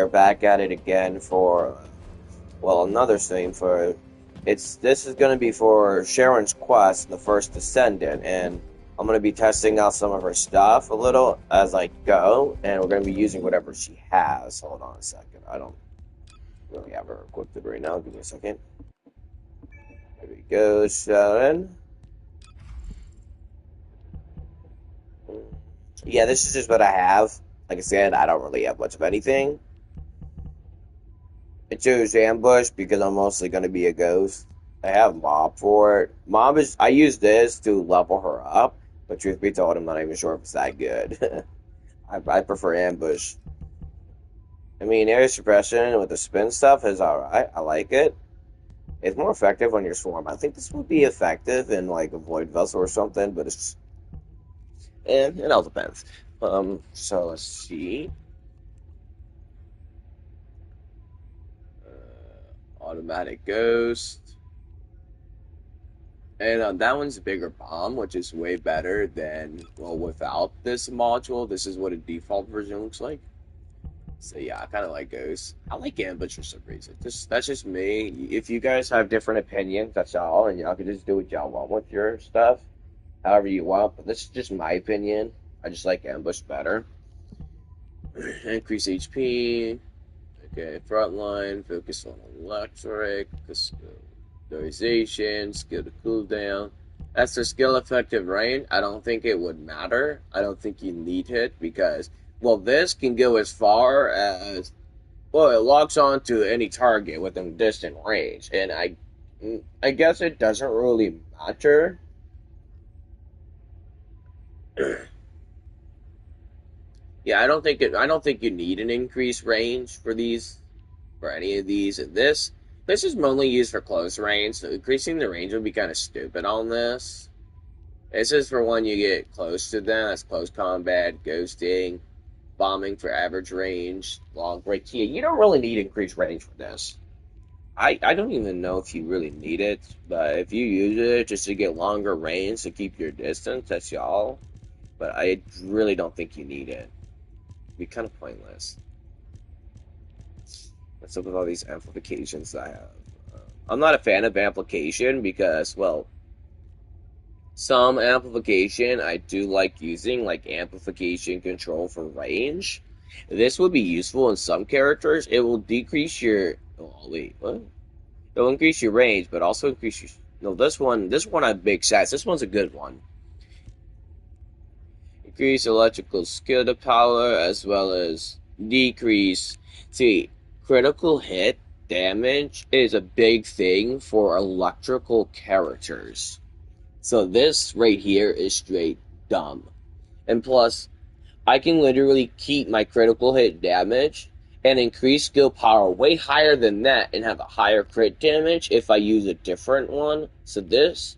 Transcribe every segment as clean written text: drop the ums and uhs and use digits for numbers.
they're back at it again for, well, another stream for, this is going to be for Sheran's quest, the first Descendant, and I'm going to be testing out some of her stuff a little as I go, and we're going to be using whatever she has. Hold on a second. I don't really have her equipped right now. Give me a second. There we go, Sheran. Yeah, this is just what I have. Like I said, I don't really have much of anything. I chose Ambush because I'm mostly going to be a ghost. I have Mob for it. Mob is, I use this to level her up, but truth be told, I'm not even sure if it's that good. I prefer Ambush. I mean, area suppression with the spin stuff is alright. I like it. It's more effective on your Swarm. I think this would be effective in like a Void Vessel or something, but it's, it all depends. So let's see. Automatic Ghost. And that one's a bigger bomb, which is way better than, well, without this module. This is what a default version looks like. So yeah, I kind of like Ghost. I like Ambush for some reason. That's just me. If you guys have different opinions, that's all, and y'all can just do what y'all want with your stuff, however you want. But this is just my opinion. I just like Ambush better. Increase HP. Okay, frontline, focus on electric, customization, skill to cooldown. As for skill effective range, I don't think it would matter. I don't think you need it because, well, this can go as far as, well, it locks on to any target within distant range, and I guess it doesn't really matter. Yeah, I don't think you need an increased range for any of these. And this is mainly used for close range, so increasing the range would be kind of stupid on this. This is for when you get close to them. That's close combat, ghosting, bombing for average range, long break. Yeah, you don't really need increased range for this. I don't even know if you really need it, but if you use it just to get longer range to keep your distance, that's y'all. But I really don't think you need it. It'd be kind of pointless. What's up with all these amplifications I have? I'm not a fan of amplification because, well, some amplification I do like using, like amplification control for range. This would be useful in some characters. It will decrease your... Oh, wait, what? It will increase your range, but also increase your... No, this one has big stats. This one's a good one. Increase electrical skill to power, as well as decrease... See, critical hit damage is a big thing for electrical characters. So this right here is straight dumb. And plus, I can literally keep my critical hit damage and increase skill power way higher than that and have a higher crit damage if I use a different one. So this,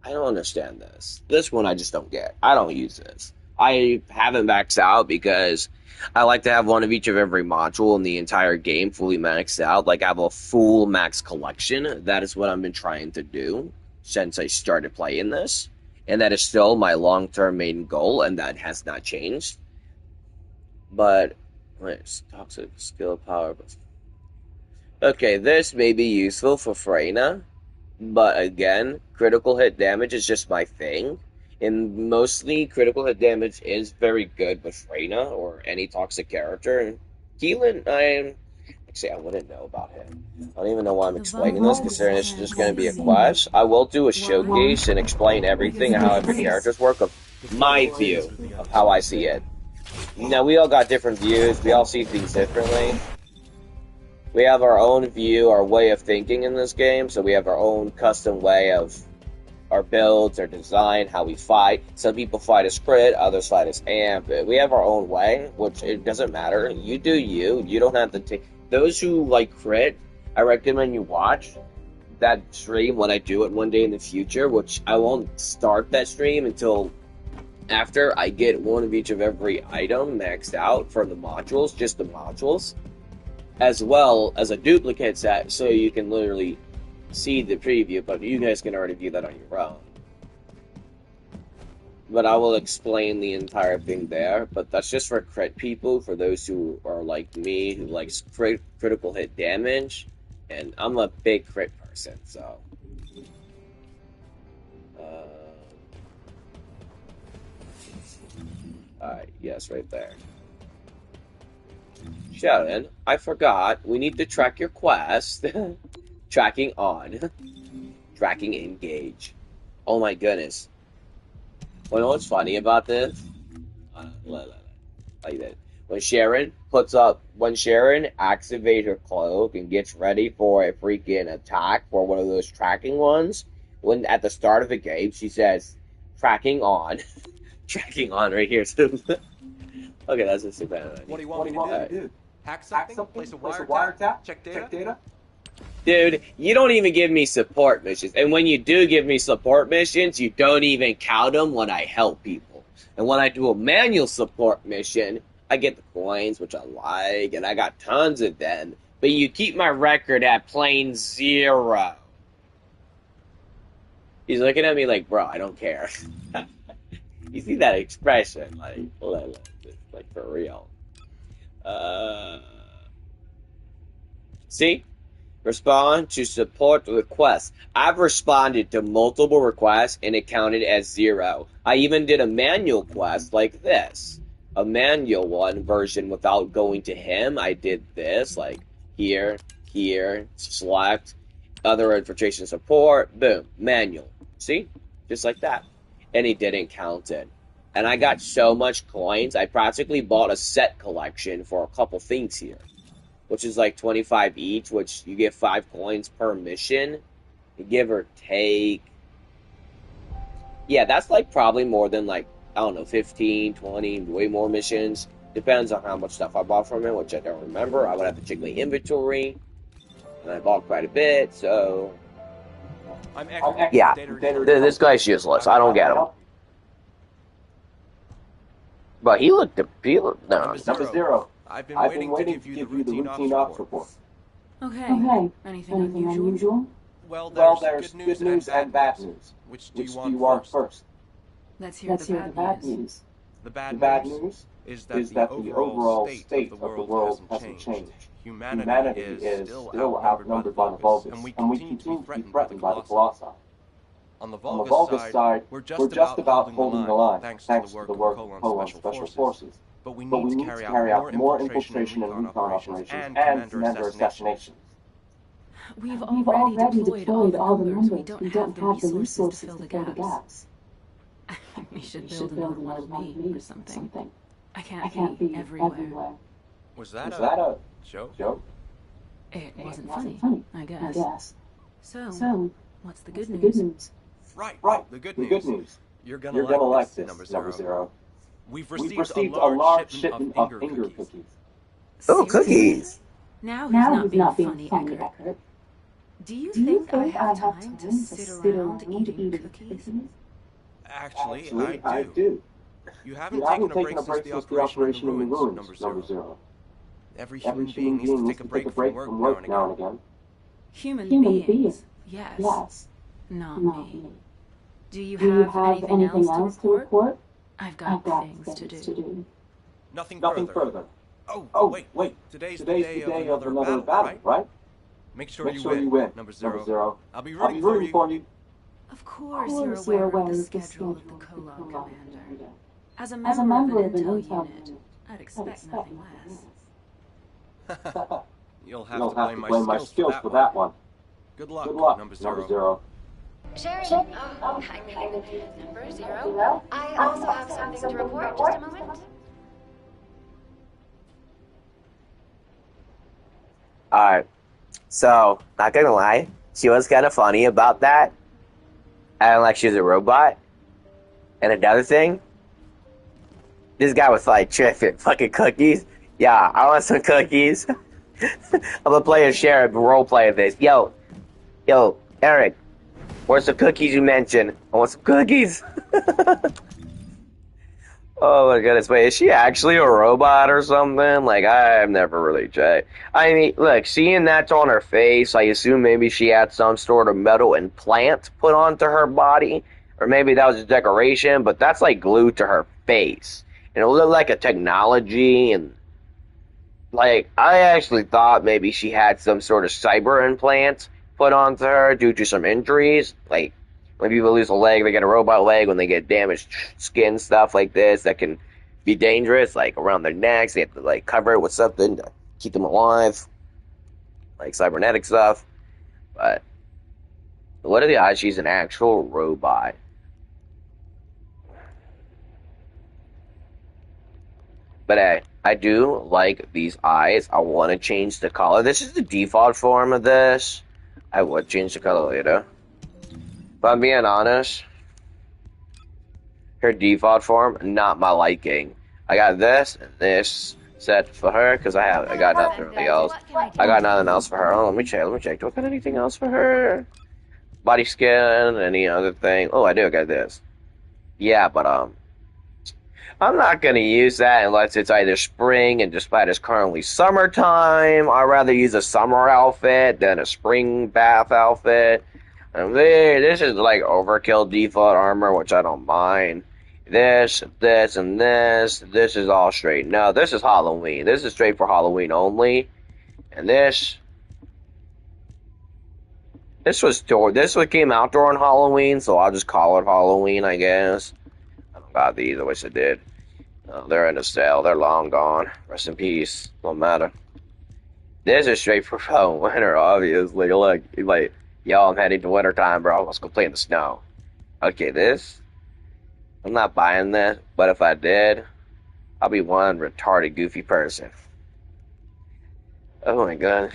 I don't understand this. This one I just don't get. I don't use this. I haven't maxed out because I like to have one of each of every module in the entire game fully maxed out. Like, I have a full max collection. That is what I've been trying to do since I started playing this. And that is still my long-term main goal, and that has not changed. But, wait, toxic skill power. Okay, this may be useful for Freyna. But again, critical hit damage is just my thing. And mostly, critical hit damage is very good with Freyna or any toxic character. And Keelan, I wouldn't know about him. I don't even know why I'm explaining this, considering it's just going to be a quest. I will do a showcase and explain everything and how every characters work of my view of how I see it. Now, we all got different views. We all see things differently. We have our own view, our way of thinking in this game, so we have our own custom way of our builds, our design, how we fight. Some people fight as crit, others fight as amp. We have our own way, which it doesn't matter. You do you. You don't have to take... Those who like crit, I recommend you watch that stream when I do it one day in the future, which I won't start that stream until after I get one of each of every item maxed out for the modules, just the modules, as well as a duplicate set, so you can literally see the preview, but you guys can already view that on your own. but I will explain the entire thing there. But that's just for crit people, for those who are like me, who likes critical hit damage, and I'm a big crit person, so. Alright, yes, right there. Sheran, I forgot. We need to track your quest. Tracking on. Tracking engage. Oh my goodness. Well, you know what's funny about this? Like that. When Sheran activates her cloak and gets ready for a freaking attack for one of those tracking ones, when at the start of the game she says, tracking on. Tracking on right here too. Okay, that's just a bad idea. What do you want me to do? Hack something? Place a wiretap? Check data? Dude, you don't even give me support missions. And when you do give me support missions, you don't even count them when I help people. And when I do a manual support mission, I get the coins, which I like, and I got tons of them. But you keep my record at plain 0. He's looking at me like, bro, I don't care. You see that expression, like for real. See? Respond to support requests. I've responded to multiple requests and it counted as 0. I even did a manual quest like this. A manual one version without going to him. I did this, like here, select, other infiltration support, boom, manual. See? Just like that. And he didn't count it. And I got so much coins, I practically bought a set collection for a couple things here. Which is like 25 each, which you get 5 coins per mission. Give or take. Yeah, that's like probably more than like, I don't know, 15, 20, way more missions. Depends on how much stuff I bought from him, which I don't remember. I would have to check my inventory. And I bought quite a bit, so... Yeah, this guy's useless. I don't get him. But he looked... No. Number 0. I've been waiting to give you the routine ops report. Okay. Anything unusual? Well, there's good news and bad news. Which do you want first? Let's hear the bad news. The bad news is that the overall state of the world hasn't changed. Humanity is still outnumbered by the Vulgus, and we continue to be threatened by the Colossi. On the Vulgus side, we're just about holding the line, thanks to the work of Colon's Special Forces. But we need to carry out more infiltration and recon operations and commander assassinations. We've already deployed all the numbers. We don't have the resources to fill the gaps. We should build another one of me or something. I can't be everywhere. Was that a joke? It wasn't funny, I guess. So, what's the good news? Right. The good news. You're gonna like this, number 0. We've received a large shipment of Inger cookies. Oh, cookies! Now he's not being funny, Eckert. Do you think I have time to sit around eating cookies? Actually, I do. You haven't taken a break since the operation in the ruins, number 0. Every human being needs to take a break from work now and again. Human beings? Yes. Not me. Do you have anything else to report? I've got things to do. Nothing further. Oh, wait. Today's the day of another battle, right? Make sure you win, number 0. I'll be rooting for you. Of course you're aware of the schedule of the Colon Commander. As a member of an intel unit, I'd expect nothing less. You'll have to blame my skills for that one. Good luck, number 0. Sheran, hi. Number 0. I also have something to report. Just a moment. Alright. So, not gonna lie, she was kind of funny about that. And like she's a robot. And another thing, this guy was like tripping fucking cookies. Yeah, I want some cookies. I'm gonna play a Sheran roleplay of this. Yo, Eric, where's the cookies you mentioned? I want some cookies. Oh my goodness, wait, is she actually a robot or something? Like, I've never really checked. I mean, look, seeing that's on her face, I assume maybe she had some sort of metal implant put onto her body. Or maybe that was a decoration, but that's like glued to her face. And it looked like a technology, and like I actually thought maybe she had some sort of cyber implant put onto her due to some injuries. Like when people lose a leg, they get a robot leg. When they get damaged skin, stuff like this that can be dangerous, like around their necks, they have to like cover it with something to keep them alive, like cybernetic stuff. But what are the odds she's an actual robot? But hey, I do like these eyes. I want to change the color. This is the default form of this. I would change the color later. But I'm being honest, her default form, not my liking. I got this and this set for her because I got nothing really else. I got nothing else for her. Oh, let me check. Do I got anything else for her? Body skin, any other thing? Oh, I do. I got this. Yeah, but I'm not gonna use that unless it's either spring, and despite it's currently summertime, I'd rather use a summer outfit than a spring bath outfit. And this is like overkill default armor, which I don't mind. This, and this. This is all straight. No, this is Halloween. This is straight for Halloween only. And this came out during Halloween, so I'll just call it Halloween, I guess. I don't got these. I wish I did. They're in the sale. They're long gone. Rest in peace. Don't matter. This is straight for fall winter, obviously. Look, like, yo, I'm heading to winter time, bro. Let's go play in the snow. Okay, this. I'm not buying this, but if I did, I'll be one retarded, goofy person. Oh my god.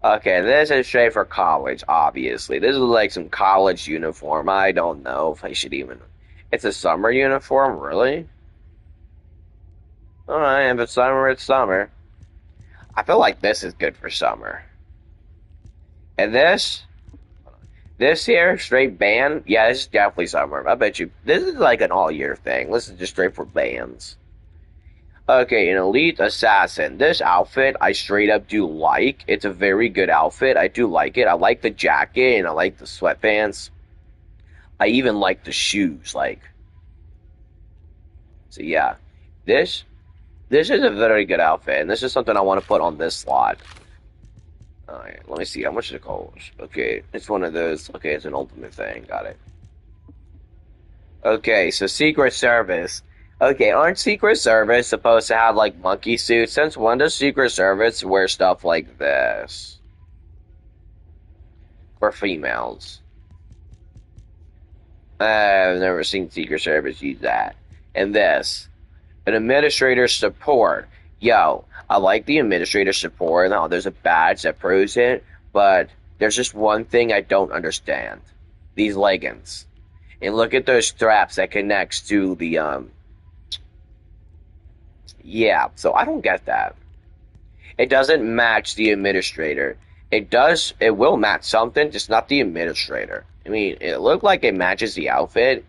Okay, this is straight for college, obviously. This is like some college uniform. I don't know if I should even... It's a summer uniform, really? Alright, if it's summer, it's summer. I feel like this is good for summer. And this here, straight band, yeah, this is definitely summer. I bet you, this is like an all-year thing. This is just straight for bands. Okay, an elite assassin. This outfit, I straight up do like. It's a very good outfit. I do like it. I like the jacket, and I like the sweatpants. I even like the shoes, like. So yeah, this is a very good outfit, and this is something I want to put on this slot. Alright, let me see, how much it costs? Okay, it's one of those, okay, it's an ultimate thing, got it. Okay, so Secret Service. Okay, aren't Secret Service supposed to have, like, monkey suits? Since when does Secret Service wear stuff like this? For females. I've never seen Secret Service use that. And this. An administrator support. Yo, I like the administrator support. Now, there's a badge that proves it, but there's just one thing I don't understand. These leggings. And look at those straps that connects to the, Yeah, so I don't get that. It doesn't match the administrator. It will match something, just not the administrator. I mean, it looked like it matches the outfit,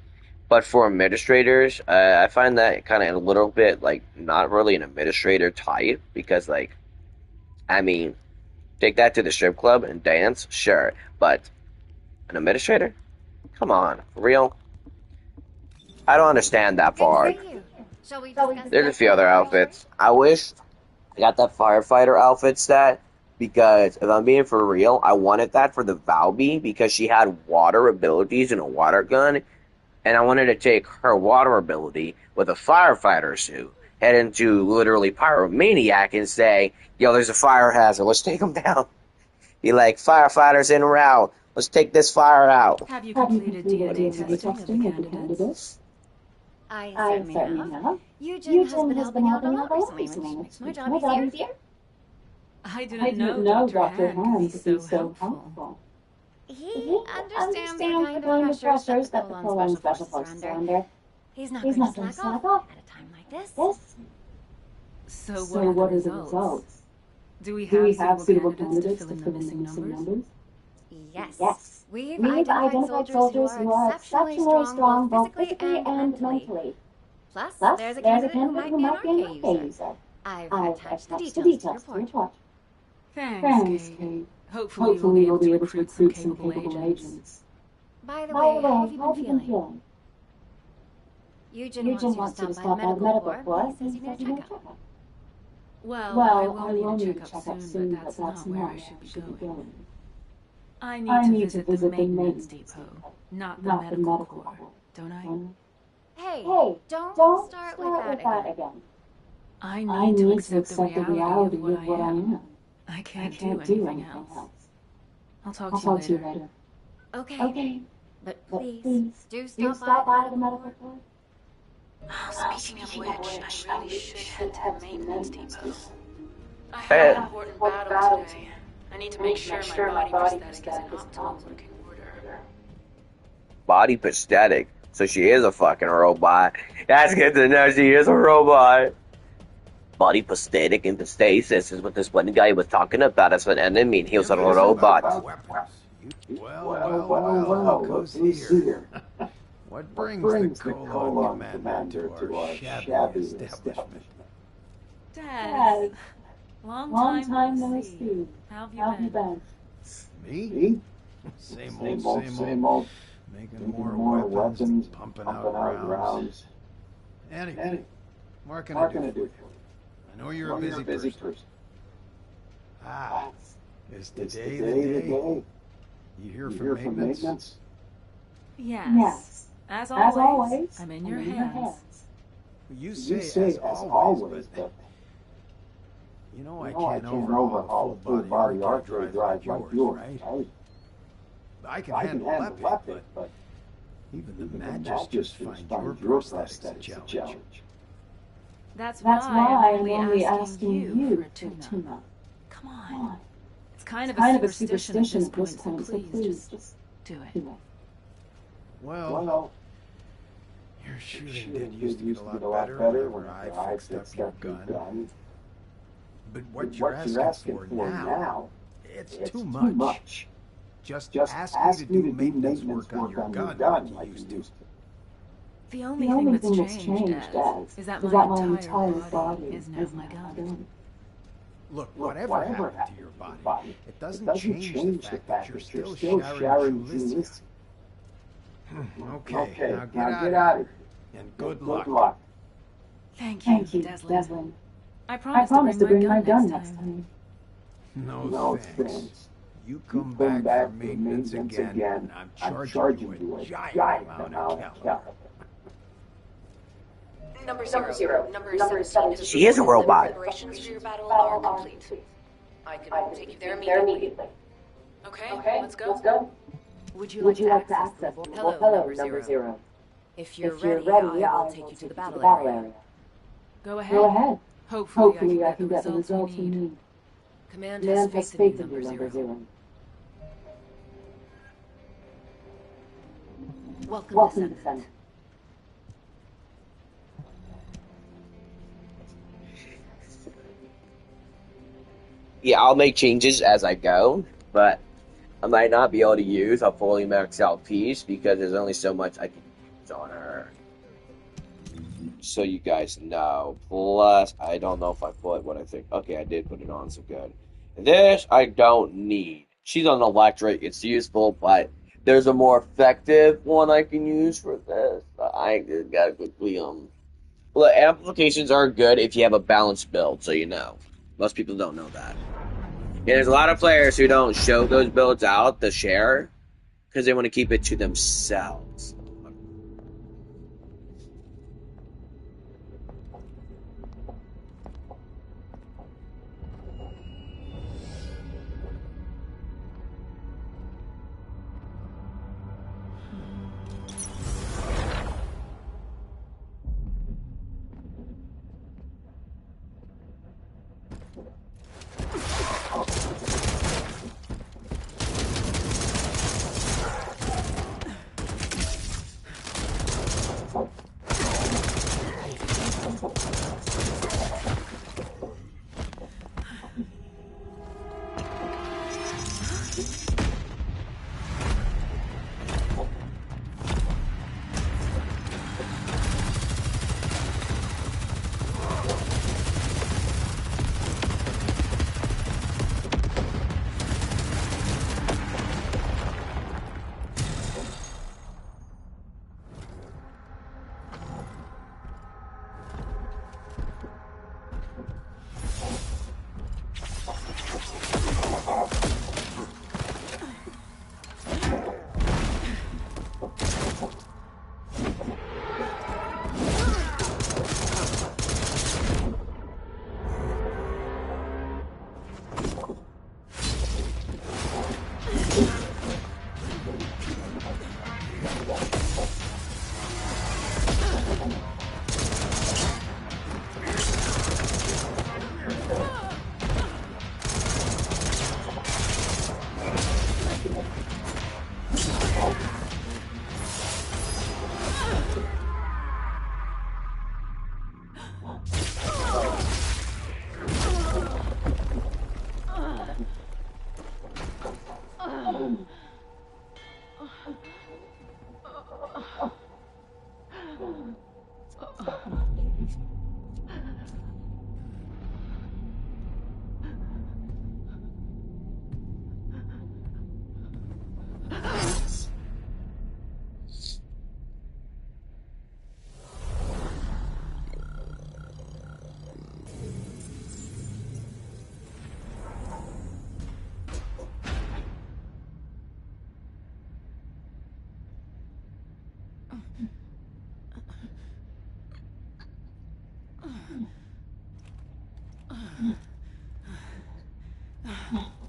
but for administrators, I find that kind of a little bit, like, not really an administrator type, because, like, I mean, take that to the strip club and dance, sure, but an administrator? Come on, for real? I don't understand that part. There's a few other outfits. I wish I got that firefighter outfit stat, because if I'm being for real, I wanted that for the Valby because she had water abilities and a water gun, and I wanted to take her water ability with a firefighter suit, head into literally Pyromaniac and say, yo, there's a fire hazard, let's take them down. Be like, firefighters en route, let's take this fire out. Have you completed DNA testing of the candidates? I certainly have. Eugen has been helping out a lot recently, which makes my job easier. I didn't know Dr. Hand could be so helpful. He understands the kind of pressures that the Poland Special Forces are under. He's not going to slack off at a time like this. So what are the results? Do we have suitable candidates to fill in the missing numbers? Yes. We've identified soldiers who are exceptionally strong both physically and mentally. Plus, there's a candidate who might be an RK user. I've attached the details to your report. Thanks, Kate. Hopefully we'll be able to recruit some capable agents. By the way, how have you been feeling? Eugen wants you to stop by the medical floor. He says you need a checkup. Well, I will need a checkup soon, but that's not where I should be going. I need to visit the maintenance depot, not the medical corps, don't I? Hey, don't start with that again. I need to accept the reality of what I am. I can't do anything else. I'll talk to you later. Okay. But please, do stop by the medical floor. Oh, speaking of which, I really should head to the maintenance depot. I Hey. have an important battle today. I need to make sure my body prosthetic is in optimal working order. Body prosthetic. So she is a fucking robot. That's good to know she is a robot. Body prosthetic and stasis is what this one guy was talking about as an enemy, and he was a robot. Well, look who's here. What brings the Colon Commander to our shabby establishment? Dad, long time no see. How have you been? Me? Same old. Making more weapons, pumping out rounds. Anyway, what can I do for you? I know you're a busy person. Is today the day? You here for maintenance? Yes. As always, I'm in your hands. You say as always, but you know I can't overhaul a full body archery drive like yours, right? I can handle epic, but even the Magisters find your prosthetics a challenge. That's why I'm only asking you for a tune-up. Come on. It's kind of a superstition at this point, so please just do it. Well, your shooting did used to get a lot better when I fixed up your gun. But what you're asking for now, it's too much. Just ask me to do maintenance work on your gun like you used to. The only thing that's changed, Dad, is that my entire body is now my gun. Look, whatever happened to your body, it doesn't change the fact that you're still Sheran Julius. Okay, now get out of here. And good luck. Thank you, Deslin. I promise to bring my gun next time. No thanks. You come back for maintenance again, and I'm charging you a giant amount of capital. Number zero. Number 17. She is a robot. Preparations for your battle are complete. I can take you there immediately. Okay, let's go. Would you like to access the vault? Hello, number zero. If you're ready, I will take you to the battle area. Go ahead. Hopefully I can get the results we need. Command has faith in you, number zero. Welcome, Descendant. Yeah, I'll make changes as I go, but I might not be able to use a fully maxed out piece because there's only so much I can use on her. So you guys know. Plus, I don't know if I put what I think. Okay, I did put it on, so good. This I don't need. She's on electric. It's useful, but there's a more effective one I can use for this. I just gotta quickly Well, amplifications are good if you have a balanced build, so you know. Most people don't know that. And there's a lot of players who don't show those builds out to share because they want to keep it to themselves.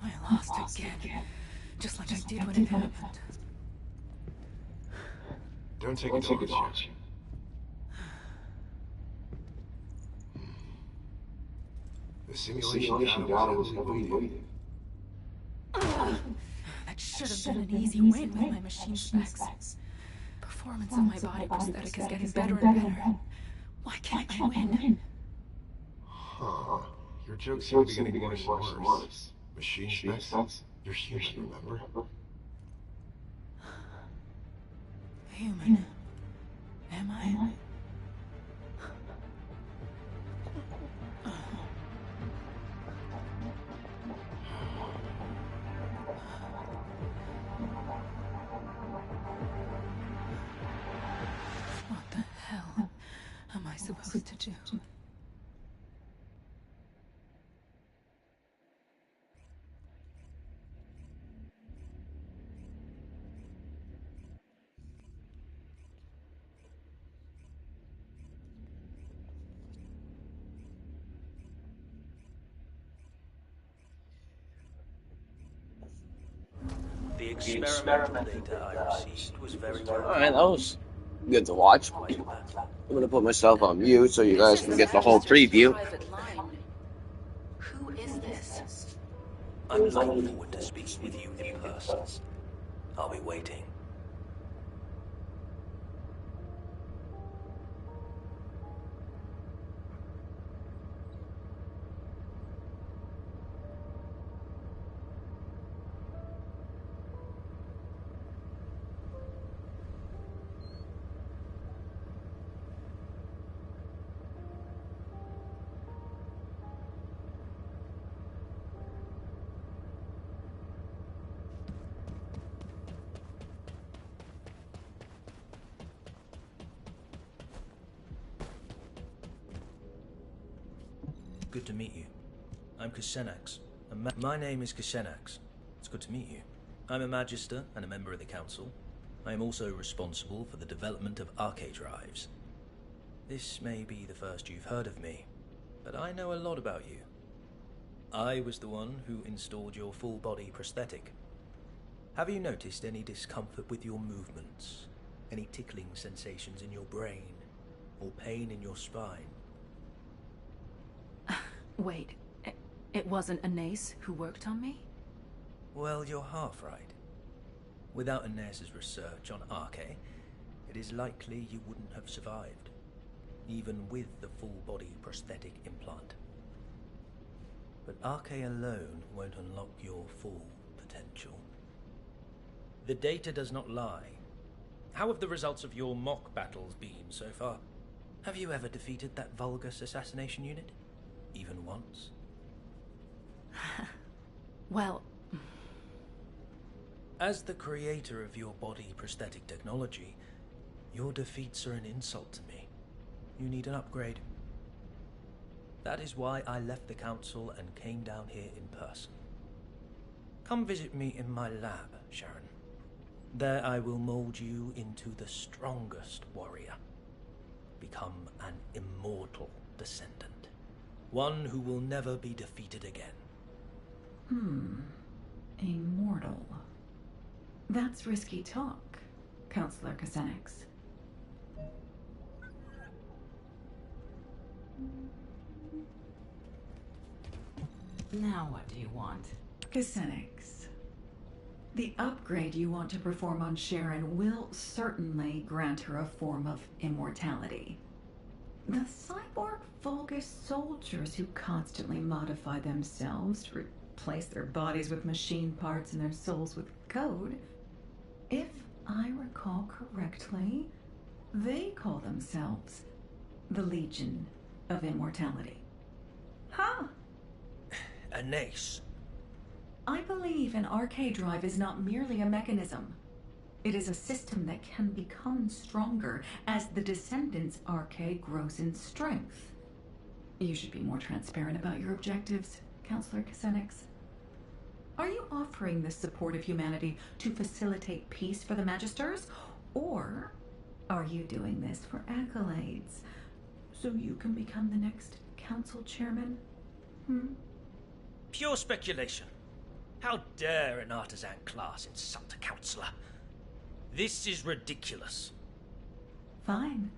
I lost again. Just like I did when it happened. Don't take it hard, Sheran. The simulation data was heavily weighted. That should have been an easy win with my machine specs. Performance of my body prosthetic is getting better and better. Why can't I win? Huh. Your jokes seem to be getting worse and worse. Machine specs? You're human, remember? Human. Am I? What the hell am I supposed to do? The experimental data I received was very Alright, that was good to watch. I'm gonna put myself on mute so you guys can get the whole preview. Who is this? I'm looking forward to speaking with you in person. I'll be waiting. Good to meet you. I'm Kusenax. My name is Kusenax. It's good to meet you. I'm a Magister and a member of the Council. I am also responsible for the development of arcade drives. This may be the first you've heard of me, but I know a lot about you. I was the one who installed your full-body prosthetic. Have you noticed any discomfort with your movements? Any tickling sensations in your brain? Or pain in your spine? Wait, it wasn't Anais who worked on me? Well, you're half right. Without Anais' research on Arche, it is likely you wouldn't have survived, even with the full-body prosthetic implant. But Arche alone won't unlock your full potential. The data does not lie. How have the results of your mock battles been so far? Have you ever defeated that Vulgus assassination unit? Even once? Well... As the creator of your body prosthetic technology, your defeats are an insult to me. You need an upgrade. That is why I left the Council and came down here in person. Come visit me in my lab, Sheran. There I will mold you into the strongest warrior. Become an immortal descendant. One who will never be defeated again. Immortal. That's risky talk, Counselor Kusenax. Now what do you want? Kusenax, the upgrade you want to perform on Sheran will certainly grant her a form of immortality. The cyborg Vulgus soldiers who constantly modify themselves to replace their bodies with machine parts and their souls with code, if I recall correctly, they call themselves the Legion of Immortality. Huh? Anais. I believe an arcade drive is not merely a mechanism. It is a system that can become stronger as the Descendants' arcade grows in strength. You should be more transparent about your objectives, Counselor Kusenax. Are you offering this support of humanity to facilitate peace for the Magisters, or Are you doing this for accolades? So you can become the next council chairman? Pure speculation. How dare an artisan class insult a councillor? This is ridiculous. Fine.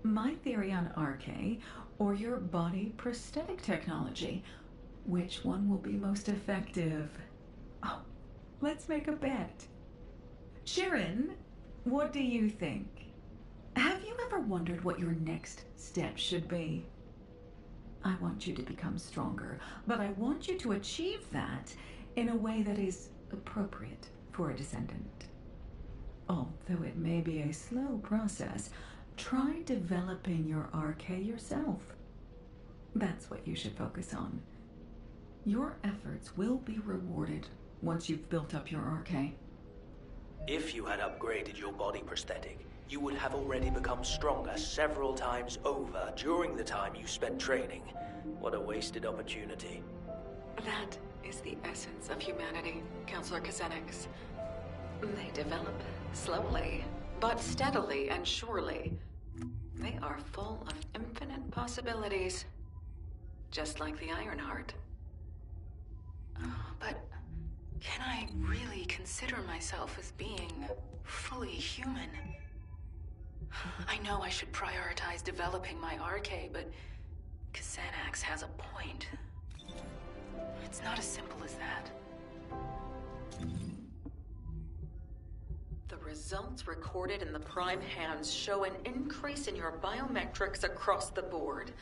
My theory on RK, or your body prosthetic technology. Which one will be most effective? Oh, let's make a bet. Sheran, what do you think? Have you ever wondered what your next step should be? I want you to become stronger, but I want you to achieve that in a way that is appropriate for a descendant. Although it may be a slow process, try developing your RK yourself. That's what you should focus on. Your efforts will be rewarded once you've built up your RK. If you had upgraded your body prosthetic, you would have already become stronger several times over during the time you spent training. What a wasted opportunity. That is the essence of humanity, Counselor Kazenix. They develop slowly, but steadily and surely. They are full of infinite possibilities, just like the Ironheart. But can I really consider myself as being fully human? I know I should prioritize developing my RK, but Xanax has a point. It's not as simple as that. The results recorded in the Prime Hands show an increase in your biometrics across the board.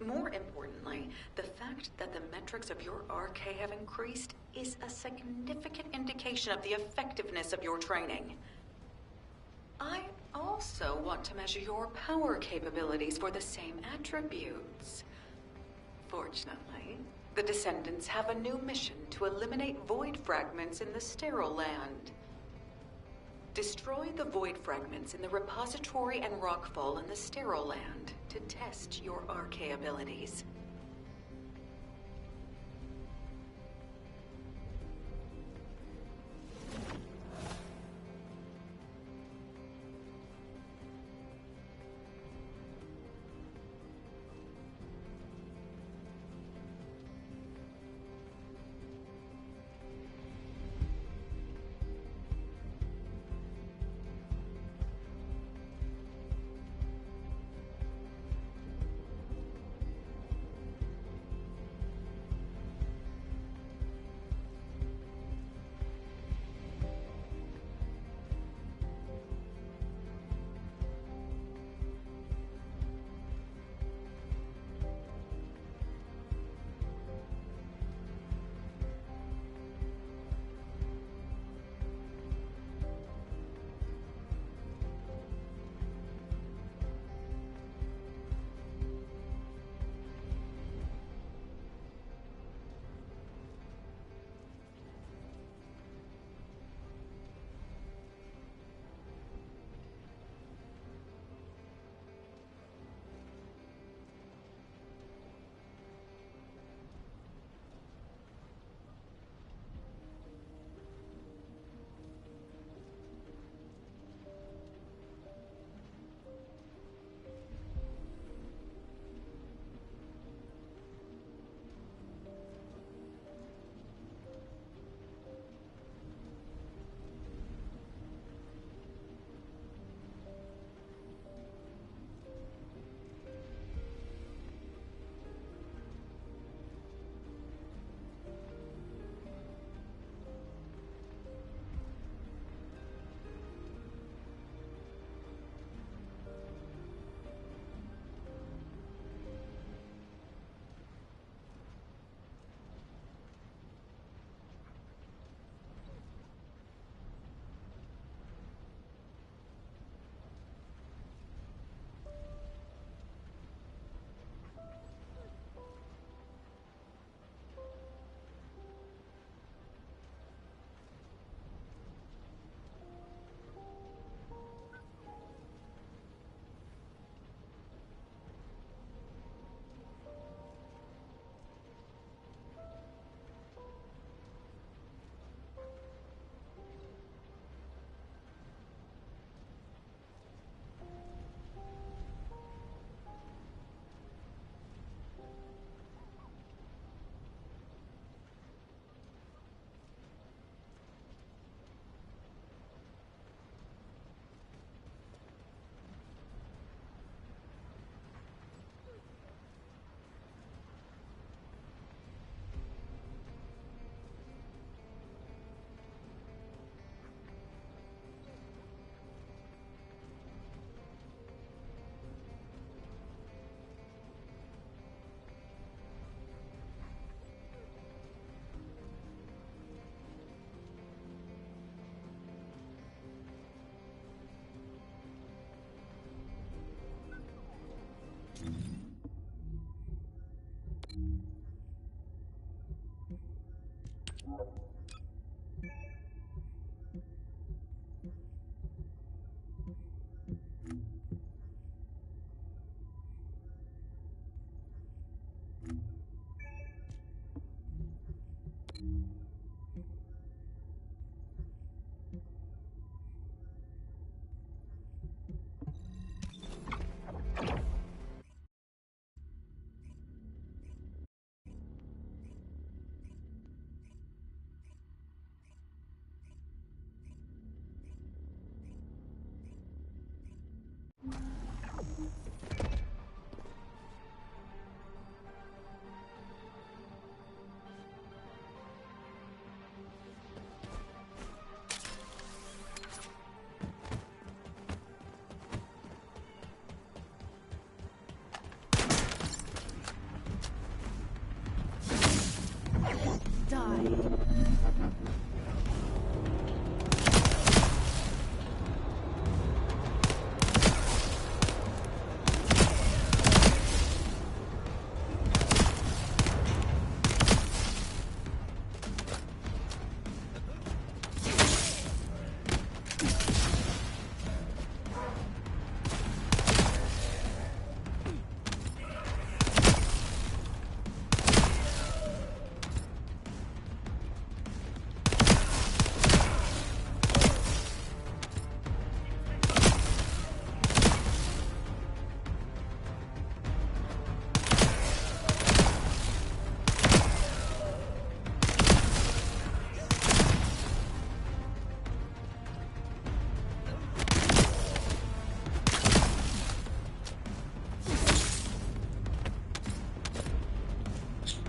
More importantly, the fact that the metrics of your RK have increased is a significant indication of the effectiveness of your training. I also want to measure your power capabilities for the same attributes. Fortunately, the Descendants have a new mission to eliminate void fragments in the Sterile Land. Destroy the void fragments in the repository and rockfall in the Sterile Land to test your RK abilities.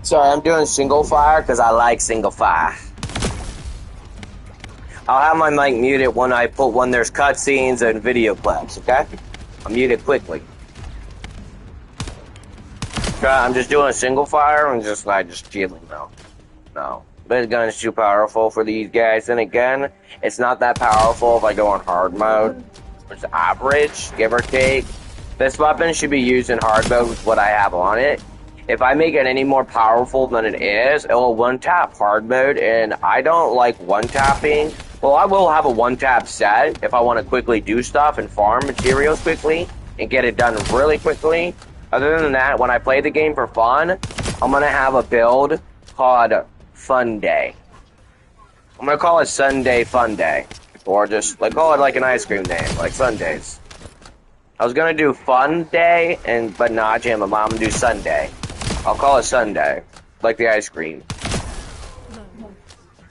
Sorry, I'm doing single fire because I like single fire. I'll have my mic muted when there's cutscenes and video clips, okay? I'll mute it quickly. Okay, I'm just doing a single fire and just chilling now. No. This gun is too powerful for these guys. And again, it's not that powerful if I go on hard mode. It's average, give or take. This weapon should be used in hard mode with what I have on it. If I make it any more powerful than it is, it will one-tap hard mode, and I don't like one-tapping. Well, I will have a one-tap set if I want to quickly do stuff and farm materials quickly and get it done really quickly. Other than that, when I play the game for fun, I'm going to have a build called Fun Day. I'm going to call it Sunday Fun Day, or just call it like an ice cream name, like Sundays. I was going to do Fun Day, but nah, Jim, I'm going to do Sunday. I'll call it Sunday, like the ice cream.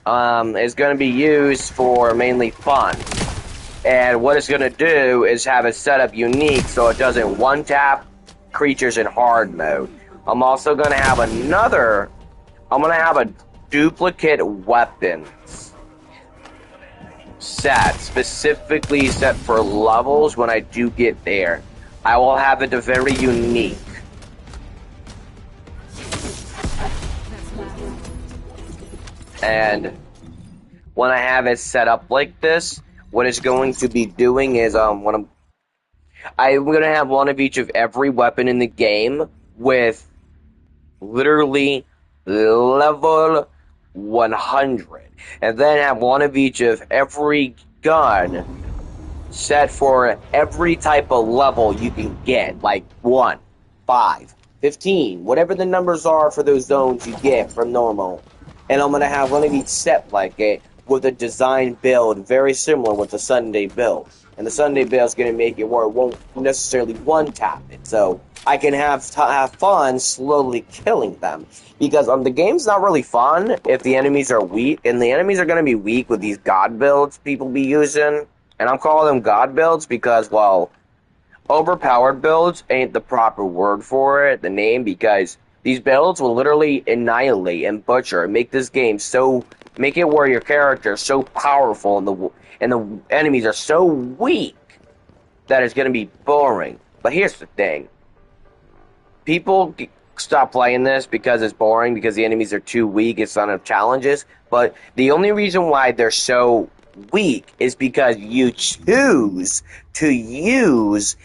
It's going to be used for mainly fun. And what it's going to do is have it set up unique so it doesn't one-tap creatures in hard mode. I'm also going to have a duplicate weapons set, specifically set for levels when I do get there. I will have it very unique. And when I have it set up like this, what it's going to be doing is I'm going to have one of each of every weapon in the game with literally level 100, and then have one of each of every gun set for every type of level you can get, like 1, 5, 15, whatever the numbers are for those zones you get from normal. And I'm going to have one of each set like it with a design build very similar with the Sunday build. And the Sunday build is going to make it where it won't necessarily one-tap it. So I can have fun slowly killing them. Because the game's not really fun if the enemies are weak. And the enemies are going to be weak with these god builds people be using. And I'm calling them god builds because, well, overpowered builds ain't the proper word for it, the name, because these builds will literally annihilate and butcher and make this game make it where your character is so powerful and the enemies are so weak that it's going to be boring. But here's the thing. People stop playing this because it's boring, because the enemies are too weak, it's not enough challenges. But the only reason why they're so weak is because you choose to use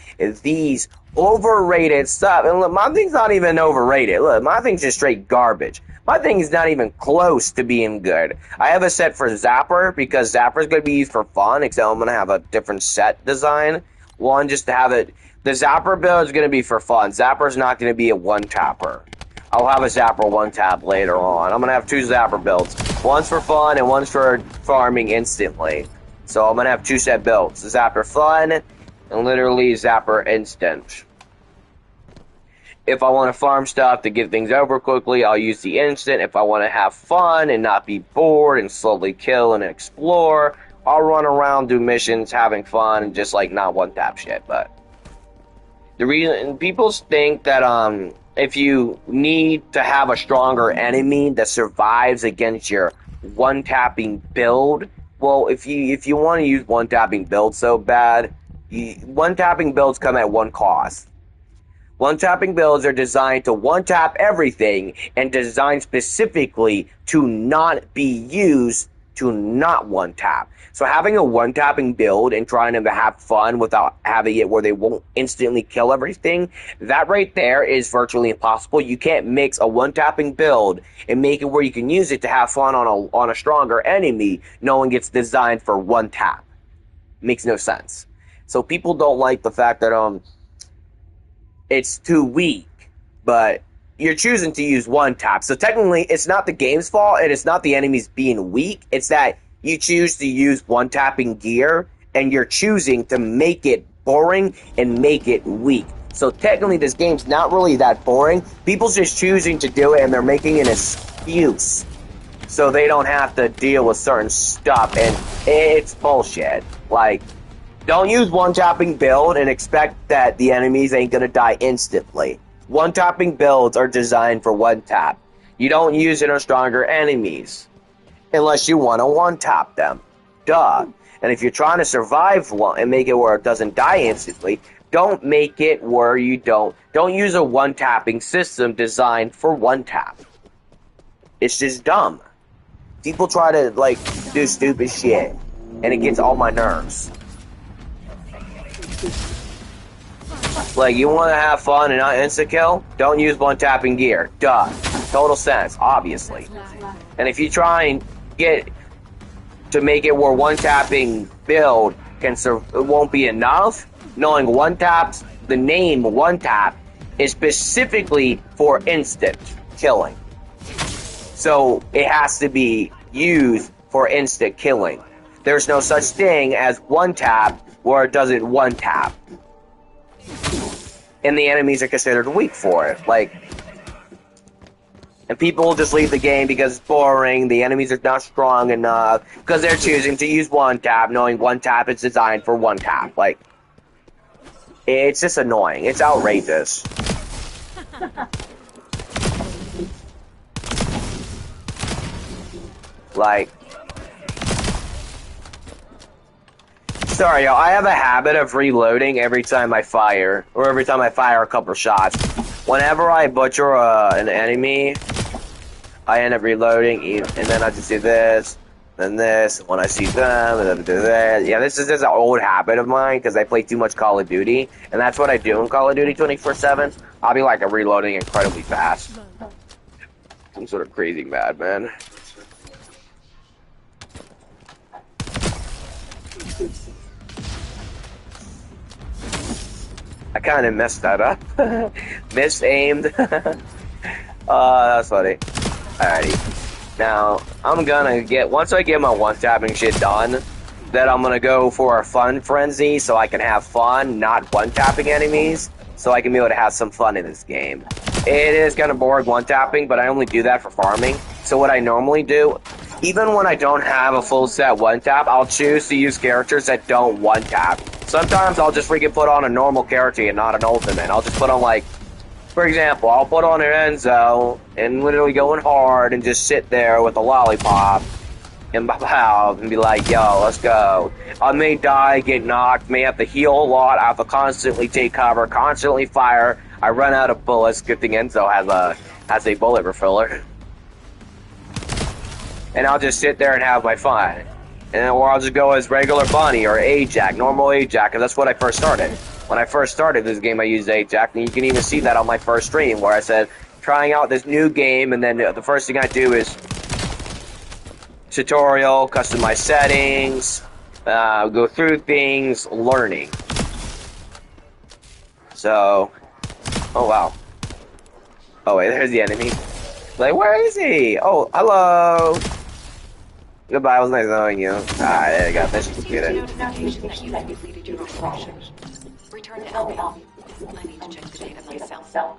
these overrated stuff. And look, my thing's not even overrated. Look, my thing's just straight garbage. My thing is not even close to being good. I have a set for Zapper because Zapper is going to be used for fun, except I'm going to have a different set design. One, just to have it. The Zapper build is going to be for fun. Zapper's not going to be a one-tapper. I'll have a Zapper one-tap later on. I'm going to have 2 Zapper builds. One's for fun and one's for farming instantly. So I'm going to have 2 set builds. Zapper fun and literally Zapper instant. If I want to farm stuff to get things over quickly, I'll use the instant. If I want to have fun and not be bored and slowly kill and explore, I'll run around, do missions, having fun, and just like not one-tap shit. But the reason people think that if you need to have a stronger enemy that survives against your one-tapping build, well, if you want to use one-tapping build so bad, one-tapping builds come at one cost. One-tapping builds are designed to one-tap everything and designed specifically to not be used to not one-tap. So having a one-tapping build and trying to have fun without having it where they won't instantly kill everything, that right there is virtually impossible. You can't mix a one-tapping build and make it where you can use it to have fun on a stronger enemy knowing it's designed for one-tap. Makes no sense. So people don't like the fact that it's too weak, but you're choosing to use one tap. So technically, it's not the game's fault, and it's not the enemies being weak. It's that you choose to use one tapping gear, and you're choosing to make it boring and make it weak. So technically, this game's not really that boring. People's just choosing to do it, and they're making an excuse so they don't have to deal with certain stuff, and it's bullshit. Like, don't use one-tapping build and expect that the enemies ain't gonna die instantly. One-tapping builds are designed for one-tap. You don't use it on stronger enemies unless you want to one-tap them. Duh. And if you're trying to survive one and make it where it doesn't die instantly, don't make it where you don't use a one-tapping system designed for one-tap. It's just dumb. People try to, like, do stupid shit, and it gets all my nerves. Like, you want to have fun and not insta-kill? Don't use one-tapping gear. Duh. Total sense, obviously. And if you try and get to make it where one-tapping build it won't be enough, knowing one-taps, the name one-tap is specifically for instant killing. So, it has to be used for instant killing. There's no such thing as one-tap where it doesn't one-tap. And the enemies are considered weak for it. Like, and people will just leave the game because it's boring, the enemies are not strong enough, because they're choosing to use one-tap, knowing one-tap is designed for one-tap. Like, it's just annoying. It's outrageous. Like, sorry, y'all. I have a habit of reloading every time I fire, or every time I fire a couple shots. Whenever I butcher an enemy, I end up reloading, and then I just do this, then this. When I see them, and then do that. Yeah, this is just an old habit of mine because I play too much Call of Duty, and that's what I do in Call of Duty 24/7. I'll be like reloading incredibly fast. I'm sort of crazy mad, man. I kind of messed that up. Misaimed. That's funny. Alrighty. Now, I'm gonna once I get my one-tapping shit done, then I'm gonna go for a fun frenzy so I can have fun, not one-tapping enemies, so I can be able to have some fun in this game. It is kind of boring one-tapping, but I only do that for farming. So what I normally do, even when I don't have a full set one-tap, I'll choose to use characters that don't one-tap. Sometimes I'll just freaking put on a normal character and not an ultimate. I'll just put on, like, for example, I'll put on an Enzo and literally going hard and just sit there with a lollipop and bow and be like, yo, let's go. I may die, get knocked, may have to heal a lot, I have to constantly take cover, constantly fire. I run out of bullets. Good thing Enzo has a bullet refiller. And I'll just sit there and have my fun. Or I'll just go as regular Bunny or Ajax, normal Ajax, because that's what I first started. When I first started this game, I used Ajax, and you can even see that on my first stream, where I said, trying out this new game, and then the first thing I do is tutorial, customize settings, go through things, learning. So, oh wow. Oh wait, there's the enemy. Like, where is he? Oh, hello. Goodbye, it was nice knowing you. Ah, there you go. Mission completed. Notification that you completed your operation. Return to LB. I need to check the data myself.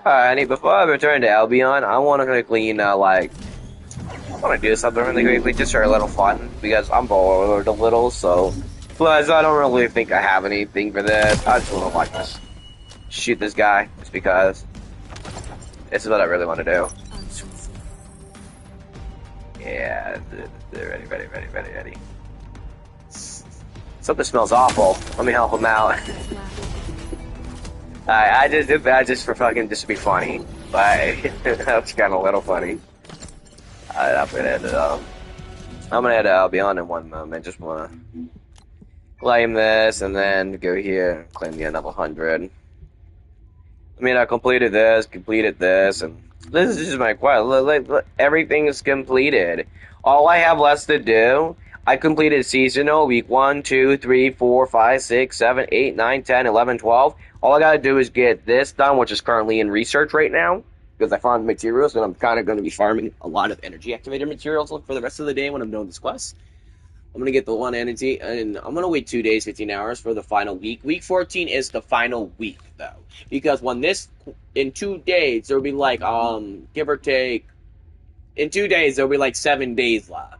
Alright, before I return to Albion, I want to quickly, I want to do something really quickly, just for a little fun, because I'm bored a little, so. Plus, I don't really think I have anything for this. I just want to, just shoot this guy, just because. This is what I really want to do. Yeah, ready. Something smells awful. Let me help him out. I just for fucking, just to be funny. But that was kind of a little funny. I'm gonna head to Albion in one moment. Just wanna claim this and then go here and claim the another 100. I mean, I completed this, and this is just my quest. Everything is completed. All I have left to do, I completed seasonal, week 1, 2, 3, 4, 5, 6, 7, 8, 9, 10, 11, 12. All I gotta do is get this done, which is currently in research right now, because I farmed materials, and I'm kind of going to be farming a lot of energy activator materials for the rest of the day when I'm doing this quest. I'm going to get the one energy, and I'm going to wait 2 days, 15 hours for the final week. Week 14 is the final week, though, because in 2 days, there'll be like, give or take, in 2 days, there'll be like 7 days left,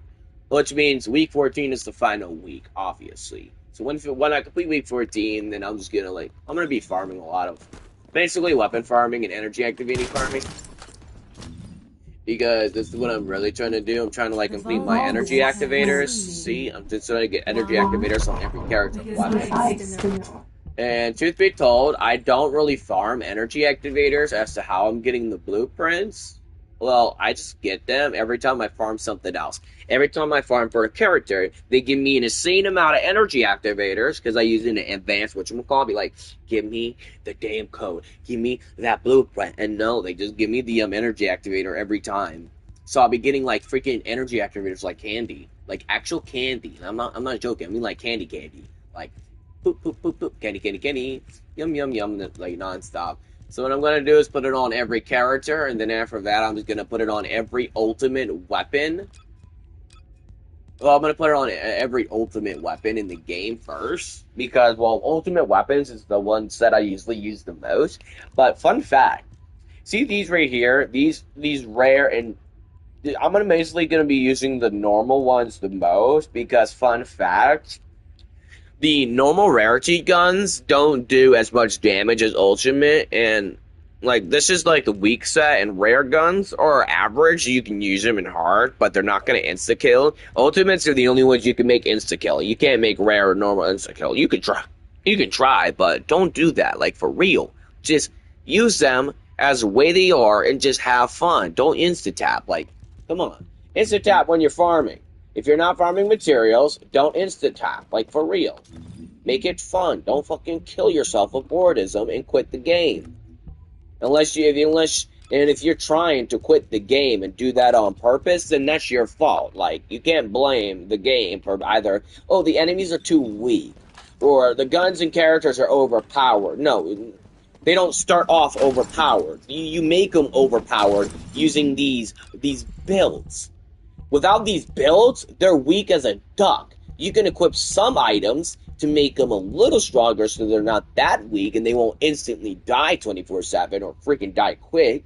which means week 14 is the final week, obviously. So when I complete week 14, then I'm just going to, I'm going to be farming a lot of, basically weapon farming and energy activating farming. Because this is what I'm really trying to do. I'm trying to complete my energy activators. See, I'm just trying to get energy activators on every character weapon. And truth be told, I don't really farm energy activators as to how I'm getting the blueprints. Well, I just get them every time I farm something else. Every time I farm for a character, they give me an insane amount of energy activators, because I use it in advanced, whatchamacallit, be like, give me the damn code, give me that blueprint, and no, they just give me the energy activator every time. So I'll be getting freaking energy activators like candy, like actual candy. And I'm not joking. I mean candy, like poop, poop, poop, poop, candy, yum, yum, yum, nonstop. So what I'm going to do is put it on every character, and then after that, I'm just going to put it on every ultimate weapon. Well, I'm going to put it on every ultimate weapon in the game first, because, well, ultimate weapons is the ones that I usually use the most. But fun fact, see these right here, these rare, and I'm basically going to be using the normal ones the most, because fun fact, the normal rarity guns don't do as much damage as ultimate, and this is the weak set, and rare guns are average. You can use them in hard, but they're not going to insta kill. Ultimates are the only ones you can make insta kill. You can't make rare or normal insta kill. You can try, but don't do that. For real, just use them as the way they are and just have fun. Don't insta tap. Come on, insta tap when you're farming. If you're not farming materials, don't insta-tap, for real. Make it fun. Don't fucking kill yourself with boredom and quit the game. If you're trying to quit the game and do that on purpose, then that's your fault. You can't blame the game for either, oh, the enemies are too weak, or the guns and characters are overpowered. No, they don't start off overpowered. You make them overpowered using these builds. Without these builds, they're weak as a duck. You can equip some items to make them a little stronger so they're not that weak and they won't instantly die 24/7 or freaking die quick.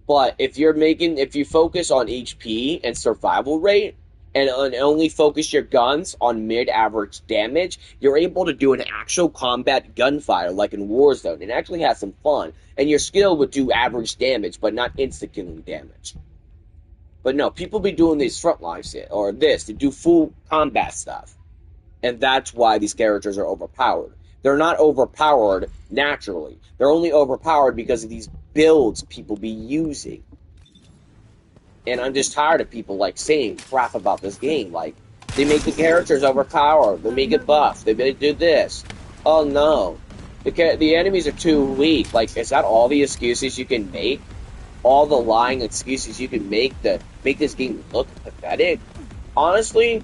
But if you focus on HP and survival rate and only focus your guns on mid-average damage, you're able to do an actual combat gunfire like in Warzone and actually have some fun. And your skill would do average damage but not instant-killing damage. But no, people be doing these frontline shit, or this, to do full combat stuff. And that's why these characters are overpowered. They're not overpowered naturally. They're only overpowered because of these builds people be using. And I'm just tired of people, saying crap about this game. They make the characters overpowered. They make it buff. They do this. Oh no. The enemies are too weak. Like, is that all the excuses you can make? All the lying excuses you can make to make this game look pathetic? Honestly,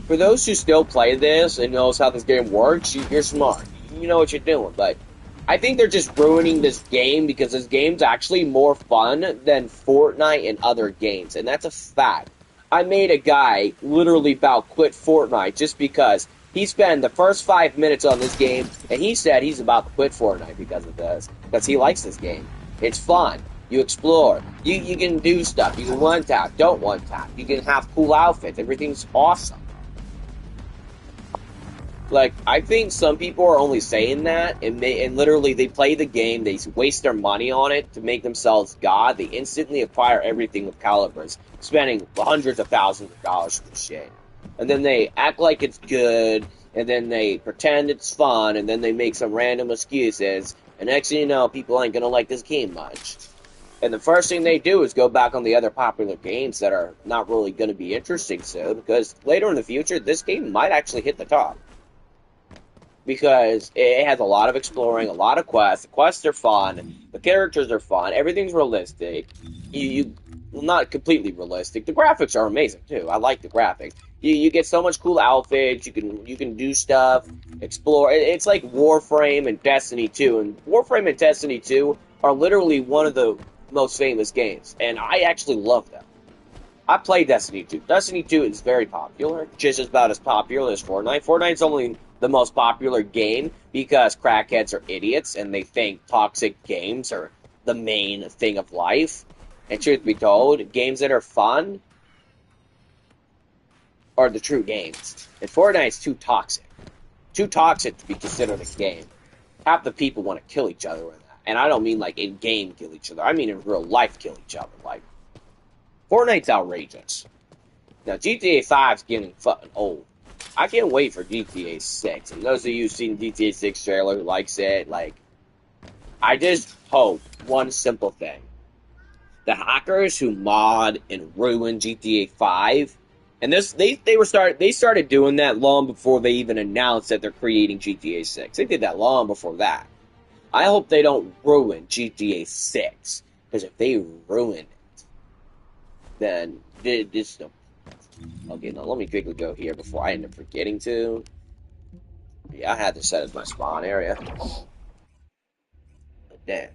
for those who still play this and knows how this game works, you're smart. You know what you're doing, but I think they're just ruining this game because this game's actually more fun than Fortnite and other games, and that's a fact. I made a guy literally about quit Fortnite just because he spent the first 5 minutes on this game, and he said he's about to quit Fortnite because of this, because he likes this game. It's fun. You explore. You can do stuff. You can one-tap, don't one-tap. You can have cool outfits. Everything's awesome. Like, I think some people are only saying that, and literally they play the game, they waste their money on it to make themselves God. They instantly acquire everything with calibers, spending hundreds of thousands of dollars for shit. And then they act like it's good, and then they pretend it's fun, and then they make some random excuses, and next thing you know, people ain't gonna like this game much. And the first thing they do is go back on the other popular games that are not really gonna be interesting soon, because later in the future, this game might actually hit the top. Because it has a lot of exploring, a lot of quests. The quests are fun. The characters are fun. Everything's realistic. Well, not completely realistic. The graphics are amazing too. I like the graphics. You get so much cool outfits. You can do stuff, explore. It's like Warframe and Destiny 2. And Warframe and Destiny 2 are literally one of the most famous games, and I actually love them. I play Destiny 2. Destiny 2 is very popular, just about as popular as Fortnite. Fortnite's only the most popular game because crackheads are idiots and they think toxic games are the main thing of life. And truth be told, games that are fun are the true games. And Fortnite's too toxic. Too toxic to be considered a game. Half the people want to kill each other with that. And I don't mean like in-game kill each other. I mean in real life kill each other. Like, Fortnite's outrageous. Now, GTA 5's getting fucking old. I can't wait for GTA 6. And those of you who've seen GTA 6 trailer who likes it, like, I just hope one simple thing. The hackers who mod and ruin GTA 5, and they started doing that long before they even announced that they're creating GTA 6. They did that long before that. I hope they don't ruin GTA 6. Because if they ruin it, then this no. Okay, now let me quickly go here before I end up forgetting to. Yeah, I had this set as my spawn area. But damn.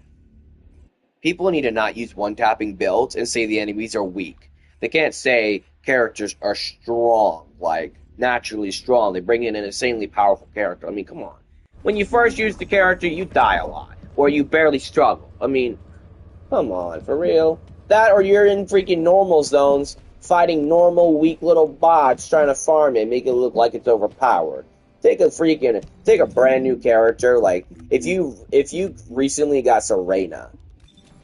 People need to not use one-tapping builds and say the enemies are weak. They can't say characters are strong, like, naturally strong. They bring in an insanely powerful character. I mean, come on. When you first use the character, you die a lot. Or you barely struggle. I mean, come on, for real? That or you're in freaking normal zones fighting normal, weak little bots trying to farm it, make it look like it's overpowered. Take a brand new character, like, if you recently got Serena,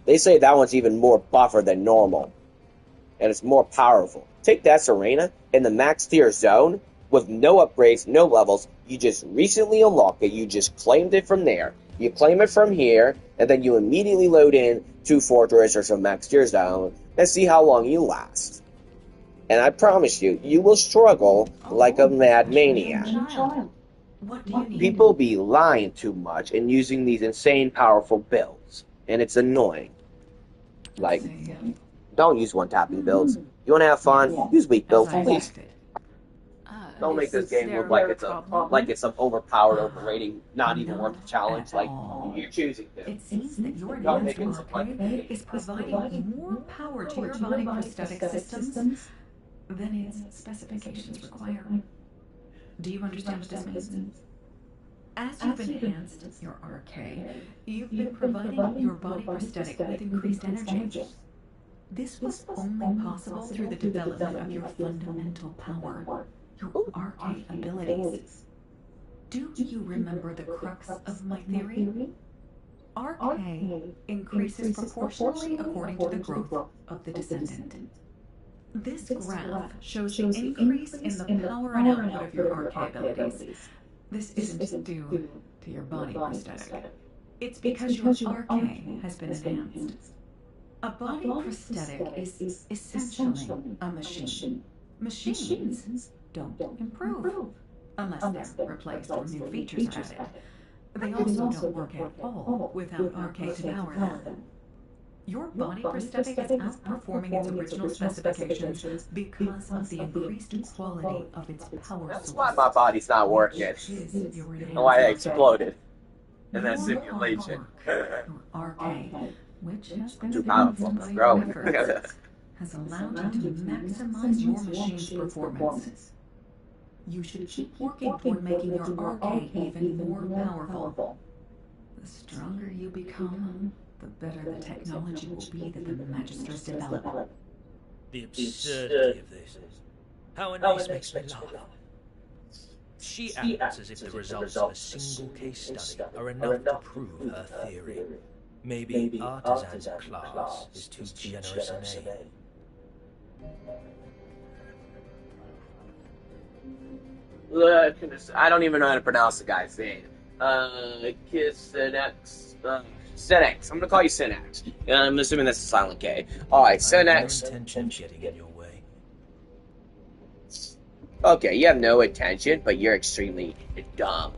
they say that one's even more buffer than normal, and it's more powerful. Take that Serena in the max tier zone, with no upgrades, no levels, you just recently unlocked it, you just claimed it from there, you claim it from here, and then you immediately load in to Fortress or some max tier zone, and see how long you last. And I promise you, you will struggle like a mad maniac. What do you need? People be lying too much and using these insane powerful builds, and it's annoying. Like, don't use one-tapping builds. You want to have fun? Use weak builds, please. Don't make this game look like it's some overpowered, overrating, not even worth the challenge. Like, you're choosing to. It seems that your Don't make advanced it look like arcade is providing more power to your body prosthetic systems than its specifications require. Do you understand what this means? As you've enhanced your arcade, you've been providing your body prosthetic with increased energy. This was only possible through the development of your fundamental power, your arcade abilities. Do you remember the crux of my theory? Arcade increases proportionally according to the growth of the descendant. This graph shows the increase in the power and output of your arcade abilities. This isn't due to your body prosthetic. It's because your arcade has been enhanced. A body prosthetic is essentially a machine. Machines don't improve unless they're replaced or new features are added. They also don't work at all without RK to power them. Your body prosthetic is outperforming its original specifications because of the increased quality of its power source. That's why my body's not working. And why I exploded in that simulation. Your RK, which has been Too powerful. advanced by your Growing. efforts, has allowed you to maximize your machine's performance. You should keep working toward making your RK even more powerful. The stronger you become, the better the technology will be that the Magisters develop. The absurdity of this. How Anais makes me laugh. She acts as if the results of a single case study are enough to prove her theory. Maybe artisan's class is too generous an aim. Look, I don't even know how to pronounce the guy's name. Senex. Senex. I'm gonna call you Senex. I'm assuming that's a silent K. Alright, Senex. No intention of getting in your way. Okay, you have no intention, but you're extremely dumb.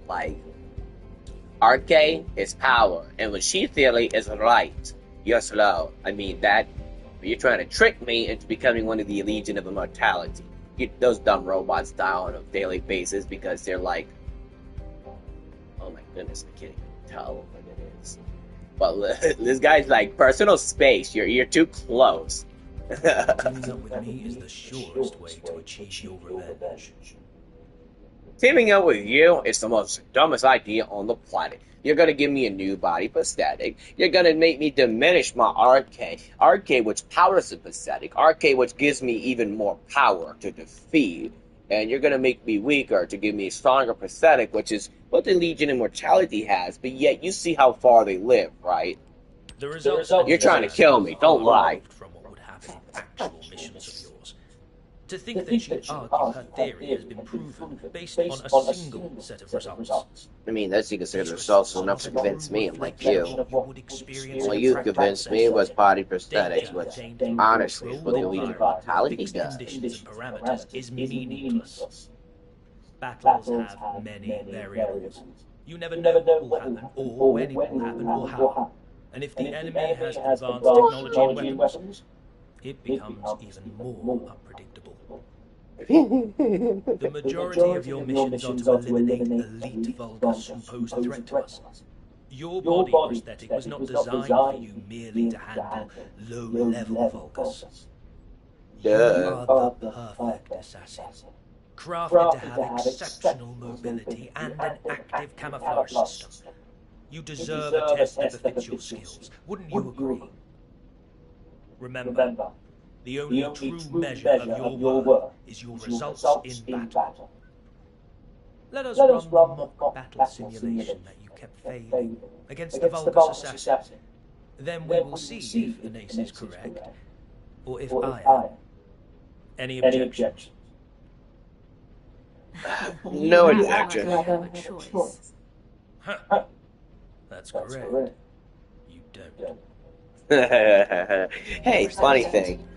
Like, RK is power, and when she theory is right, you're slow. I mean, you're trying to trick me into becoming one of the Legion of Immortality. Those dumb robots die on a daily basis because they're like, oh my goodness, I can't even tell what it is. But this guy's like personal space. You're too close. Teaming up with me is the surest way to achieve your revenge. Teaming up with you is the most dumbest idea on the planet. You're gonna give me a new body prosthetic. You're gonna make me diminish my RK which powers the prosthetic. RK which gives me even more power to defeat. And you're gonna make me weaker to give me a stronger prosthetic, which is what the Legion Immortality has, but yet you see how far they live, right? The results You're trying to kill me, don't lie. From what would happen in actual missions of yours. To think that she argued her theory has been proven based on a single set of results. I mean, that's you consider results enough to convince me, unlike you. What you convinced me was body prosthetics, which, honestly, is what the Legion of Immortality does. Conditions and parameters is meaningless. Battles have many variables. You never know what will happen, or when it will happen, or how. And if the enemy has advanced technology and weapons, it becomes even more unpredictable. The majority of your missions are to eliminate elite Vulgus who pose a threat to us. Your body prosthetic was not designed for you merely to handle low-level Vulgus. You are the perfect assassin, crafted to have exceptional mobility and an active camouflage system. You deserve a test that befits your skills, wouldn't you agree? Remember, the only true measure of your worth is your results in battle. Let us run the mock battle simulation that you kept failing against the Vulgus assassin. Then we will see if Anais is correct, or if I am. Any objections? No objection. That's correct. You don't. Hey, funny thing.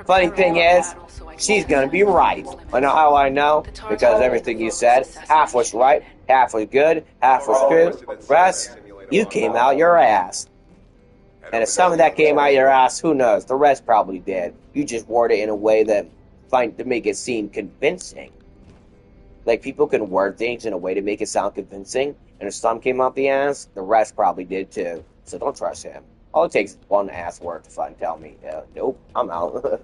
Funny thing is, she's gonna be right. I know how I know? Because everything you said, half was right, half was good, half was true. Rest, you came out your ass. And if some of that came out your ass, who knows? The rest probably did. You just worded it in a way that to make it seem convincing. Like, people can word things in a way to make it sound convincing, and if some came out the ass, the rest probably did too. So don't trust him. All it takes is one ass word to tell me, nope, I'm out.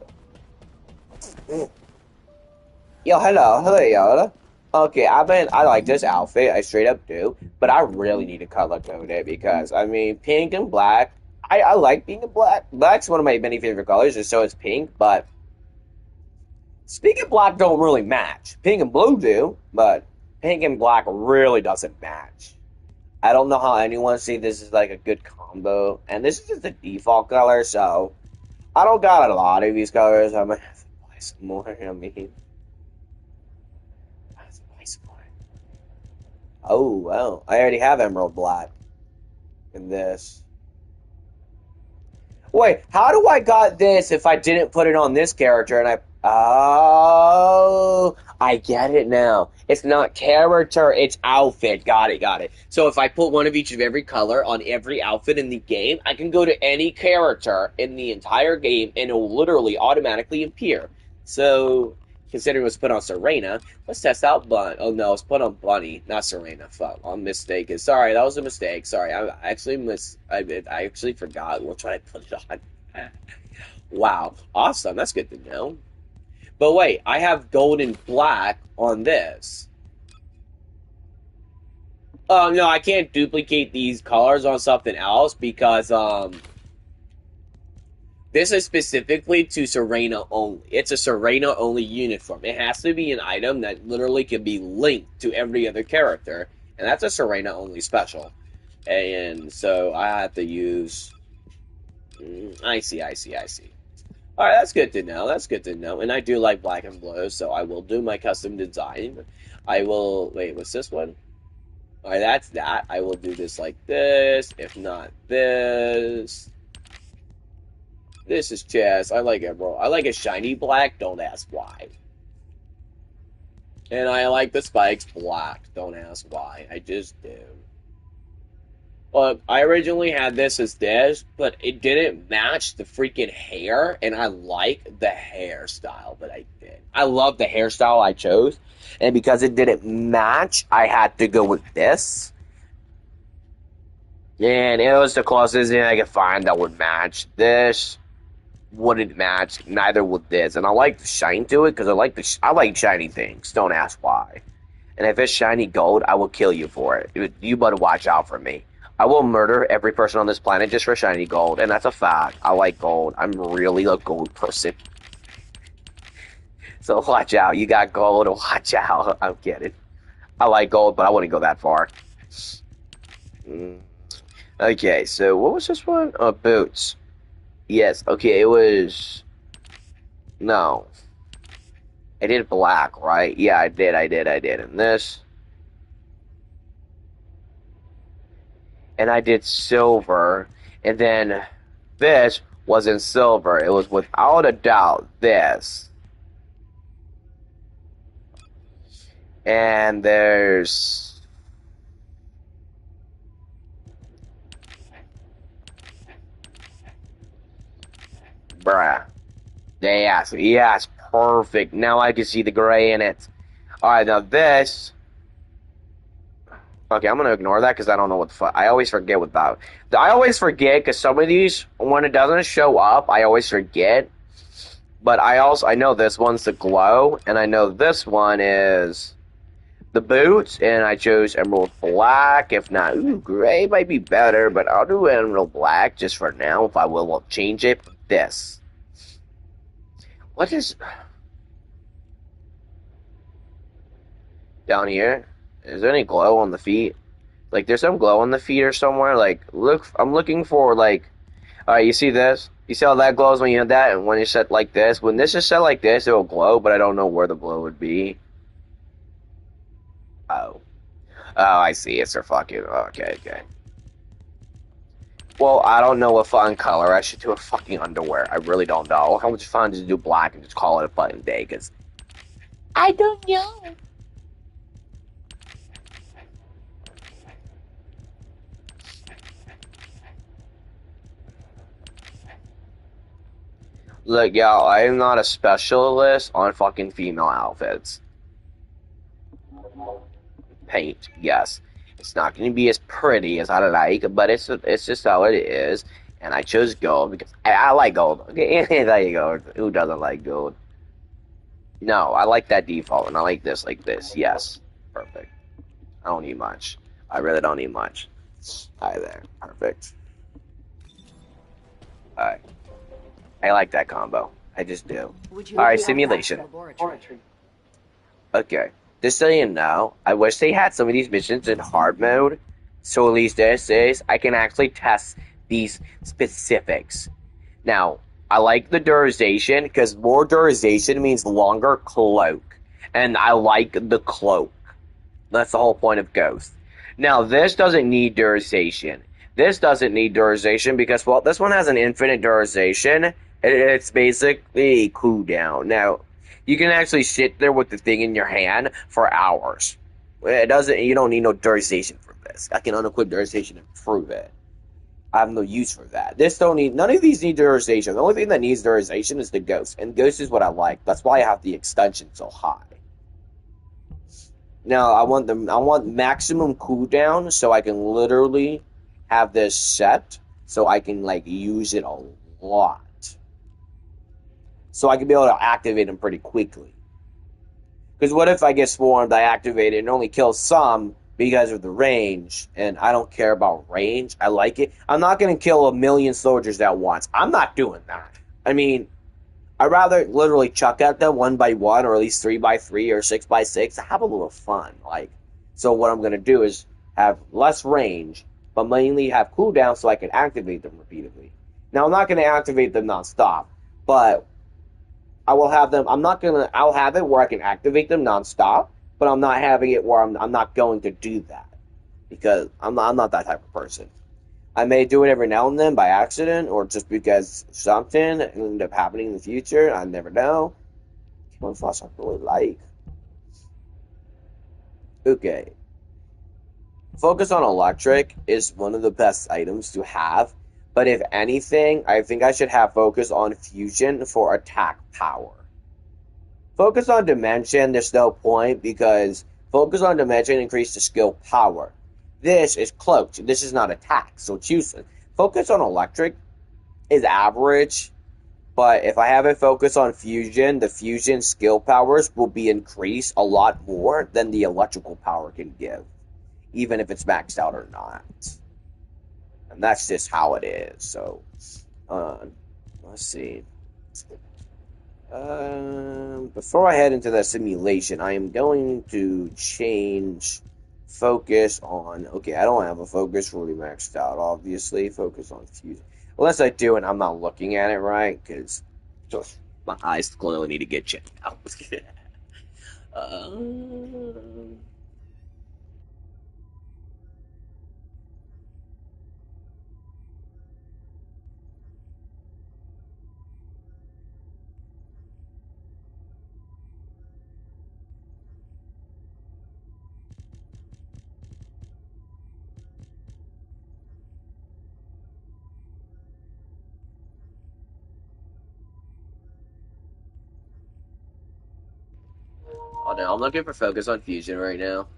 Yo, hello, yo. Okay, I like this outfit, I straight up do, but I really need to color code it because, I mean, pink and black, I like pink and black. Black's one of my many favorite colors, and so is pink, but pink and black don't really match. Pink and blue do, but pink and black really doesn't match. I don't know how anyone see this as like a good combo, and this is just the default color, so I don't got a lot of these colors. I might have to buy some more. I mean, I have to buy some more. Oh well, I already have emerald black in this. Wait, how do I got this if I didn't put it on this character? And oh, I get it now. It's not character, it's outfit. Got it, got it. So if I put one of each of every color on every outfit in the game, I can go to any character in the entire game and it will literally automatically appear. So, considering it was put on Serena, let's test out Bun. Oh no, it's put on Bunny, not Serena. Fuck, I'm mistaken. Sorry, that was a mistake. Sorry, I actually forgot which one I put it on. Wow, awesome. That's good to know. But wait, I have gold and black on this. Oh, no, I can't duplicate these colors on something else because, this is specifically to Serena only. It's a Serena only uniform. It has to be an item that literally can be linked to every other character. And that's a Serena only special. And so I have to use... I see. Alright, that's good to know. That's good to know. And I do like black and blue, so I will do my custom design. I will... Wait, what's this one? Alright, that's that. I will do this like this. If not this. This is chess. I like emerald. I like a shiny black. Don't ask why. And I like the spikes black. Don't ask why. I just do. Look, I originally had this as this, but it didn't match the freaking hair, and I like the hairstyle that I did. I love the hairstyle I chose, and because it didn't match, I had to go with this. And it was the closest thing I could find that would match. This wouldn't match, neither would this. And I like the shine to it, because I like shiny things. Don't ask why. And if it's shiny gold, I will kill you for it. You better watch out for me. I will murder every person on this planet just for shiny gold, and that's a fact. I like gold. I'm really a gold person. So watch out. You got gold, watch out. I'm kidding. I like gold, but I wouldn't go that far. Okay, so what was this one? Oh, boots. Yes, okay, it was... No. I did black, right? Yeah, I did. And this... And I did silver, and then this wasn't silver. It was without a doubt this. And there's... Bruh. Yes, perfect. Now I can see the gray in it. Alright, now this... Okay, I'm gonna ignore that because I don't know what the fuck. I always forget what that. I always forget because some of these, when it doesn't show up, I always forget. But I know this one's the glow, and I know this one is the boots, and I chose emerald black. If not, gray might be better, but I'll do emerald black just for now. If I will, I'll change it. This. What is down here? Is there any glow on the feet? Like, there's some glow on the feet or somewhere. Like, look, I'm looking for, like... Alright, you see this? You see how that glows when you have that? And when it's set like this? When this is set like this, it will glow, but I don't know where the glow would be. Oh. Oh, I see. It's their fucking... Okay. Well, I don't know what fun color I should do a fucking underwear. I really don't know. How much fun to do black and just call it a fucking day, because... I don't know. Look, y'all, I am not a specialist on fucking female outfits. Paint, yes. It's not going to be as pretty as I like, but it's just how it is. And I chose gold because I like gold. Okay, there you go. Who doesn't like gold? No, I like that default, and I like this like this. Yes, perfect. I don't need much. I really don't need much. Alright there, perfect. Alright. I like that combo. I just do. Alright, simulation. Okay. Just so you know, I wish they had some of these missions in hard mode. So at least this is, I can actually test these specifics. Now, I like the duration, because more duration means longer cloak. And I like the cloak. That's the whole point of Ghost. Now, this doesn't need duration. This doesn't need duration because, well, this one has an infinite duration. It's basically a cooldown. Now, You can actually sit there with the thing in your hand for hours. It doesn't. You don't need no duration for this. I can unequip duration and prove it. I have no use for that. This don't need. None of these need duration. The only thing that needs duration is the ghost, and ghost is what I like. That's why I have the extension so high. Now I want them. I want maximum cooldown, so I can literally have this set, so I can like use it a lot. So I can be able to activate them pretty quickly. Because what if I get swarmed, I activate it, and only kill some because of the range, and I don't care about range. I like it. I'm not going to kill a million soldiers at once. I'm not doing that. I mean, I'd rather literally chuck at them one by one, or at least 3 by 3 or 6 by 6 to have a little fun. So what I'm going to do is have less range, but mainly have cooldown so I can activate them repeatedly. Now, I'm not going to activate them nonstop, but I will have them. I'll have it where I can activate them nonstop, but I'm not having it where I'm not going to do that because I'm not that type of person. I may do it every now and then by accident or just because something ended up happening in the future. I never know. One floss I really like. Okay. Focus on electric is one of the best items to have, but if anything, I think I should have focus on fusion for attack power. Focus on dimension, there's no point because focus on dimension increases the skill power. This is cloaked. This is not attack, so it's useless. Focus on electric is average, but if I have it focus on fusion, the fusion skill powers will be increased a lot more than the electrical power can give, even if it's maxed out or not. And that's just how it is. So, let's see. Before I head into the simulation, I am going to change focus on. Okay, I don't have a focus really maxed out, obviously. Focus on fusion. Unless I do, and I'm not looking at it right, because my eyes clearly need to get checked out. um, oh no, I'm looking for focus on fusion right now.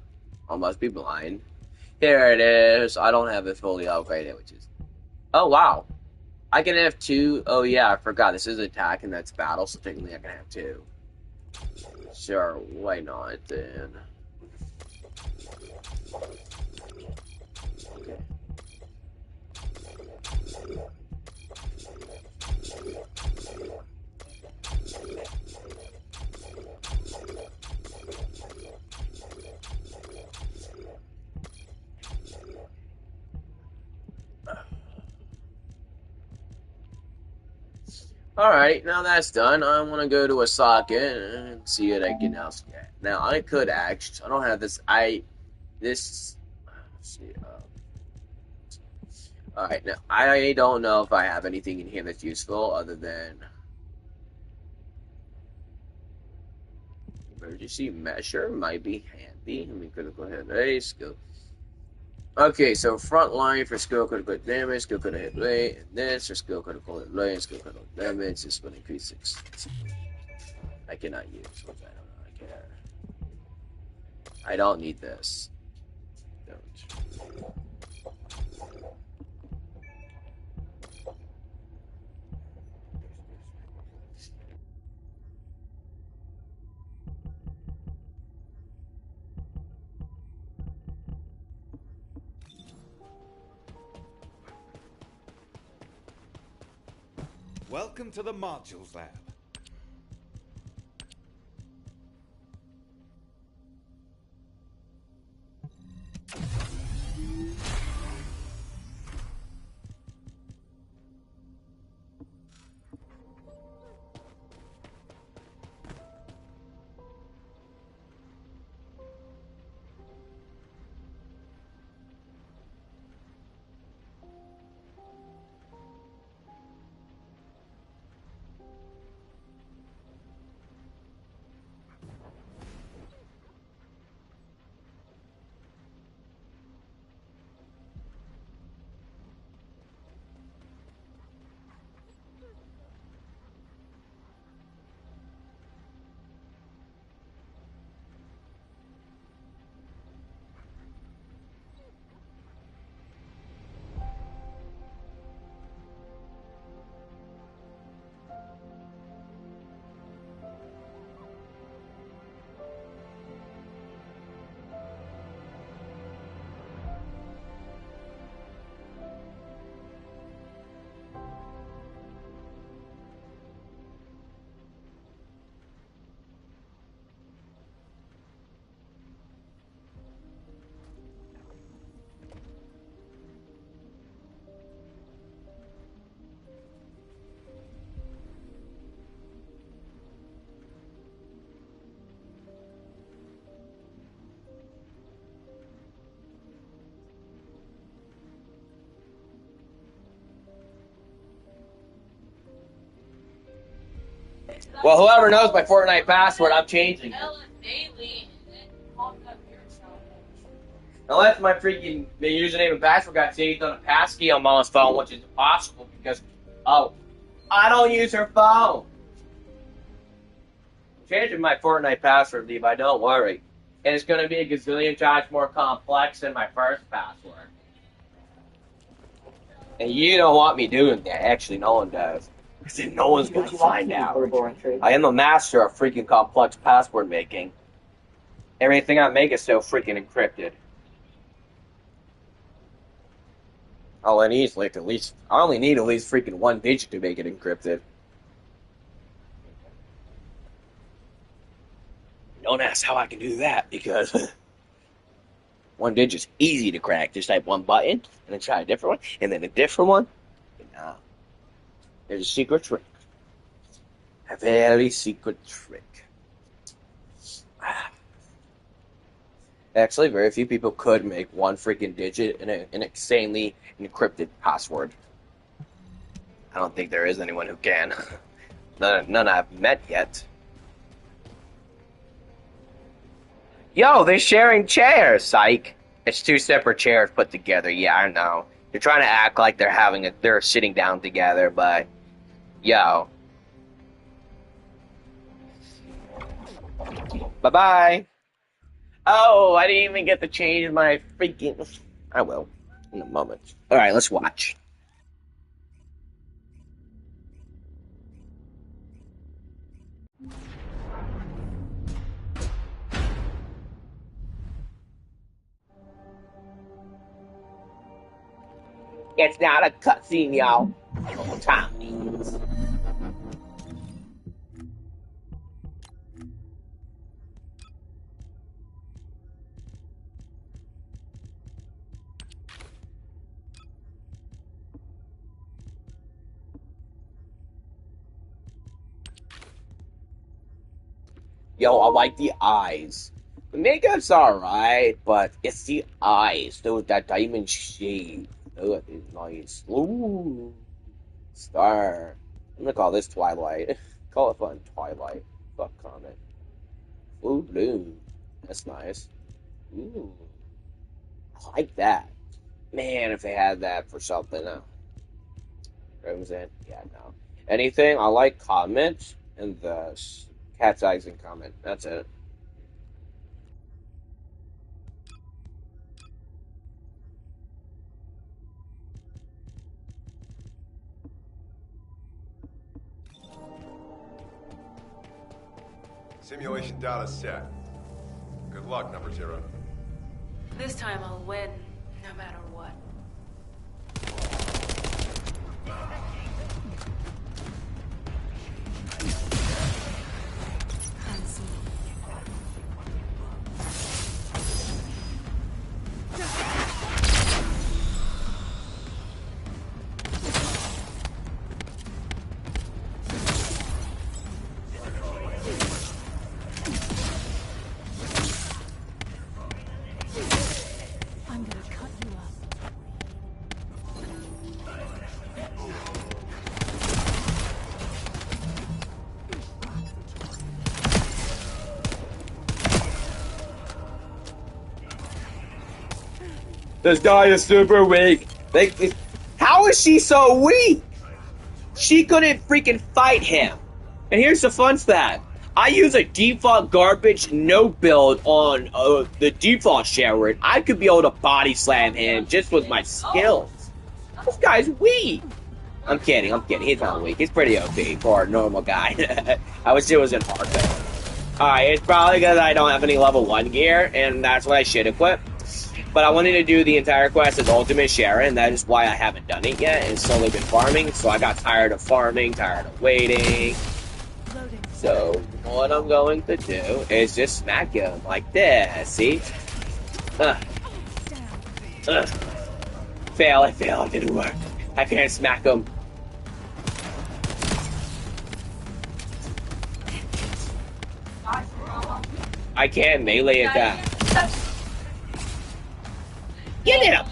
I must be blind. Here it is. I don't have it fully upgraded, which is. Oh wow. I can have two. Oh yeah, I forgot. This is attack and that's battle, so technically I can have two. Sure, why not then? Okay. Alright, now that's done, I want to go to a socket and see what I can else get. Now, I could actually, I don't have this, let's see, alright, now, I don't know if I have anything in here that's useful other than emergency measure might be handy. Let me go ahead, let's go. Okay, so front line for skill critical damage, skill critical hit rate, and this for skill critical hit rate, skill critical damage is going to increase 6. I cannot use, which I don't know, I care. I don't need this. Don't. Welcome to the Modules Lab. Well, whoever knows my Fortnite password, I'm changing it. Unless my freaking username and password got saved on a passkey on Mama's phone, which is impossible because, oh, I don't use her phone. I'm changing my Fortnite password, Levi, don't worry. And it's going to be a gazillion times more complex than my first password. And you don't want me doing that. Actually, no one does. Because then no one's going to find out. I am a master of freaking complex password making. Everything I make is so freaking encrypted. All I need is like at least, I only need at least freaking one digit to make it encrypted. Don't ask how I can do that because one digit's easy to crack. Just type one button and then try a different one and then a different one. And, there's a secret trick. A very secret trick. Actually, very few people could make one freaking digit in an insanely encrypted password. I don't think there is anyone who can. None I've met yet. Yo, they're sharing chairs, psych. It's two separate chairs put together. Yeah, I know. They're trying to act like they're sitting down together, but yo. Bye-bye. Oh, I didn't even get to change my freaking... I will, in a moment. Alright, let's watch. It's not a cutscene, y'all. Time means. Yo, I like the eyes. The makeup's alright, but it's the eyes. Dude, that diamond shade. Oh, that is nice. Ooh. Star. I'm gonna call this Twilight. Call it fun. Twilight. Fuck comment. Ooh, blue. That's nice. Ooh. I like that. Man, if they had that for something. Crimson. Yeah, no. Anything, I like comment and the cat's eyes and comment. That's it. Simulation data set. Good luck, number 0. This time I'll win, no matter what. This guy is super weak. How is she so weak? She couldn't freaking fight him. And here's the fun stat. I use a default garbage no build on the default Sheran. I could be able to body slam him just with my skills. This guy's weak. I'm kidding. He's not weak. He's pretty OP for a normal guy. I wish it was in hardcore. Alright, it's probably because I don't have any level 1 gear, and that's what I should equip. But I wanted to do the entire quest as Ultimate Sheran, and that is why I haven't done it yet, and slowly been farming, so I got tired of farming, tired of waiting. So, what I'm going to do is just smack him like this, see? Fail, it didn't work. I can't smack him. I can't melee attack. Get him!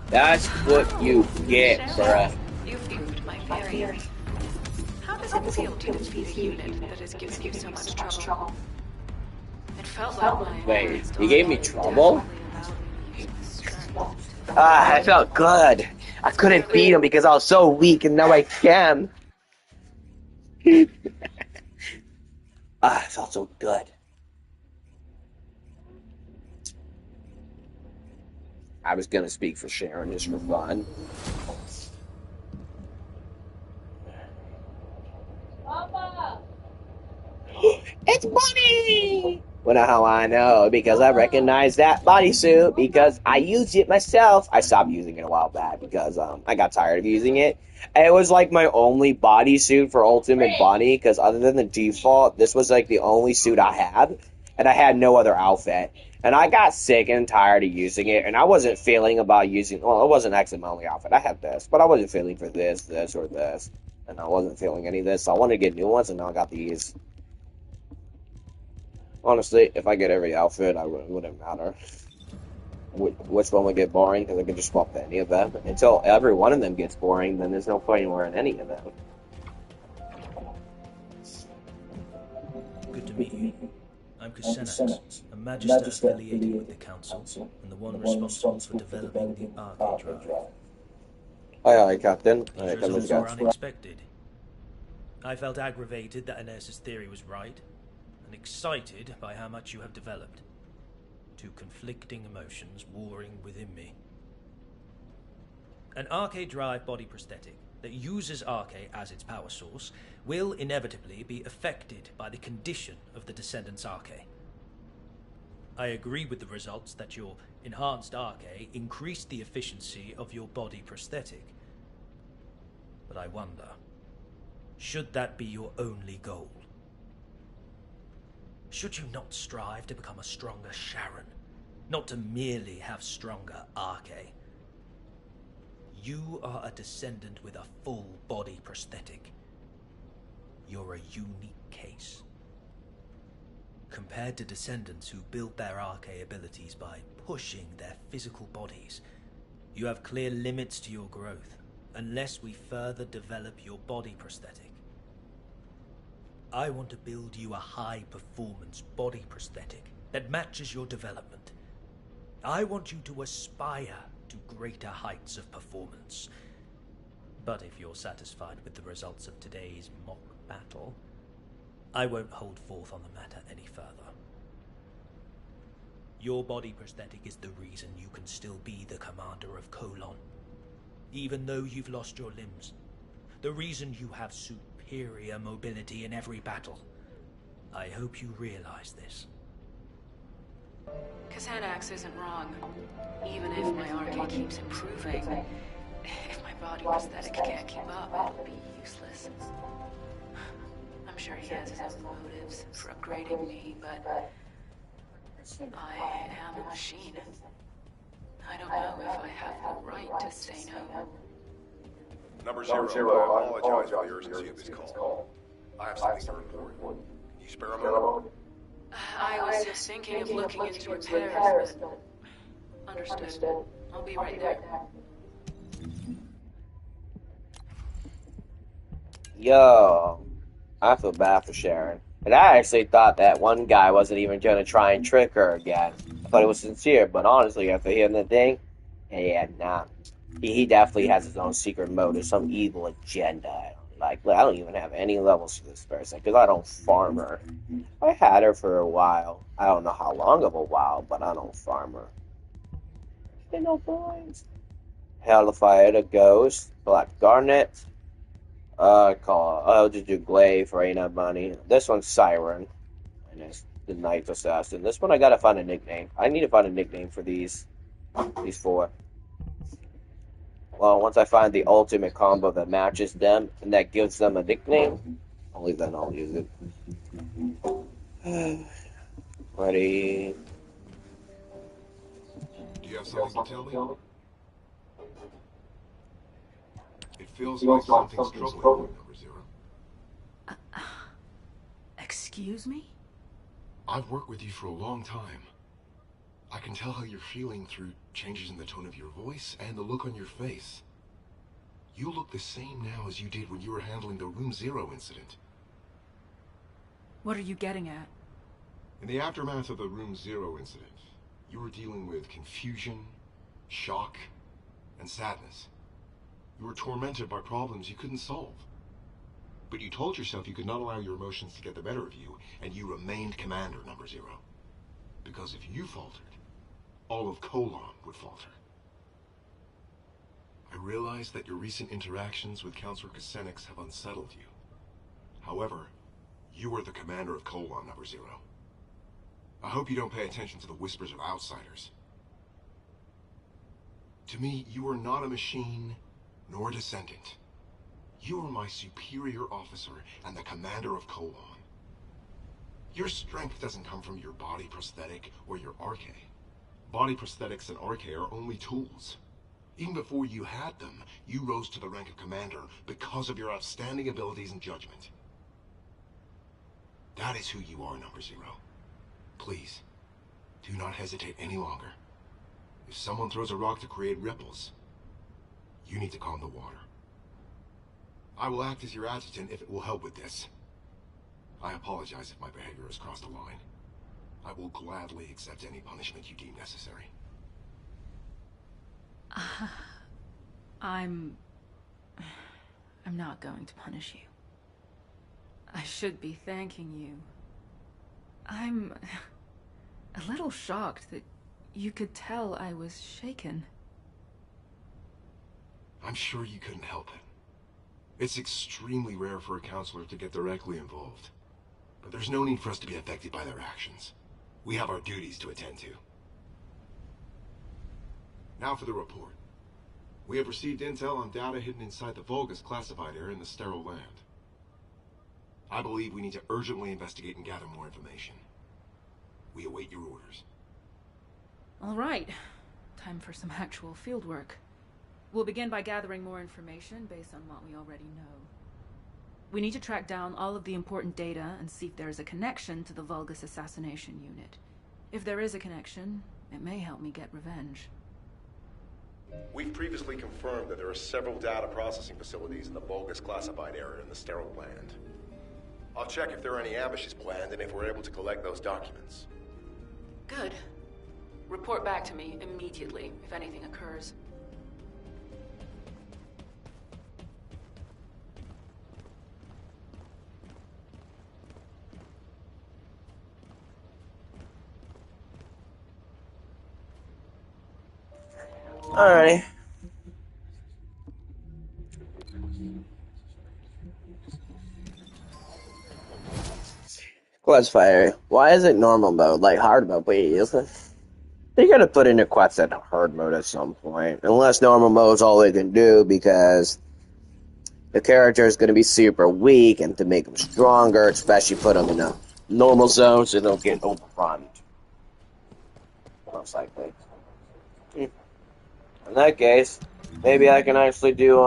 That's what you get, bruh. You've proved my theory. How does it feel to defeat a unit that has given you so much trouble? It felt like my Wait, enhanced he gave me armor trouble? desperately allowed me to use my strength. Ah, I felt good. I couldn't beat him because I was so weak, and now I can. Ah, I felt so good. I was gonna speak for Sheran just for fun. Papa! It's Bunny! Well, now how I know, because I recognize that bodysuit, because I used it myself. I stopped using it a while back because I got tired of using it. And it was like my only bodysuit for Ultimate Bunny, because other than the default, this was like the only suit I had, and I had no other outfit. And I got sick and tired of using it, and I wasn't feeling about using, well, it wasn't actually my only outfit. I had this, but I wasn't feeling for this, or this. And I wasn't feeling any of this, so I wanted to get new ones, and now I got these. Honestly, if I get every outfit, it wouldn't matter which one would get boring, because I could just swap any of them. Until every one of them gets boring, then there's no point in wearing any of them. Good to meet you. I'm Sheran, a Magister affiliated with the Council, and the one responsible for developing the Arcade Drive. Aye, Captain. These results were unexpected. I felt aggravated that Iner's theory was right, and excited by how much you have developed. Two conflicting emotions warring within me. An Arcade Drive body prosthetic that uses Arcade as its power source will inevitably be affected by the condition of the Descendant's Arcade. I agree with the results that your enhanced Arcade increased the efficiency of your body prosthetic. But I wonder, should that be your only goal? Should you not strive to become a stronger Sheran, not to merely have stronger Arcade? You are a descendant with a full body prosthetic. You're a unique case. Compared to descendants who build their Arcade abilities by pushing their physical bodies, you have clear limits to your growth, unless we further develop your body prosthetic. I want to build you a high-performance body prosthetic that matches your development. I want you to aspire to greater heights of performance. But if you're satisfied with the results of today's mock battle, I won't hold forth on the matter any further. Your body prosthetic is the reason you can still be the commander of Colon, even though you've lost your limbs. The reason you have superior mobility in every battle. I hope you realize this. Xanax isn't wrong. Even if my Arcade keeps improving, if my body prosthetic can't keep up, it'll be useless. I'm sure he has his own motives for upgrading me, but I am a machine. I don't know if I have the right to say no. Number 0, I apologize for the urgency of this call. I have something very important. Can you spare a moment? I was thinking of looking into repairs, but... Understood. I'll be right there. Yo, I feel bad for Sheran. And I actually thought that one guy wasn't even going to try and trick her again. I thought it was sincere, but honestly, after hearing the thing, yeah, nah. He definitely has his own secret motive, some evil agenda. Like, I don't even have any levels for this person, because I don't farm her. I had her for a while. I don't know how long of a while, but I don't farm her. Ain't no boys. Hellfire, the Ghost, Black Garnet, I'll just do Glaive for Ain't No Money. This one's Siren, and it's the Knife Assassin. This one I gotta find a nickname. I need to find a nickname for these four. Well, once I find the ultimate combo that matches them and that gives them a nickname, only then I'll use it. Ready? Do you have something to tell me? It feels like something's troubling you, Number 0. Excuse me? I've worked with you for a long time. I can tell how you're feeling through changes in the tone of your voice and the look on your face. You look the same now as you did when you were handling the Room Zero incident. What are you getting at? In the aftermath of the Room Zero incident, you were dealing with confusion, shock, and sadness. You were tormented by problems you couldn't solve. But you told yourself you could not allow your emotions to get the better of you, and you remained Commander Number Zero. Because if you faltered, all of Colon would falter. I realize that your recent interactions with Counselor Kusenix have unsettled you. However, you are the commander of Colon Number Zero. I hope you don't pay attention to the whispers of outsiders. To me, you are not a machine, nor a descendant. You are my superior officer and the commander of Colon. Your strength doesn't come from your body prosthetic or your arche. Body prosthetics and arche are only tools. Even before you had them, you rose to the rank of commander because of your outstanding abilities and judgment. That is who you are, Number Zero. Please, do not hesitate any longer. If someone throws a rock to create ripples, you need to calm the water. I will act as your adjutant if it will help with this. I apologize if my behavior has crossed a line. I will gladly accept any punishment you deem necessary. I'm not going to punish you. I should be thanking you. I'm a little shocked that you could tell I was shaken. I'm sure you couldn't help it. It's extremely rare for a counselor to get directly involved. But there's no need for us to be affected by their actions. We have our duties to attend to. Now for the report. We have received intel on data hidden inside the Vulgus classified area in the sterile land. I believe we need to urgently investigate and gather more information. We await your orders. All right. Time for some actual field work. We'll begin by gathering more information based on what we already know. We need to track down all of the important data and see if there is a connection to the Vulgus assassination unit. If there is a connection, it may help me get revenge. We've previously confirmed that there are several data processing facilities in the Vulgus classified area in the sterile land. I'll check if there are any ambushes planned and if we're able to collect those documents. Good. Report back to me immediately if anything occurs. Alrighty. Classifier. Why is it normal mode? Like hard mode, please. They gotta put in a quest in hard mode at some point. Unless normal mode is all they can do because the character is gonna be super weak, and to make them stronger, especially put them in a normal zone so they don't get overrun. Most likely. In that case, maybe I can actually do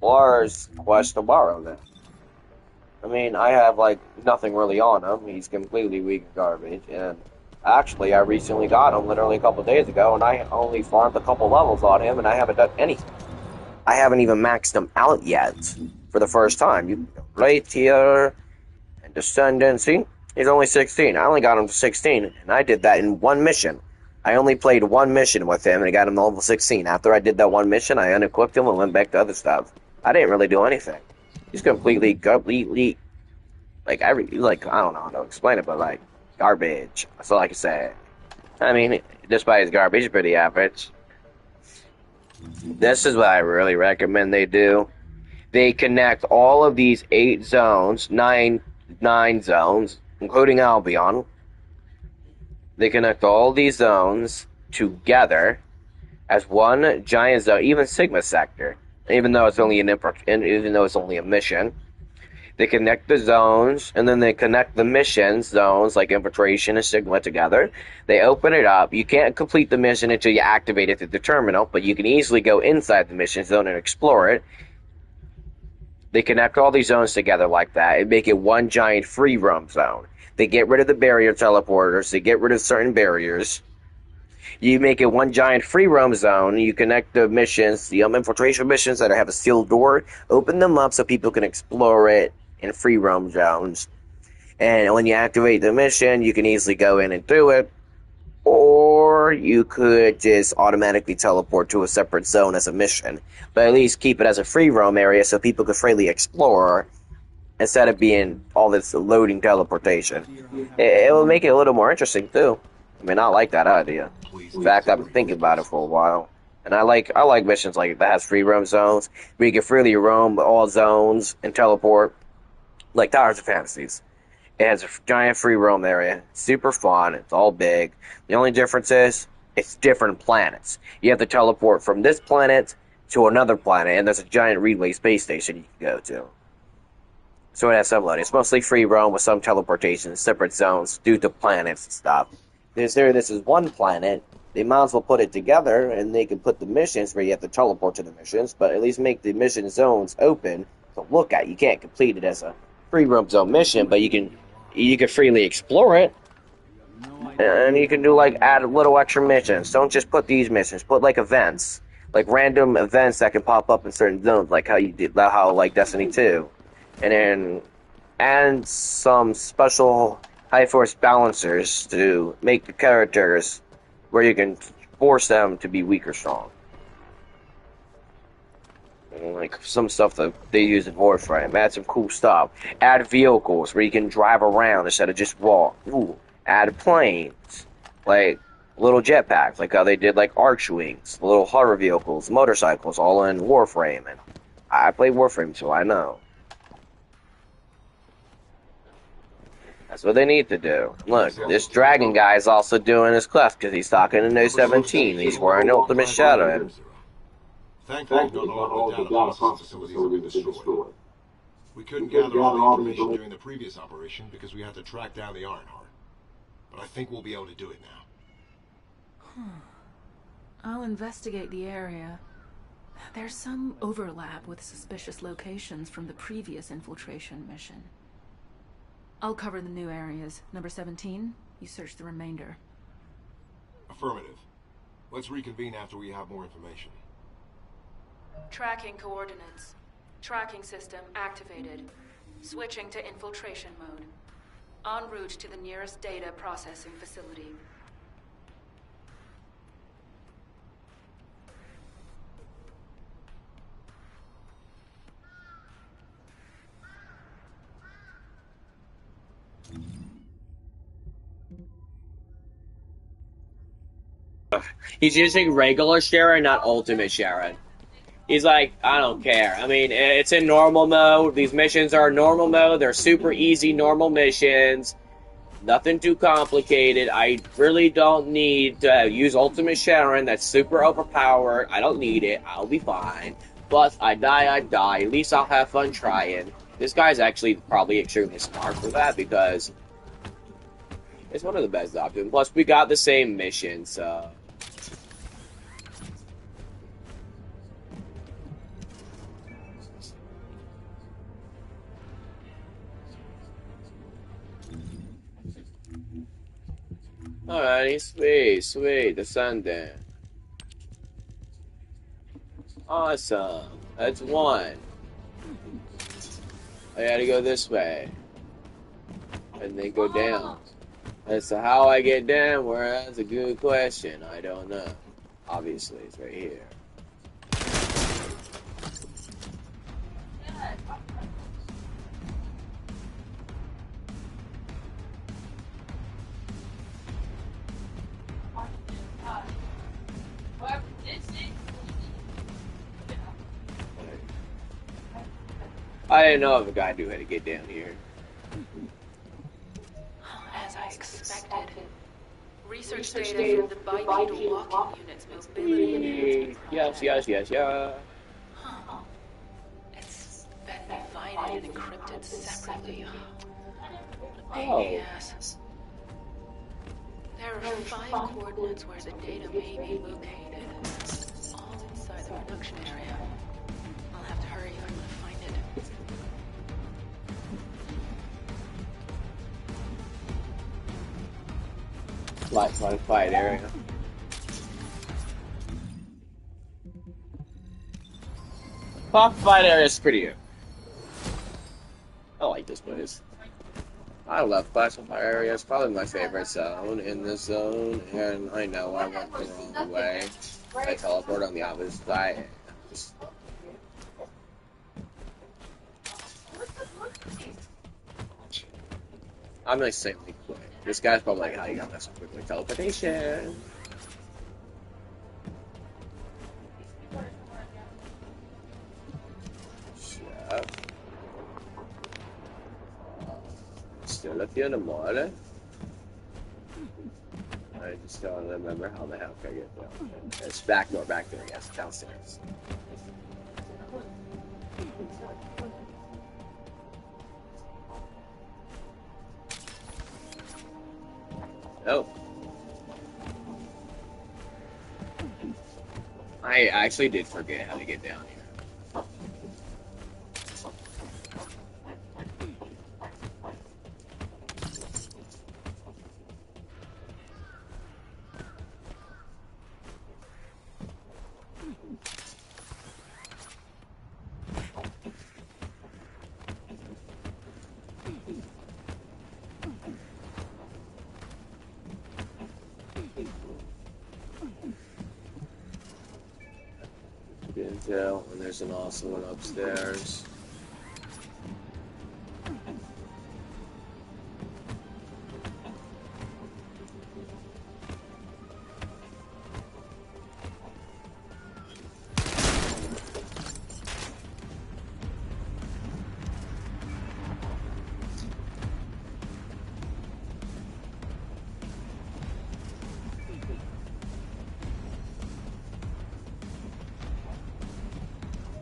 Lars' quest tomorrow then. I mean, I have like nothing really on him. He's completely weak and garbage, and actually I recently got him literally a couple days ago, and I only farmed a couple levels on him, and I haven't done anything. I haven't even maxed him out yet for the first time. You right here and Descendant. See, he's only 16. I only got him to 16, and I did that in one mission. I only played one mission with him, and I got him to level 16. After I did that one mission, I unequipped him and went back to other stuff. I didn't really do anything. He's completely, like, I don't know how to explain it, but, like, garbage. That's all I can say. I mean, despite his garbage, he's pretty average. This is what I really recommend they do. They connect all of these 8 zones, 9 zones, including Albion. They connect all these zones together as one giant zone, even Sigma Sector. Even though it's only a mission, they connect the zones, and then they connect the mission zones like Infiltration and Sigma together. They open it up. You can't complete the mission until you activate it through the terminal, but you can easily go inside the mission zone and explore it. They connect all these zones together like that and make it one giant free roam zone. They get rid of the barrier teleporters. They get rid of certain barriers. You make it one giant free roam zone. You connect the missions, the infiltration missions that have a sealed door, open them up so people can explore it in free roam zones. And when you activate the mission, you can easily go in and do it. Or you could just automatically teleport to a separate zone as a mission. But at least keep it as a free roam area so people could freely explore instead of being all this loading teleportation. It will make it a little more interesting too. I mean, I like that idea. In fact, I've been thinking about it for a while. And I like missions like that has free roam zones where you can freely roam all zones and teleport, like Towers of Fantasies. It has a giant free roam area. Super fun. It's all big. The only difference is it's different planets. You have to teleport from this planet to another planet, and there's a giant relay space station you can go to. So it has some loading. It's mostly free roam with some teleportation, separate zones due to planets and stuff. This is one planet. They might as well put it together, and they can put the missions where you have to teleport to the missions, but at least make the mission zones open to look at. You can't complete it as a free roam zone mission, but you can freely explore it, and you can do like add little extra missions. Don't just put these missions. Put like events, like random events that can pop up in certain zones, like how like Destiny 2. And then add some special high force balancers to make the characters where you can force them to be weak or strong. And like some stuff that they use in Warframe. Add some cool stuff. Add vehicles where you can drive around instead of just walk. Ooh. Add planes. Like little jetpacks, like how they did like Archwings, little hover vehicles, motorcycles, all in Warframe. And I play Warframe, so I know. That's what they need to do. Look, this dragon guy is also doing his quest because he's talking to No 17. He's wearing Ultimate Shadow. Thankfully, not all of the data processing facilities have been destroyed. We couldn't gather all the information during the previous operation because we had to track down the Ironheart. But I think we'll be able to do it now. I'll investigate the area. There's some overlap with suspicious locations from the previous infiltration mission. I'll cover the new areas. Number 17, you search the remainder. Affirmative. Let's reconvene after we have more information. Tracking coordinates. Tracking system activated. Switching to infiltration mode. En route to the nearest data processing facility. He's using regular Sheran, not Ultimate Sheran. He's like, I don't care. I mean, it's in normal mode. These missions are normal mode. They're super easy normal missions. Nothing too complicated. I really don't need to use Ultimate Sheran. That's super overpowered. I don't need it. I'll be fine. Plus, I die. At least I'll have fun trying. This guy's actually probably extremely smart for that because it's one of the best options. Plus, we got the same mission, so... Alrighty, sweet, descendant. Awesome. That's one. I gotta go this way. And then go down. As to how I get down, well, that's a good question. I don't know. Obviously, it's right here. I didn't know if a guy knew how to get down here. As I expected. Research data from the bipedal walking unit's mobility enhancement project. Yes. Huh. It's been divided and encrypted separately. What a pain in the ass. There are 5 coordinates where the data may be located. All inside the production area. I'll have to hurry if I'm gonna find it. Light area. Cockfight area is prettier. I like this place. I love classified area. It's probably my favorite zone in this zone, and I know I went the wrong way. I teleport on the opposite side. I'm insanely quick. This guy's probably like, how you got that so quickly? Teleportation. Shit. Still a few in the morning. I just don't remember how the hell can I get down there. It's back there, yes, downstairs. Oh. I actually did forget how to get down here. Intel, and there's an awesome one upstairs.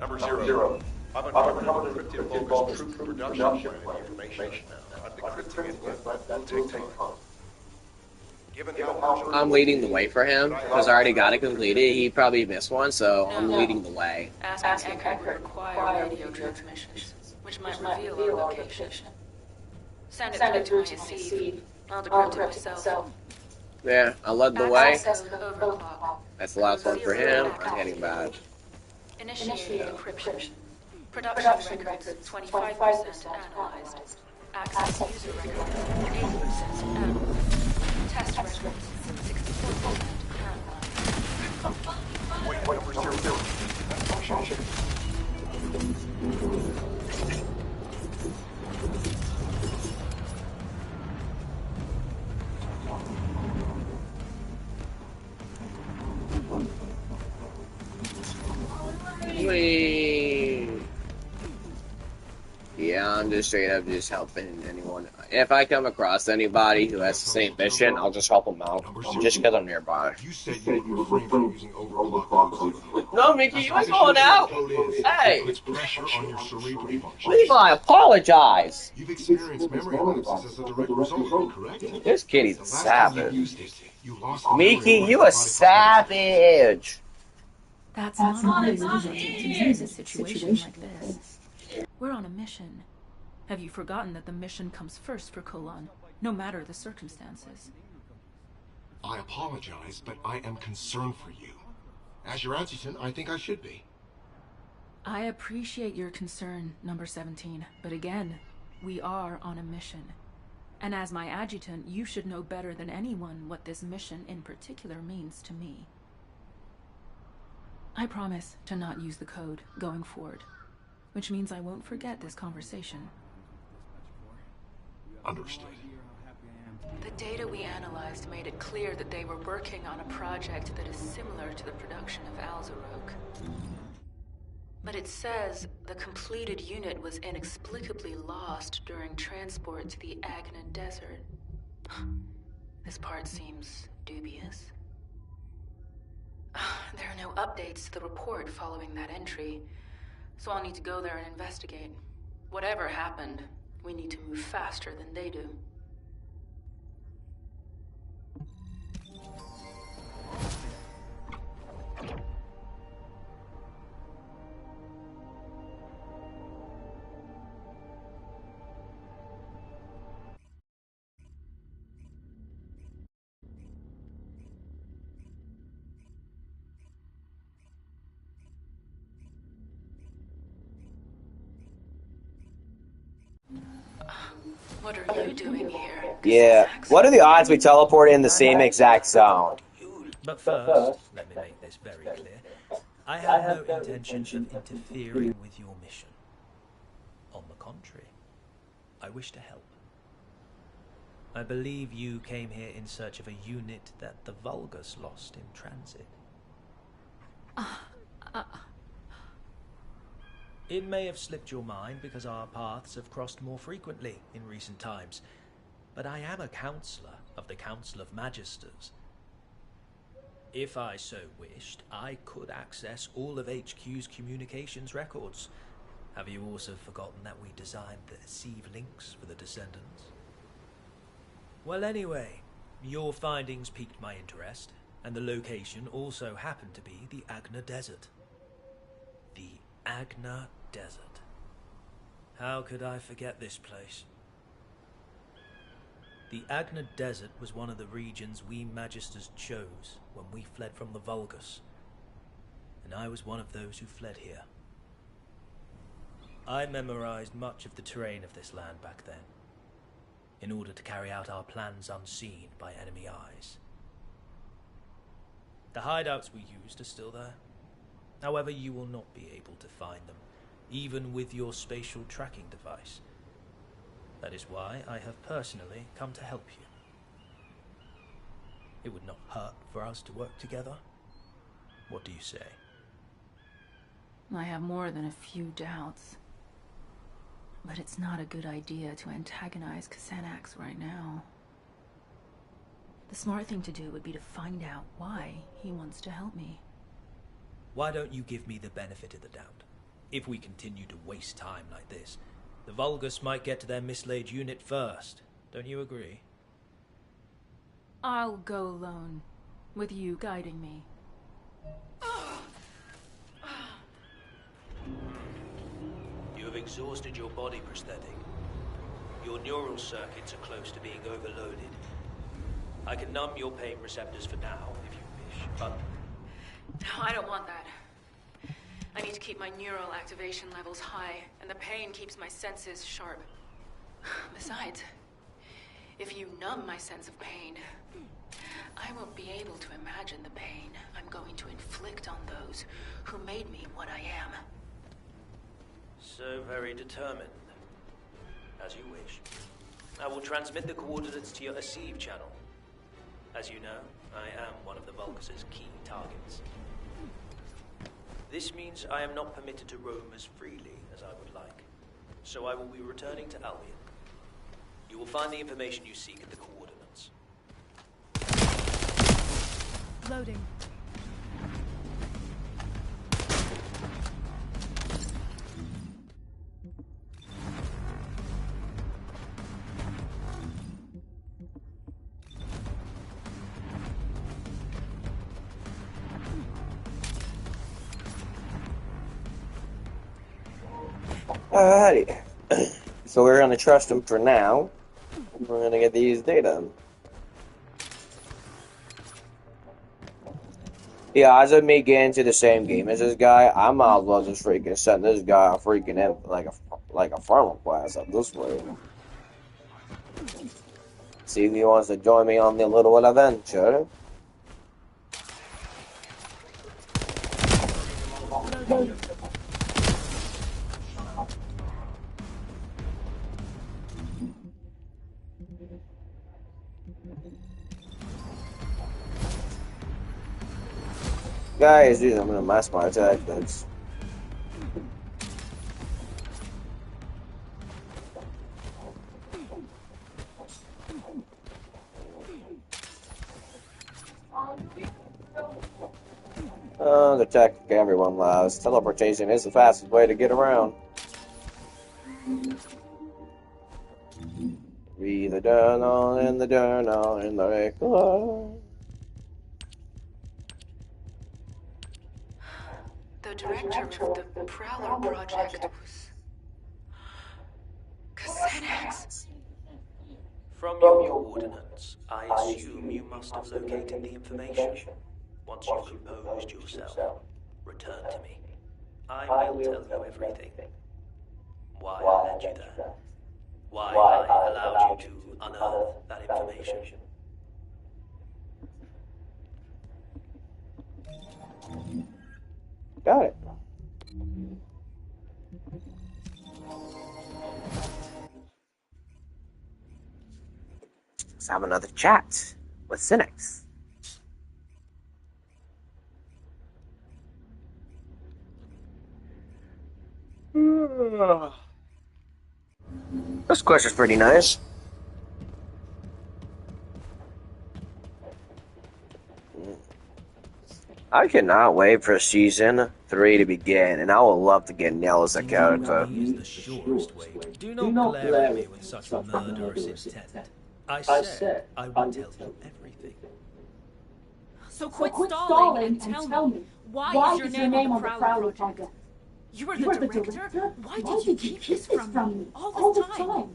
Number zero. I've uncovered an encrypted bogus troop production plan information now. I'm decrypting it, but that'll take time. Given how I'm leading the way for him, because I already got it completed. He probably missed one, so I'm leading the way. Asking Echo would require radio transmissions, which might reveal our location. Send it through to my seed. I'll decrypt it myself. There, I led the way. Access code overclock. That's the last one for him. I'm heading back. Initiating encryption. Production records 25% analyzed. Access user record 80% analyzed. Test records 64% analyzed. Wait, number zero. Yeah, I'm just straight up just helping anyone. If I come across anybody who has the same mission, I'll just help them out. Just because I'm nearby. You said you refrain from using overclock. No, Mickey, you was going out. Hey! It's pressure on your cerebral function. Levi, apologize! You've experienced memory lapses as a direct result, correct? This kitty's a savage. You lost Mickey, you a savage! That's not easy to use a situation like this. We're on a mission. Have you forgotten that the mission comes first for Colon, no matter the circumstances? I apologize, but I am concerned for you. As your adjutant, I think I should be. I appreciate your concern, number 17, but again, we are on a mission. And as my adjutant, you should know better than anyone what this mission in particular means to me. I promise to not use the code going forward, which means I won't forget this conversation. Understood. The data we analyzed made it clear that they were working on a project that is similar to the production of Alzarok. But it says the completed unit was inexplicably lost during transport to the Agnan Desert. This part seems dubious. There are no updates to the report following that entry, so I'll need to go there and investigate. Whatever happened, we need to move faster than they do. What are you doing here? Yeah. What are the odds we teleport in the same exact zone? But first, let me make this very clear. I have no intention of interfering with your mission. On the contrary, I wish to help. I believe you came here in search of a unit that the Vulgus lost in transit. It may have slipped your mind because our paths have crossed more frequently in recent times, but I am a counselor of the Council of Magisters. If I so wished, I could access all of HQ's communications records. Have you also forgotten that we designed the Sieve links for the Descendants? Well, anyway, your findings piqued my interest, and the location also happened to be the Agna Desert. The Agna Desert. How could I forget this place? The Agna Desert was one of the regions we Magisters chose when we fled from the Vulgus, and I was one of those who fled here. I memorized much of the terrain of this land back then, in order to carry out our plans unseen by enemy eyes. The hideouts we used are still there. However, you will not be able to find them, even with your spatial tracking device. That is why I have personally come to help you. It would not hurt for us to work together. What do you say? I have more than a few doubts. But it's not a good idea to antagonize Xanax right now. The smart thing to do would be to find out why he wants to help me. Why don't you give me the benefit of the doubt? If we continue to waste time like this, the Vulgus might get to their mislaid unit first. Don't you agree? I'll go alone, with you guiding me. You have exhausted your body prosthetic. Your neural circuits are close to being overloaded. I can numb your pain receptors for now, if you wish, but... No, I don't want that. I need to keep my neural activation levels high, and the pain keeps my senses sharp. Besides, if you numb my sense of pain, I won't be able to imagine the pain I'm going to inflict on those who made me what I am. So very determined. As you wish. I will transmit the coordinates to your Asive channel. As you know, I am one of the Vulgus' key targets. This means I am not permitted to roam as freely as I would like. So I will be returning to Albion. You will find the information you seek at the coordinates. Loading. Alrighty. So we're gonna trust him for now. We're gonna get these data. The odds of me getting to the same game as this guy, I might as well just freaking send this guy a freaking like a farmer class up this way. See if he wants to join me on the little adventure. Guys, dude, I'm gonna mask my attack. That's the tactic everyone loves. Teleportation is the fastest way to get around. Read the journal in the record. The director of the Prowler project was... Xanax. From your coordinates, I assume you must have located the information. Once you've composed yourself, return to me. I will tell you everything. Why I led you there. why I allowed you to unearth that information. Got it. Let's have another chat with Cynics. This question's pretty nice. I cannot wait for season 3 to begin, and I would love to get Nell as a character. Is the surest way. Do not glare at me with such murderous intent. I said I would tell you everything. So quit stalling and tell me, why is your name on the Prowler project? You were the director? Why did you keep this from me all this time?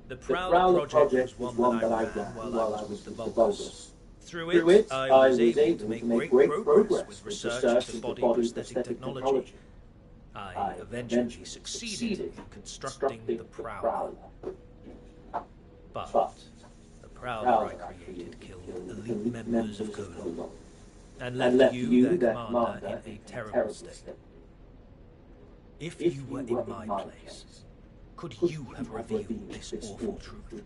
The Prowler project was one that I ran while I was with the Vulgus. Through it, I was able to make great progress with research into body prosthetic technology. I eventually succeeded in constructing the Prowler. But the Prowler I created killed elite members of Colon and left you, their commander, in a terrible state. If you were in my place, could you have revealed this awful truth?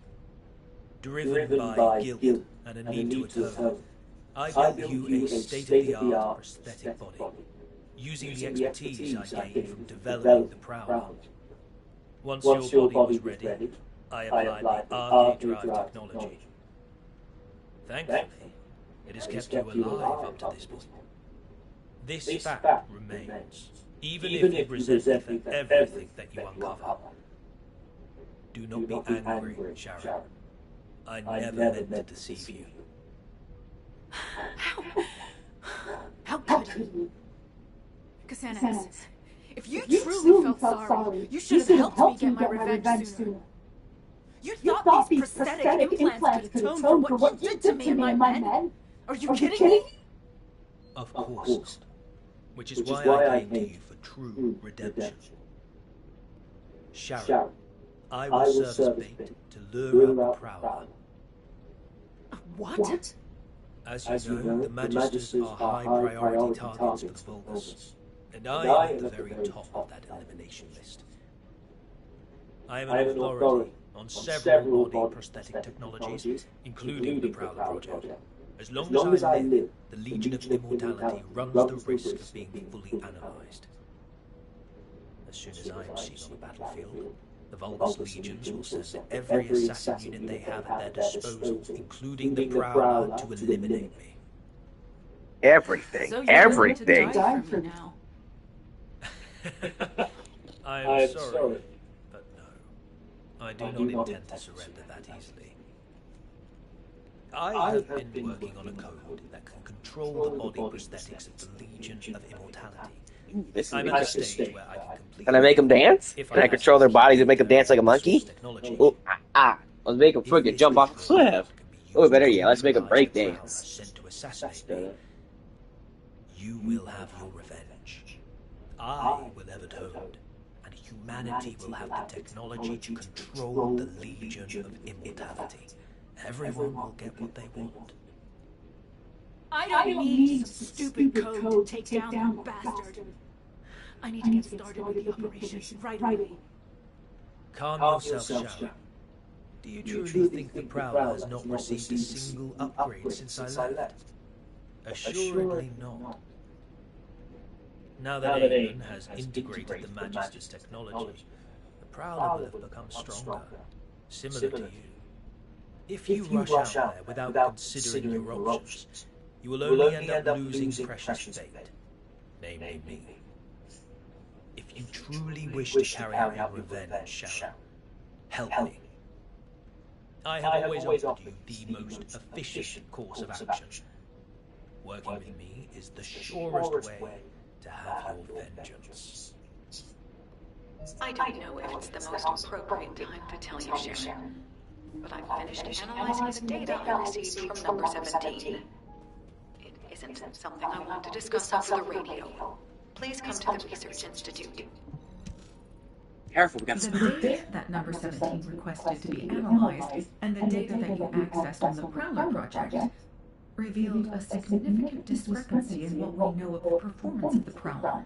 Driven by guilt and a need to atone, I built you a state-of-the-art prosthetic body, using the expertise I gained from developing the Prowler. Once your body was ready, I applied the RK drive technology. Thankfully, it has kept you alive up to this point. This fact remains, even if you resent me for everything that you uncover. Do not be angry, Sheran. I never meant to deceive you. How could you? Cassandra, if you truly felt sorry, you should have helped me get my revenge sooner. You thought these prosthetic implants could atone for what you did to me and my men? Are you kidding me? Of course not. Which is why I came to you for true redemption. Sheran, I will serve as bait to lure out the Prowler. What? As you know, the Magisters are high-priority targets for the Vulgus, and I am at the very top of that elimination list. I am an authority on several body prosthetic technologies, including the Prowler project. As long as I live, the Legion of Immortality runs the risk of being fully analyzed. As soon as I am seen on the battlefield, the Vulgus legions will send every assassin unit they have at their disposal, including the Prowler, to eliminate me. Everything. So everything. Die for me now. I am sorry, but no. I do not intend to surrender that easily. I have been working on a code that can control the body prosthetics of the Legion of Immortality. I'm at the stage where I can complete. Can I make them dance? Can I control their bodies and make them dance like a monkey? Ooh, let's make them freaking jump off a cliff. Oh, better yet, let's make them break dance. Sent to assassinate me. You will have your revenge. I will have atoned, and humanity will have the technology to control the Legion of Immortality. Everyone will get what they want. I don't need some stupid code to take down that bastard. I need to get started with the operation right away. Calm yourself, Sheran. Do you truly think the Prowler has not received a single upgrade since I left? Assuredly not. Now that Aiden has integrated the Magister's technology, the Prowler will have become stronger, similar to you. If you rush out there without considering your options, you will only end up losing precious bait, namely me. If you truly wish to carry out your revenge, Sheran, help me. I have always offered you the most efficient course of action. Working with me is the surest way to have your vengeance. I don't know if it's the most appropriate time to tell you, Sheran, but I've finished analyzing the data I received from number 17. It isn't something I want to discuss over the radio. Please come to the Research Institute. Careful, we got The some. data that Number 17 requested to be analyzed and the data that you accessed on the Prowler project revealed a significant discrepancy in what we know of the performance of the Prowler.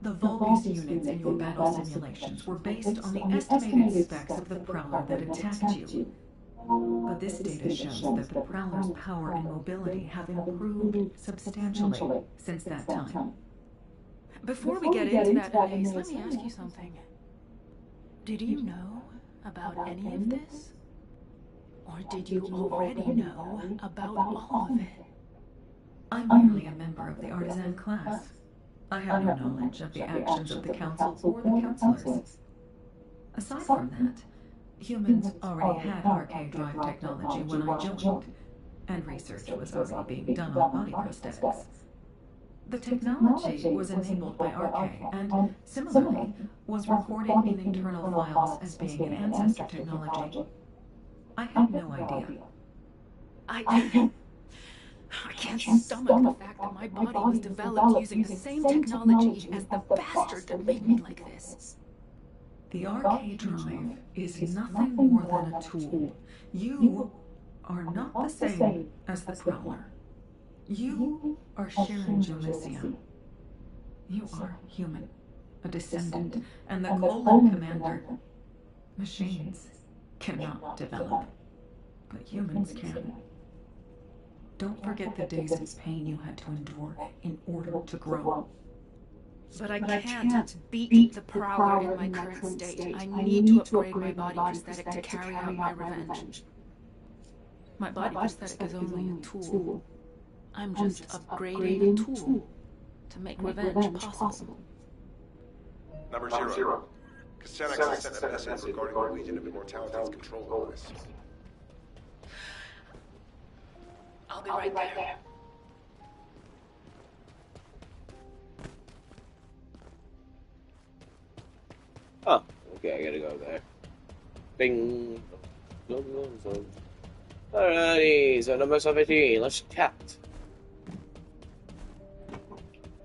The Vulgus units in your battle simulations were based on the estimated specs of the Prowler that attacked you. But this data shows that the Prowler's power and mobility have improved substantially since that time. Before we get into that, Anais, let me ask you something. Did you know about any of this? Or did you already know about all of it? I'm merely a member of the artisan class. I have no knowledge of the actions of the Council or the Councilors. Aside from that, humans already had arcade drive technology when I joined, and research was already being done on body prosthetics. The technology was enabled by Arcade and, similarly, was recorded in internal files as being an ancestor technology. I had no idea. I can't stomach the fact that my body was developed using the same technology as the bastard that made me like this. The arcade drive is nothing more than a tool. You are not the same as the Prowler. You are Sheran Julisia. You are human, a descendant, and the Colon commander. Machines cannot develop, but humans can. Don't forget the days of pain you had to endure in order to grow. But I can't beat the Prowler in my current state. I need to upgrade my body prosthetic to carry out my revenge. My body prosthetic is only a tool. I'm just upgrading a tool to make revenge possible. Number 0. Casenex sent a message regarding the Legion of Immortality's control device. I'll be right there. Oh, okay, I gotta go there. Bing. Alrighty, so number 17, let's chat.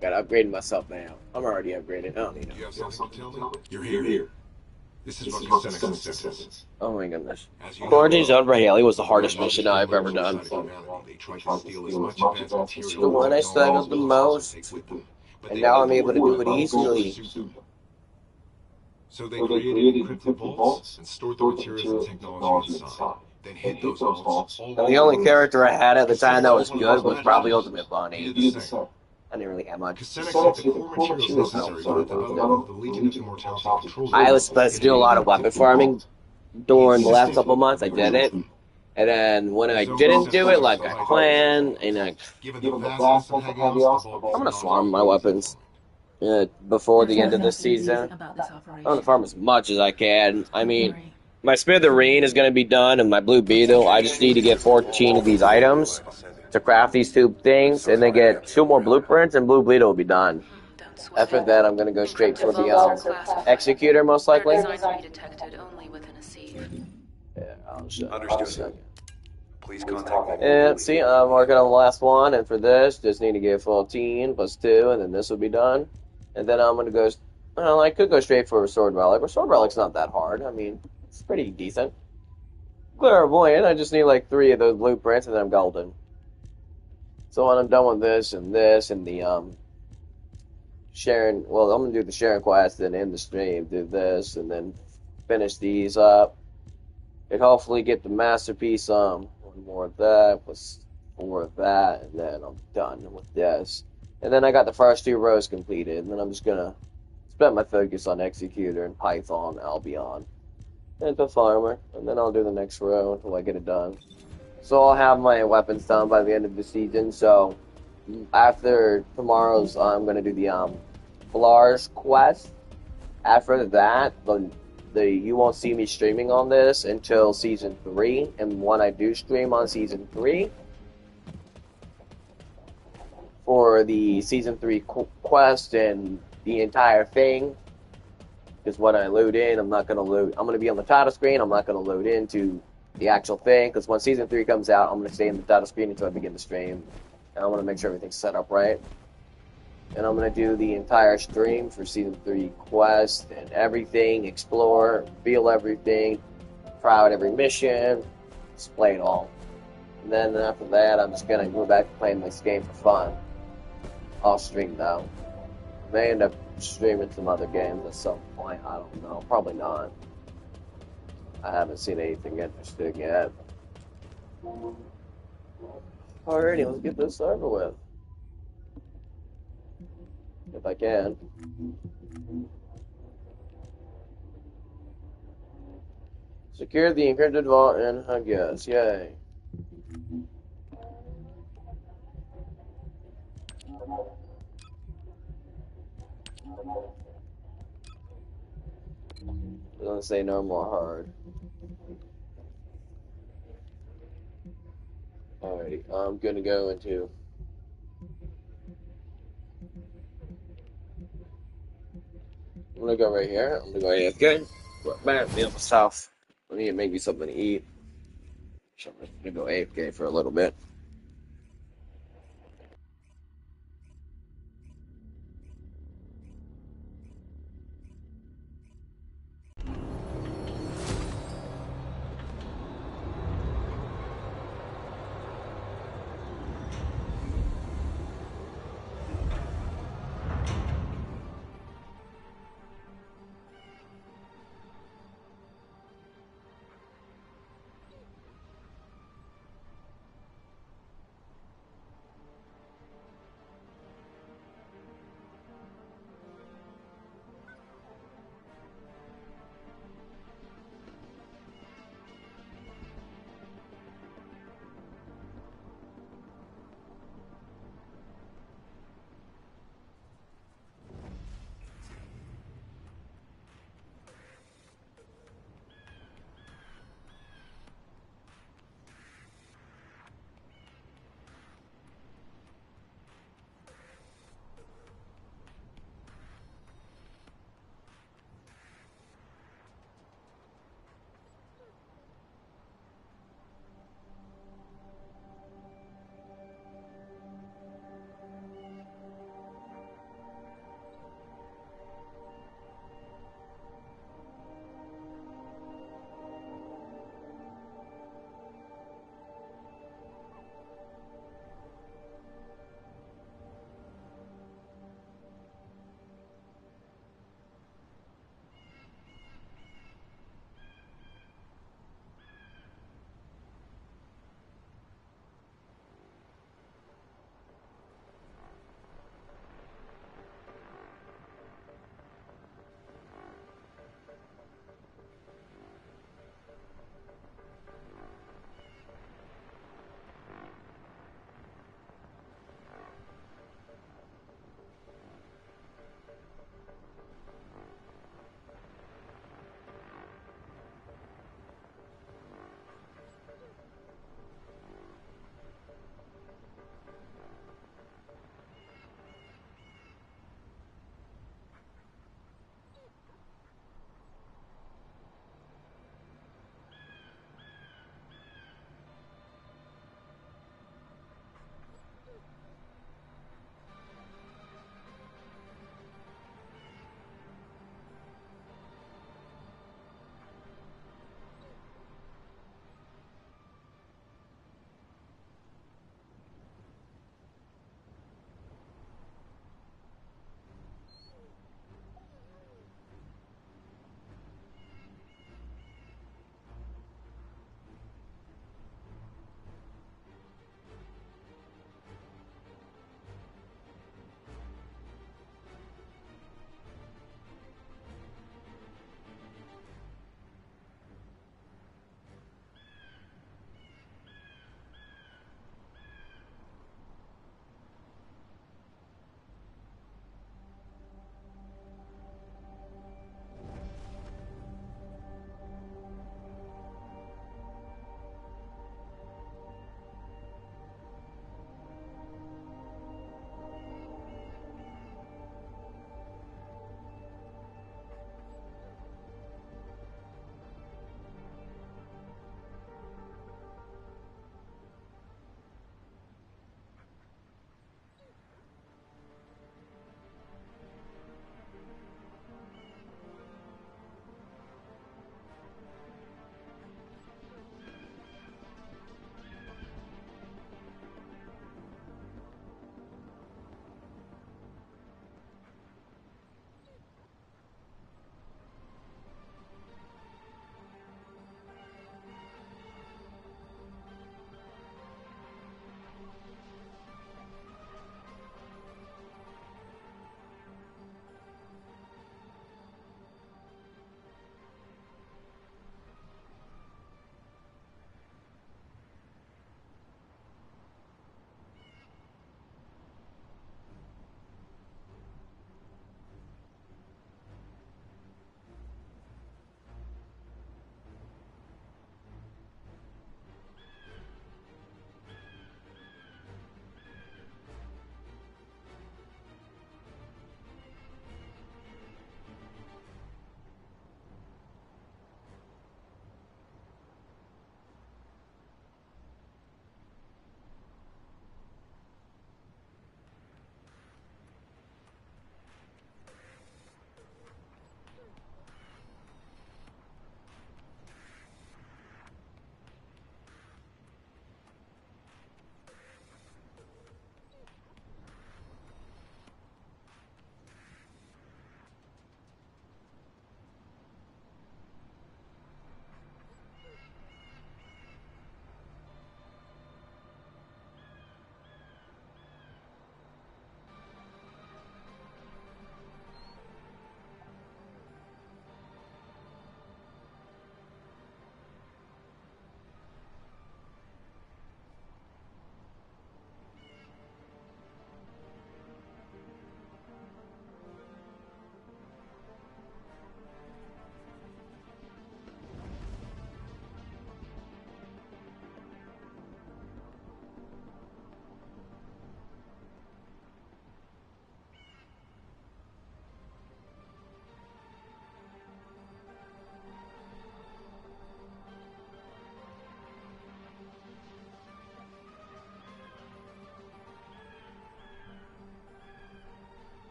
Gotta upgrade myself now. I'm already upgraded. I don't need You have something to tell me? You're here. This is what Casenex says. Oh my goodness. As you know, Quarantine Zone for Haley was the hardest mission I've ever done. They tried to steal as much advanced material The one I struggled the most, and now I'm able to do it easily. So they created encrypted vaults and stored the materials and technology inside. Then hid those vaults. And the only character I had at the time that was good was probably Ultimate Bunny. I didn't really have much. Casenex had the core materials necessary to develop the Legion of Immortality control. I was supposed to do a lot of weapon farming during the last couple months. I did it. And then when I didn't do it like I planned, and I'm gonna farm my weapons before the end of this season. I'm gonna farm as much as I can. I mean, my Smithereen is gonna be done, and my Blue Beetle. I just need to get 14 of these items to craft these two things, and then get 2 more blueprints, and Blue Beetle will be done. After that, I'm gonna go straight for the Executor, most likely. Yeah, I'll show. Understood. Please contact me. And see, I'm working on the last one, and for this, just need to get 14 plus 2, and then this will be done. And then I'm gonna go. Well, I could go straight for a Sword Relic, but Sword Relic's not that hard. I mean, it's pretty decent. Clairvoyant, I just need like 3 of those blueprints, and then I'm golden. So when I'm done with this and the Sheran, well, I'm gonna do the Sheran quest, then end the stream, do this, and then finish these up. And hopefully get the masterpiece. One more of that, plus 4 of that, and then I'm done with this. And then I got the first 2 rows completed, and then I'm just gonna spend my focus on Executor and Python, Albion, and the Farmer, and then I'll do the next row until I get it done. So I'll have my weapons done by the end of the season. So after tomorrow's, I'm gonna do the Flar's quest. After that, you won't see me streaming on this until season 3. And when I do stream on season 3 for the season 3 quest and the entire thing, because when I load in, I'm gonna be on the title screen. I'm not gonna load into the actual thing, because when season 3 comes out, I'm going to stay in the title screen until I begin the stream, and I want to make sure everything's set up right. and I'm gonna do the entire stream for season 3 quest and everything, explore, feel everything, try out every mission, just play it all. And then after that, I'm just gonna go back to playing this game for fun. I'll stream though. I may end up streaming some other games at some point. I don't know. Probably not. I haven't seen anything interesting yet. Alrighty, let's get this over with. If I can. Secure the encrypted vault and I guess. Yay. I'm gonna say no more hard. Alrighty, I'm gonna go into. I'm gonna go right here. I'm gonna go AFK. Right back, be on the south. I need to make me something to eat. So I'm gonna go AFK for a little bit.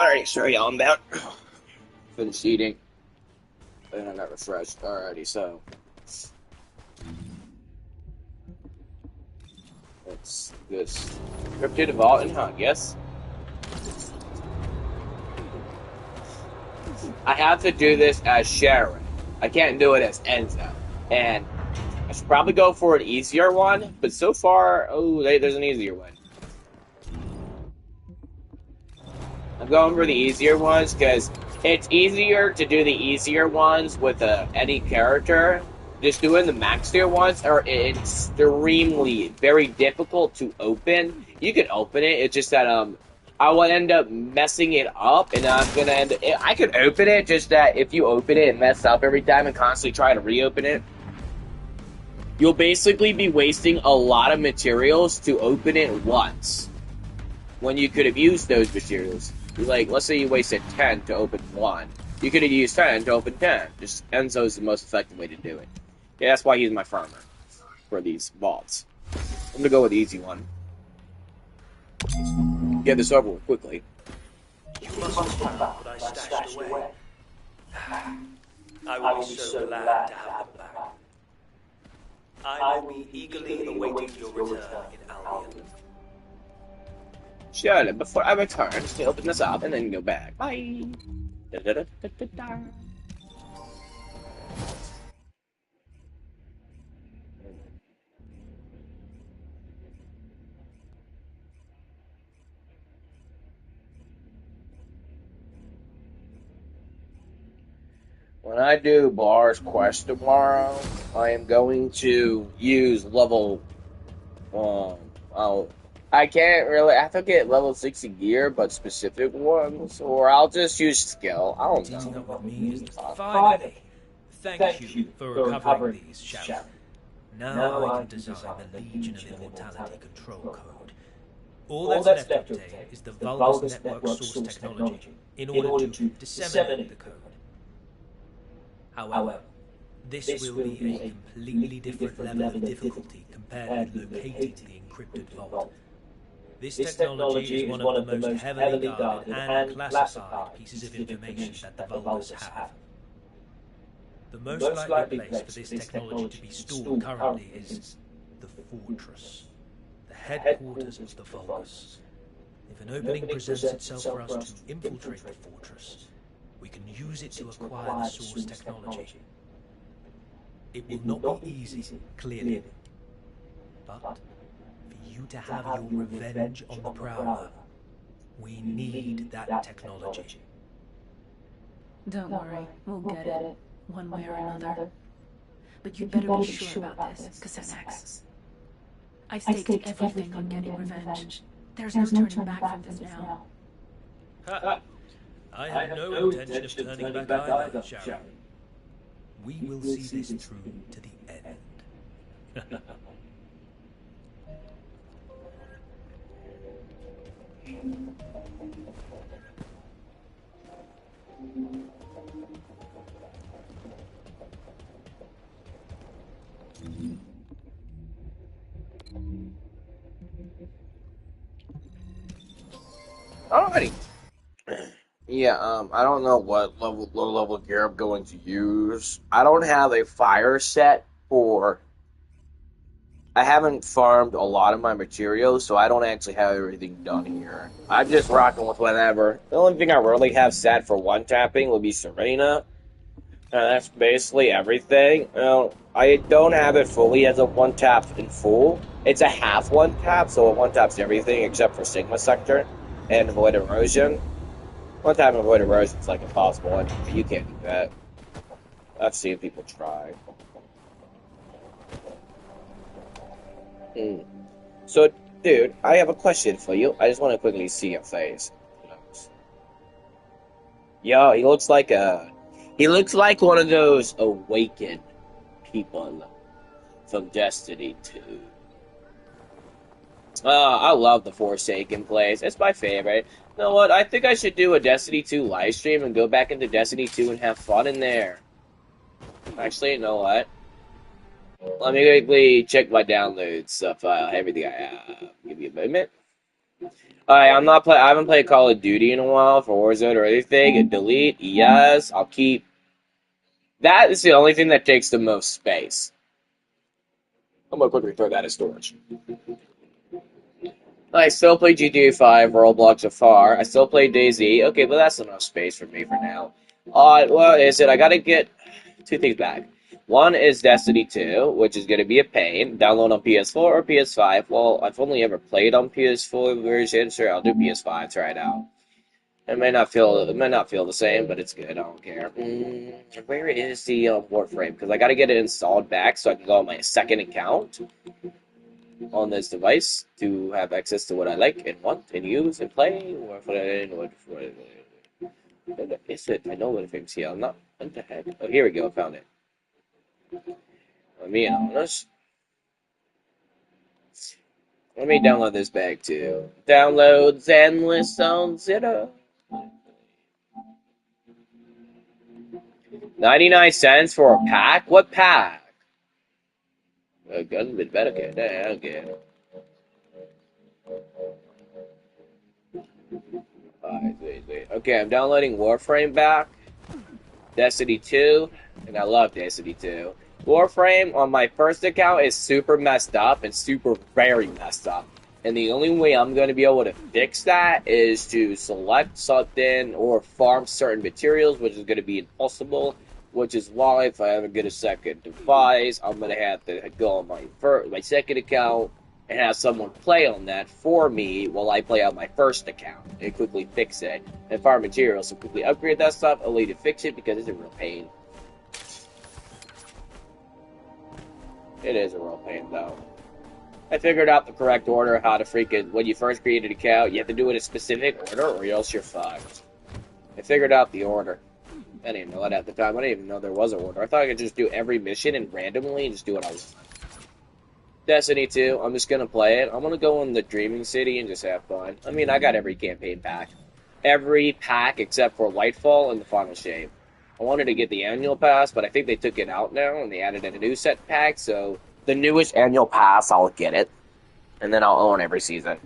Alright, sorry, y'all, I'm back. Finished eating. And I got refreshed. Alrighty, so. Let's do this. Cryptid Vault and Hunt, yes? I have to do this as Sheran. I can't do it as Enzo. And I should probably go for an easier one, but so far, oh, there's an easier one. I'm going for the easier ones because it's easier to do the easier ones with any character. Just doing the max tier ones are extremely, very difficult to open. You can open it, it's just that I will end up messing it up, and I'm gonna end. I could open it, just that if you open it and mess up every time and constantly try to reopen it, you'll basically be wasting a lot of materials to open it once when you could have used those materials. Like, let's say you wasted 10 to open one. You could have used 10 to open 10. Just Enzo's the most effective way to do it. Yeah, that's why he's my farmer for these vaults. I'm gonna go with the easy one. Get this over with quickly. You must have found what I stashed away. I will be so glad to have them back. I will be eagerly awaiting your return in Albion. Surely, before I return, just open this up and then go back. Bye! Da-da-da-da-da-da. When I do Bar's Quest tomorrow, I am going to use level, I can't really, I have to get level 60 gear, but specific ones, or I'll just use skill. I don't know. Finally, thank you for recovering these, Sheran. Now I can design the Legion of Immortality control code. All that's left to obtain is the Vulgus network source technology in order to disseminate the code. However, this will be a completely different level of difficulty compared with locating the encrypted vault. This technology is one of the most heavily guarded and classified pieces of information that the Vulgus have. The most likely place for this technology to be stored currently is the Fortress, the headquarters of the Vulgus. If an opening presents itself for us to infiltrate the Fortress, we can use it to acquire the source technology. It will not be easy, clearly, but for you to have your revenge on the Prowler, we need that technology. Don't worry, we'll get it, one way or another. But you'd better be sure about this, Kassenax. I staked everything on getting revenge. There's no turning back from this now. Ha! I have no intention of turning back either, Sheran. We will see this through to the end. Alrighty. Yeah, I don't know what low level gear I'm going to use. I don't have a fire set for. I haven't farmed a lot of my materials, so I don't actually have everything done here. I'm just rocking with whatever. The only thing I really have set for one tapping would be Serena. And that's basically everything. I don't have it fully as a one tap in full. It's a half one tap, so it one taps everything except for Sigma Sector and Void Erosion. One time avoid erosion is like impossible, and you can't do that. I've seen people try. So, dude, I have a question for you. I just want to quickly see your face. Yo, he looks like one of those awakened people from Destiny 2. I love the Forsaken place. It's my favorite. You know what? I think I should do a Destiny 2 live stream and go back into Destiny 2 and have fun in there. Actually, you know what? Let me quickly check my downloads of everything I have. Give me a moment. I'm not play. I haven't played Call of Duty in a while for Warzone or anything. Delete, yes. I'll keep. That is the only thing that takes the most space. I'm gonna quickly throw that in storage. I still play GTA 5, Roblox Afar. I still play DayZ. Okay, but that's enough space for me for now. Well, is it? I gotta get two things back. One is Destiny 2, which is gonna be a pain. Download on PS4 or PS5. Well, I've only ever played on PS4 version. Sure, I'll do PS5. Try it out. It may not feel the same, but it's good. I don't care. Where is the Warframe? Because I gotta get it installed back so I can go on my second account on this device to have access to what I like and want and use and play. Or what is it? I know what it's here. I'm not. What the heck? Oh, here we go. I found it. Let me honest. Let me download this back too. Downloads endless on zero. 99 cents for a pack? What pack? A gun bit better get that. Okay. Wait. Okay, I'm downloading Warframe back. Destiny 2, and I love Destiny 2. Warframe on my first account is super messed up and super very messed up. And the only way I'm going to be able to fix that is to select something or farm certain materials, which is going to be impossible. Which is why, if I ever get a second device, I'm going to have to go on my second account and have someone play on that for me while I play on my first account and quickly fix it and farm materials to quickly upgrade that stuff only to fix it because it's a real pain. It is a real pain though. I figured out the correct order how to freaking, when you first create an account, you have to do it in a specific order or else you're fucked. I figured out the order. I didn't know it at the time. I didn't even know there was an order. I thought I could just do every mission and randomly just do what I was. Destiny 2, I'm just gonna play it. I'm gonna go in the Dreaming City and just have fun. I mean, I got every campaign pack. Every pack except for Lightfall and the Final Shape. I wanted to get the annual pass, but I think they took it out now and they added in a new set pack, so the newest annual pass, I'll get it. And then I'll own every season.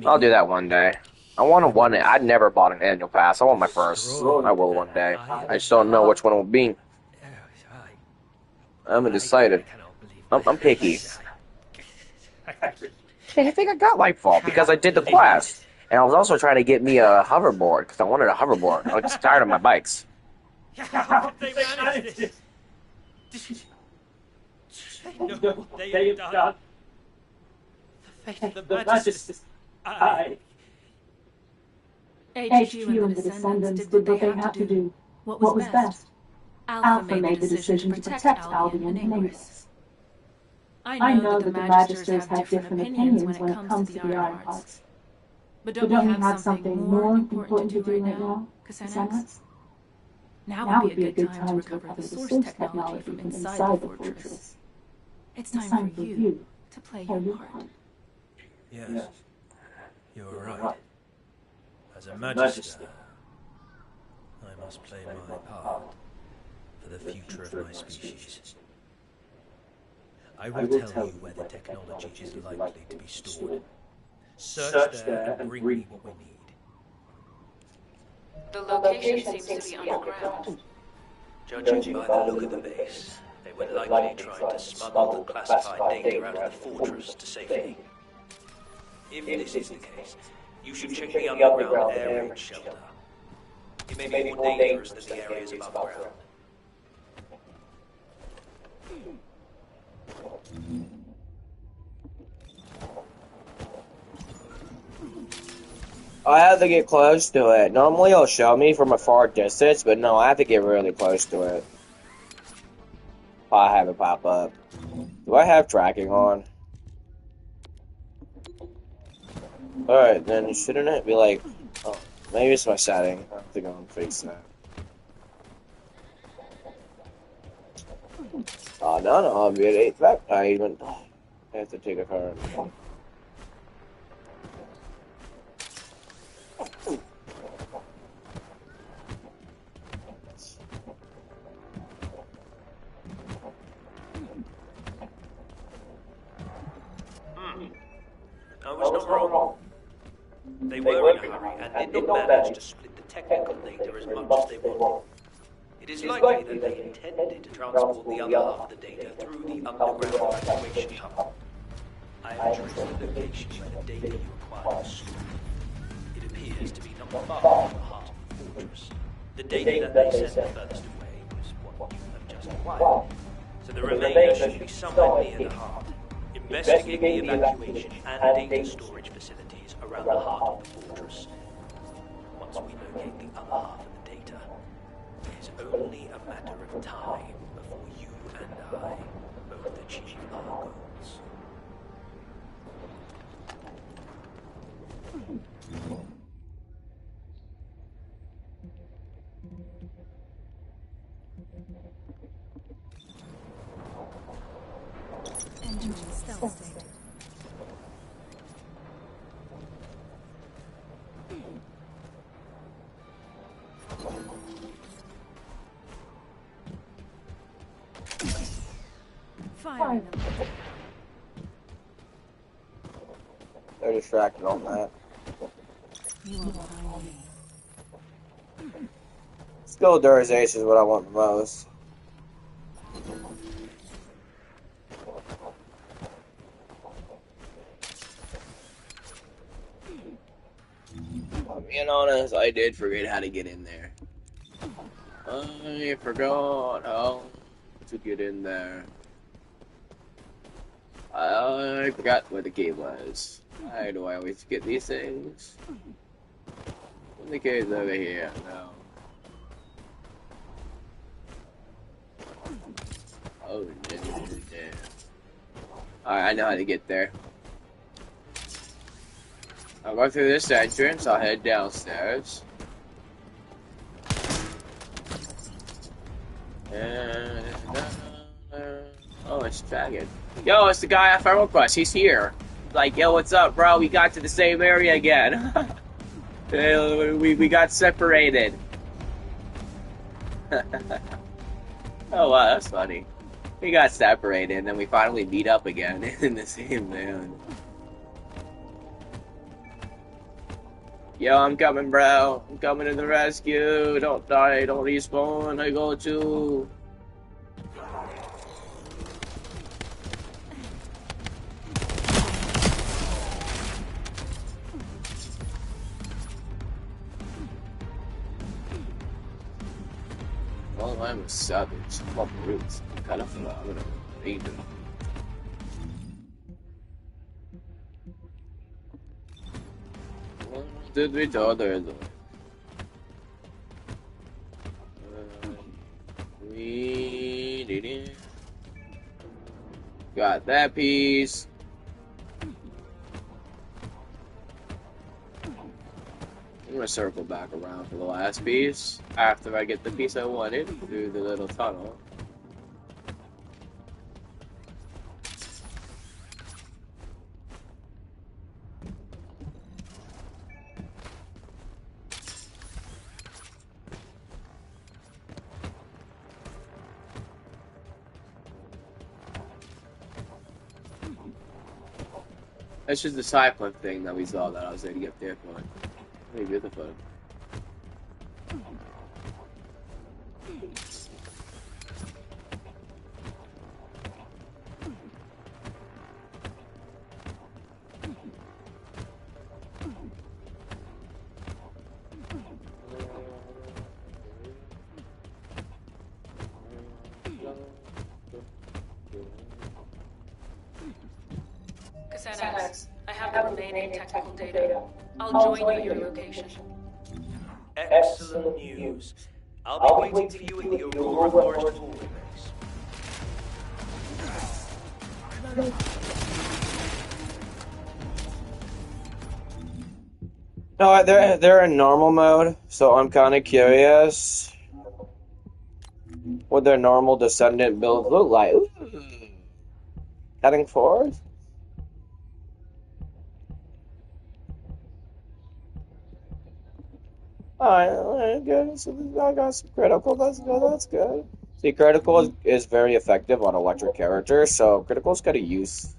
I'll do that one day. I want to one. I'd never bought an annual pass. I want my first. I will one day. I just don't know which one it will be. I'm undecided. I'm picky. Hey, I think I got Lightfall because I did the quest. And I was also trying to get me a hoverboard because I wanted a hoverboard. I was tired of my bikes. How did they manage this? They know what they have done. The fate of the Magisters. HQ and the Descendants did what they had to do. What was best? Alpha made the decision to protect Albion and Ingress. I know that the Magisters have different opinions when it comes to the Ironhearts. But don't we have something more important to do right now, Kasanax? Now would be a good time to recover the source technology from inside the fortress. It's time for you to play your part. Yes, you're right. As a Magister, I must play my part for the future of my species. I will tell you where the technology is likely to be stored. Search there and bring me what we need. The location seems to be underground. Judging by the look of the base, they were likely trying to smuggle the classified data out of the fortress to safety. If this is the case, you should check the underground air raid shelter. It may be more dangerous than the areas above ground. I have to get close to it. Normally it'll show me from a far distance, but no, I have to get really close to it. I have it pop up. Do I have tracking on? Alright, then shouldn't it be like... Oh, maybe it's my setting. I have to go and fix that. Oh, no, I'll be at 8 back. I have to take a card. I was not wrong. They were in a hurry and did not manage to split the technical data as much as they wanted. It is likely that they intended to transport the other half of the data through the underground evacuation tunnel. I have traced the location where the data you required was stored. It appears to be not far from the heart of the fortress. The data that they sent furthest away was what you have just acquired. So the remainder should be somewhere near the heart. Investigate the evacuation and data storage facilities around the heart of the fortress. Once we locate the other half of the data, it is only a matter of time before you and I both achieve our goals. Entering stealth state. Fire. They're distracted on that. You are behind me. Skill durization is what I want the most. Being honest, I did forget how to get in there. I forgot how to get in there. I forgot where the key was. Why do I always forget these things? The key's over here. No. Oh, no. Alright, I know how to get there. I'll go through this entrance, I'll head downstairs. Oh, it's Dragon. Yo, it's the guy off Feral Quest, he's here. Like, yo, what's up, bro? We got to the same area again. we got separated. Oh, wow, that's funny. We got separated, and then we finally meet up again in the same man. Yo, I'm coming, bro. I'm coming to the rescue. Don't die. Don't respawn. I go to. Well, I'm a savage. Fuck roots. I'm kind of phenomenal. Read them. Did we do there? We did it. Got that piece. I'm gonna circle back around for the last piece after I get the piece I wanted through the little tunnel. That's just the cycling thing that we saw that I was able to get there for. Pretty beautiful. Cassandra, I have the remaining technical data. I'll join you at your location. Excellent news. I'll be waiting for you in the Aurora Forest hallway base. No, they're in normal mode, so I'm kind of curious what their normal descendant builds look like. Ooh. Heading forward. Alright, good. So I got some critical. That's good. That's good. See, critical is very effective on electric characters, so critical's got a use.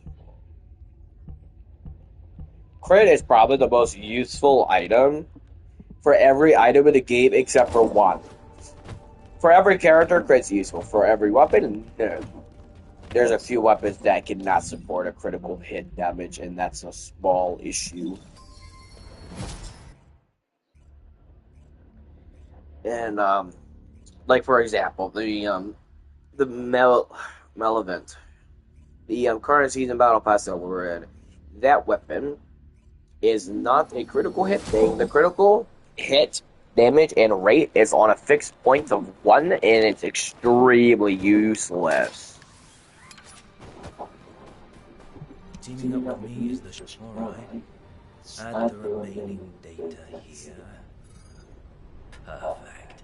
crit is probably the most useful item for every item in the game except for one. For every character, crit's useful. For every weapon, no. There's a few weapons that cannot support a critical hit damage, and that's a small issue. And like for example, the Melevent, the current season battle pass that we're in, that weapon is not a critical hit thing. The critical hit damage and rate is on a fixed point of 1, and it's extremely useless. Teaming up with me is the alright. Add the remaining data here. Perfect.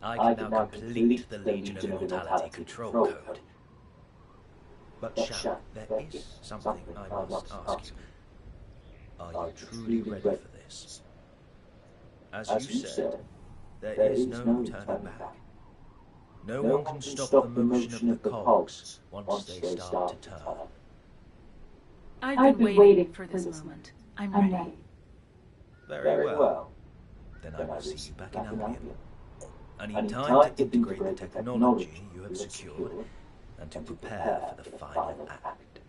I can now complete the Legion of Immortality control code. But Sharon, there is something I must ask you. Are you truly ready for this? As you said, there is no turning back. No one can stop the motion of the cogs once they start to turn. I've been waiting for this moment. I'm ready. Very well. Then I will see you back in Albion. I need time to integrate the technology you have secured and to prepare for the final act.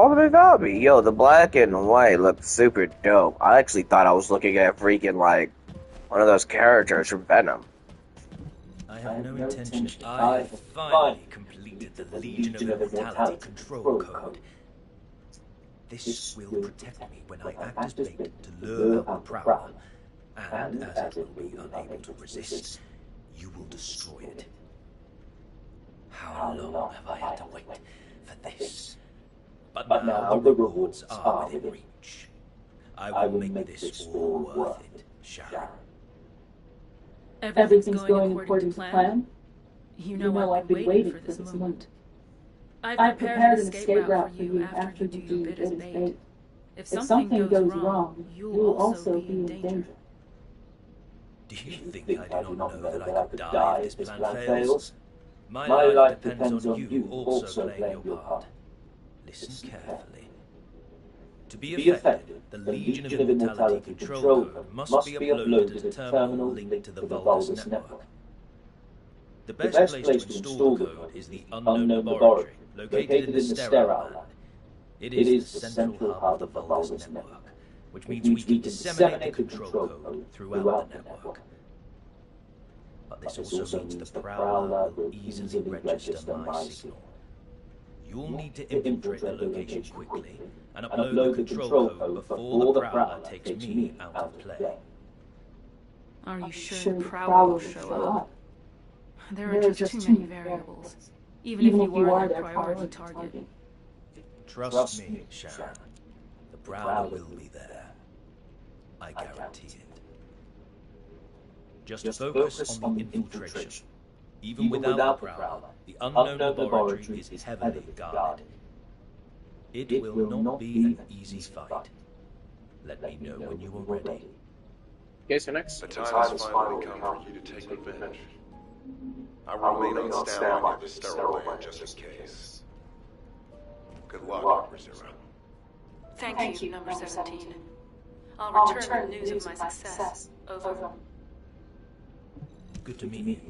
Oh, the Dobby, yo, the black and white look super dope. I actually thought I was looking at freaking like one of those characters from Venom. I have no intention. I have finally completed the Legion of Immortality control code. This will protect me when I act as bait to lure out the Prowler, and as it will be unable to resist, you will destroy it. How long have I had to wait for this? But now the rewards are within reach. I will make this all worth it, Sharon. Everything's going according to plan? You know I've been waiting for this moment. I've prepared an escape route for you after you do your bit as bait. If something goes wrong, you'll also be in danger. Do you think I do not know that I could die if this plan fails? My life depends on you also playing your part. Listen carefully. To be effective, the Legion of Immortality control code must be uploaded to a terminal linked to the Vulgus network. The best place to install the code is the unknown laboratory, located in the sterile land. It is the central hub of the Vulgus network, which means we can disseminate the control code throughout the network. But this also means the Prowler will easily register my signal. You'll need to infiltrate the location quickly and upload the control code before the Prowler takes me out of play. Are you sure the Prowler will show up? There are just too many variables, even if you are their priority target. Trust me, Sheran. The Prowler will be there. I guarantee it. Just focus on the infiltration. Even without the Prowler, the unknown laboratory is heavily guarded. It will not be an easy fight. Let me know when you are ready. Okay, so next. The time has finally come for you to take revenge. I will remain on standby at the sterile land just in case. Good luck, Zero. Thank you, number 17. I'll return with news of my success. Over. Good to meet you.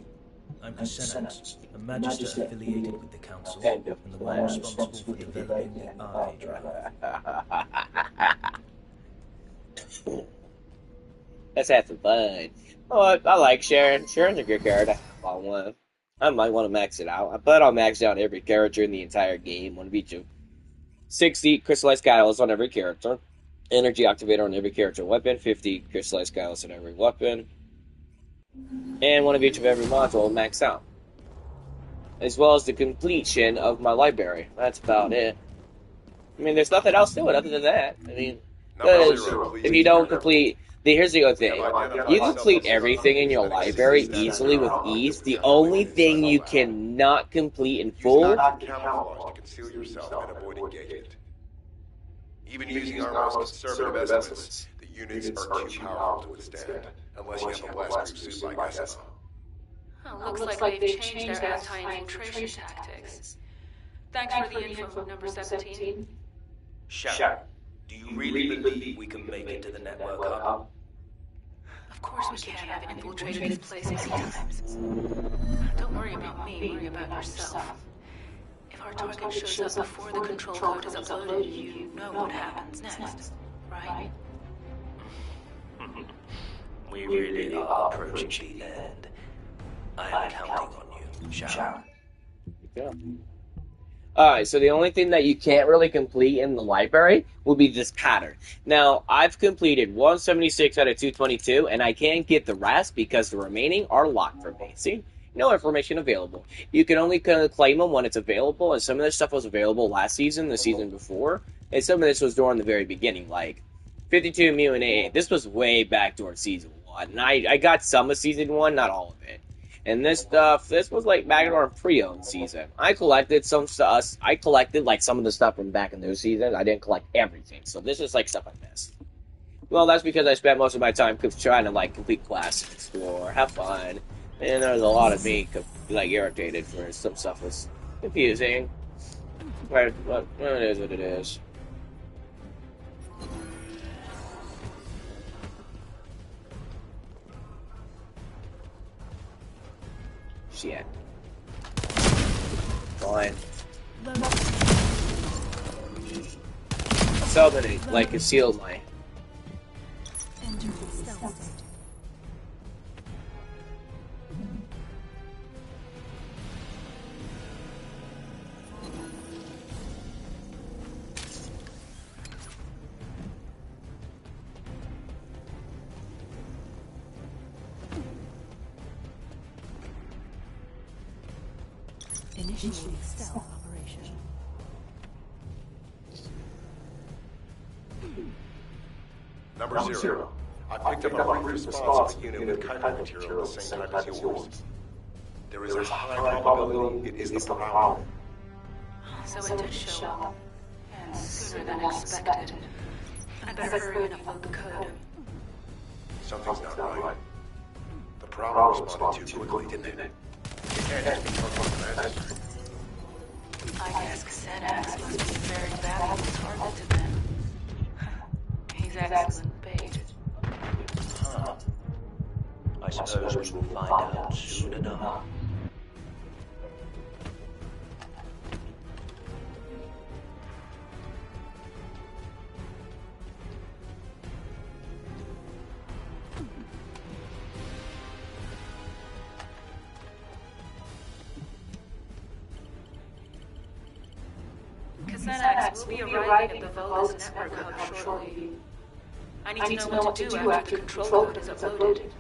I'm Sheran, a Magister affiliated with the Council, and the one responsible for developing the Arcade Realm. Let's have some fun. Oh, I like Sheran. Sheran's a good character. I might want to max it out. But I'll max out every character in the entire game. One of each of 60 crystallized catalysts on every character. Energy activator on every character weapon. 50 crystallized catalysts on every weapon. And one of each of every module max out. As well as the completion of my library. That's about it. I mean, there's nothing else to it other than that. I mean, Number because 0, please if you be don't careful. complete, here's the other We have thing. identified You complete substances everything in your that exist library in easily with compound ease. that we The have only located inside thing the you lab. cannot complete in Use full. active camouflage to conceal yourself and avoid engagement. Even using our most conservative estimates, the units are too powerful to withstand, unless you have a blast-proof suit like SMO. Oh, looks like they've changed their anti-infiltration tactics. Thanks for the info, number 17. Sharon, do you really believe we can make it to the network hub? Of course we can. I've infiltrated this place many times. Don't worry about me, worry about yourself. If our target shows up before the control code is uploaded, you know what happens next, right? We really are approaching the end. I am counting on you, Sharon. Yeah. Alright, so the only thing that you can't really complete in the library will be this pattern. Now, I've completed 176 out of 222, and I can't get the rest because the remaining are locked for me. See? No information available. You can only claim them when it's available, and some of this stuff was available last season, the season before, and some of this was during the very beginning, like 52 Mu and AA. This was way back during season 1, and I got some of season 1, not all of it. And this stuff, this was like back in our pre-owned season. I collected some stuff. I collected like some of the stuff from back in those seasons. I didn't collect everything, so this is like stuff I missed. Well, that's because I spent most of my time trying to like complete quests, explore, have fun, and there's a lot of me like irritated for some stuff was confusing. But it is what it is. Shit. Fine. So many, like, concealed my... Initiating stealth operation. Number 0. I picked up a brief response from a unit with chiral material the same type as yours. There is a high probability it is the Prowler. So it did show up. And sooner than expected. I better hurry and upload the code. Something's not right. The Prowler responded too quickly, didn't it? It can't just be talking magic. I guess Xenax must be a very valuable target to them. He's excellent bait. Huh. I suppose we will find out soon enough. Xenax will be arriving at the Volus network hub shortly. I need to know what to do after the control code is uploaded.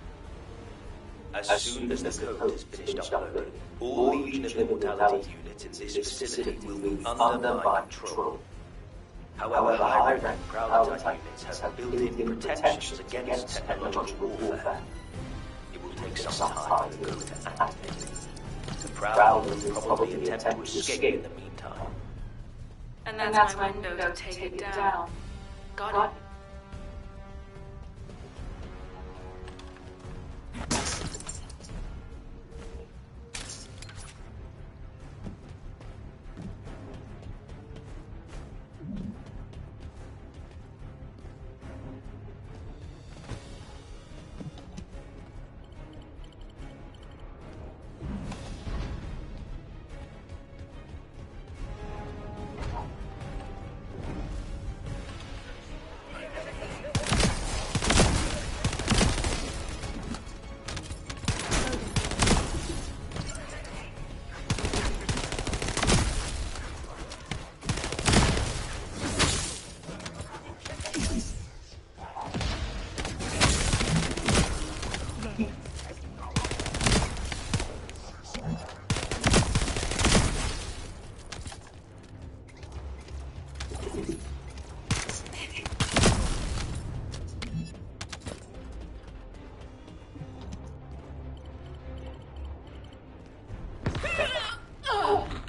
As soon as the code is finished uploading, all Legion of Immortality units in this facility will be under my control. However, high-rank Prowler-type units have built-in protections against technological warfare. It will take some time for the code to activate. The Prowler will probably attempt to escape in the meantime. And that's my window to take it down. Got it.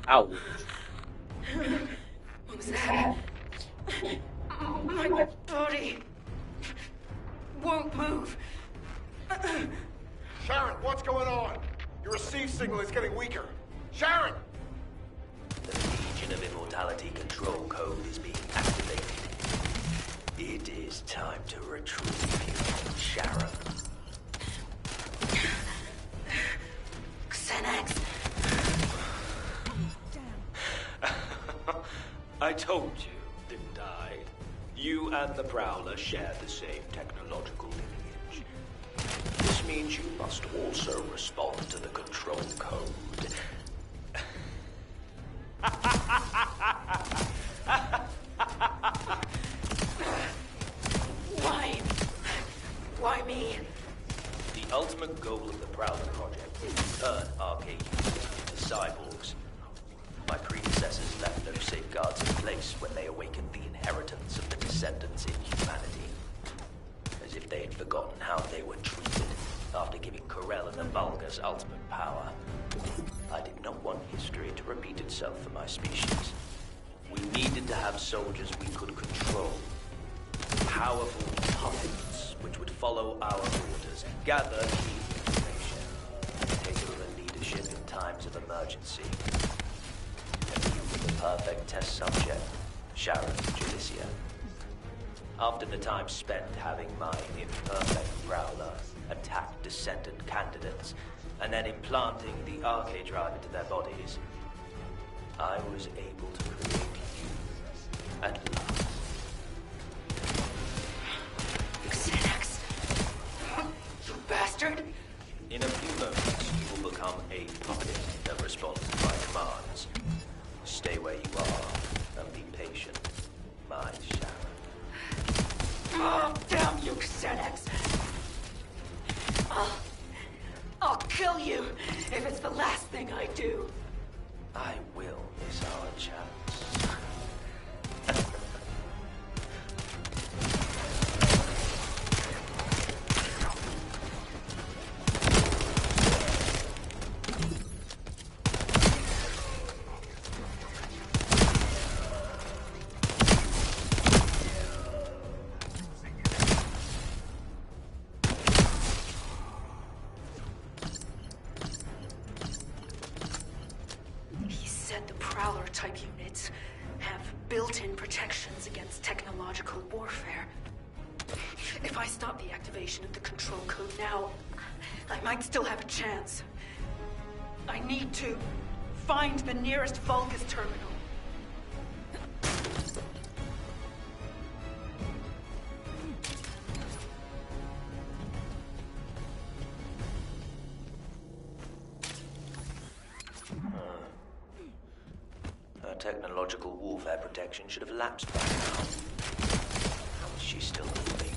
Ouch. What was that? My body won't move. Sharon, what's going on? Your receive signal is getting weaker. Sharon! The Legion of Immortality control code is being activated. It is time to retrieve you, Sharon. Xanax. I told you, didn't I? You and the Prowler share the same technological lineage. This means you must also respond to the control code. Why? Why me? The ultimate goal of the Prowler project is to turn arcade users into cyborgs. My predecessors left no safeguards in place when they awakened the inheritance of the descendants in humanity. As if they had forgotten how they were treated after giving Corell and the Vulgus ultimate power. I did not want history to repeat itself for my species. We needed to have soldiers we could control. Powerful puppets which would follow our orders, gather key information, take over leadership in times of emergency. And you were the perfect test subject, Sharon Jalicia. After the time spent having my imperfect Prowler attack descendant candidates, and then implanting the arcade drive into their bodies, I was able to create you at last. Xanax. You bastard. In a few moments, you will become a puppet that responds to my commands. Stay where you are and be patient, my Sharon. Oh, damn you, Xanax. I'll kill you if it's the last thing I do. I will miss our chance. Prowler-type units have built-in protections against technological warfare. If I stop the activation of the control code now, I might still have a chance. I need to find the nearest Vulgus terminal. Technological warfare protection should have lapsed by now. How is she still awake?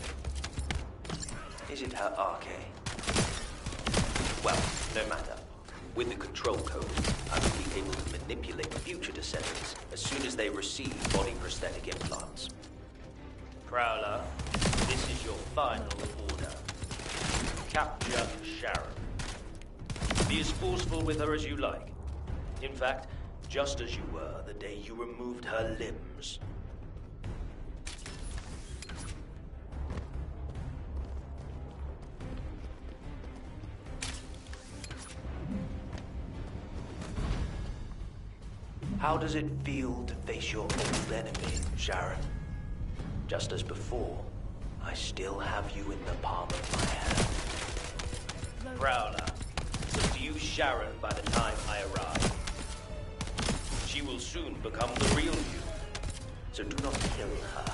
Is it her arcade? Well, no matter. With the control code, I will be able to manipulate future descendants as soon as they receive body prosthetic implants. Prowler, this is your final order. Capture Sharon. Be as forceful with her as you like. In fact, just as you were the day you removed her limbs. How does it feel to face your old enemy, Sharon? Just as before, I still have you in the palm of my hand. Prowler, subdue Sharon by the time I arrive. She will soon become the real you, so do not kill her.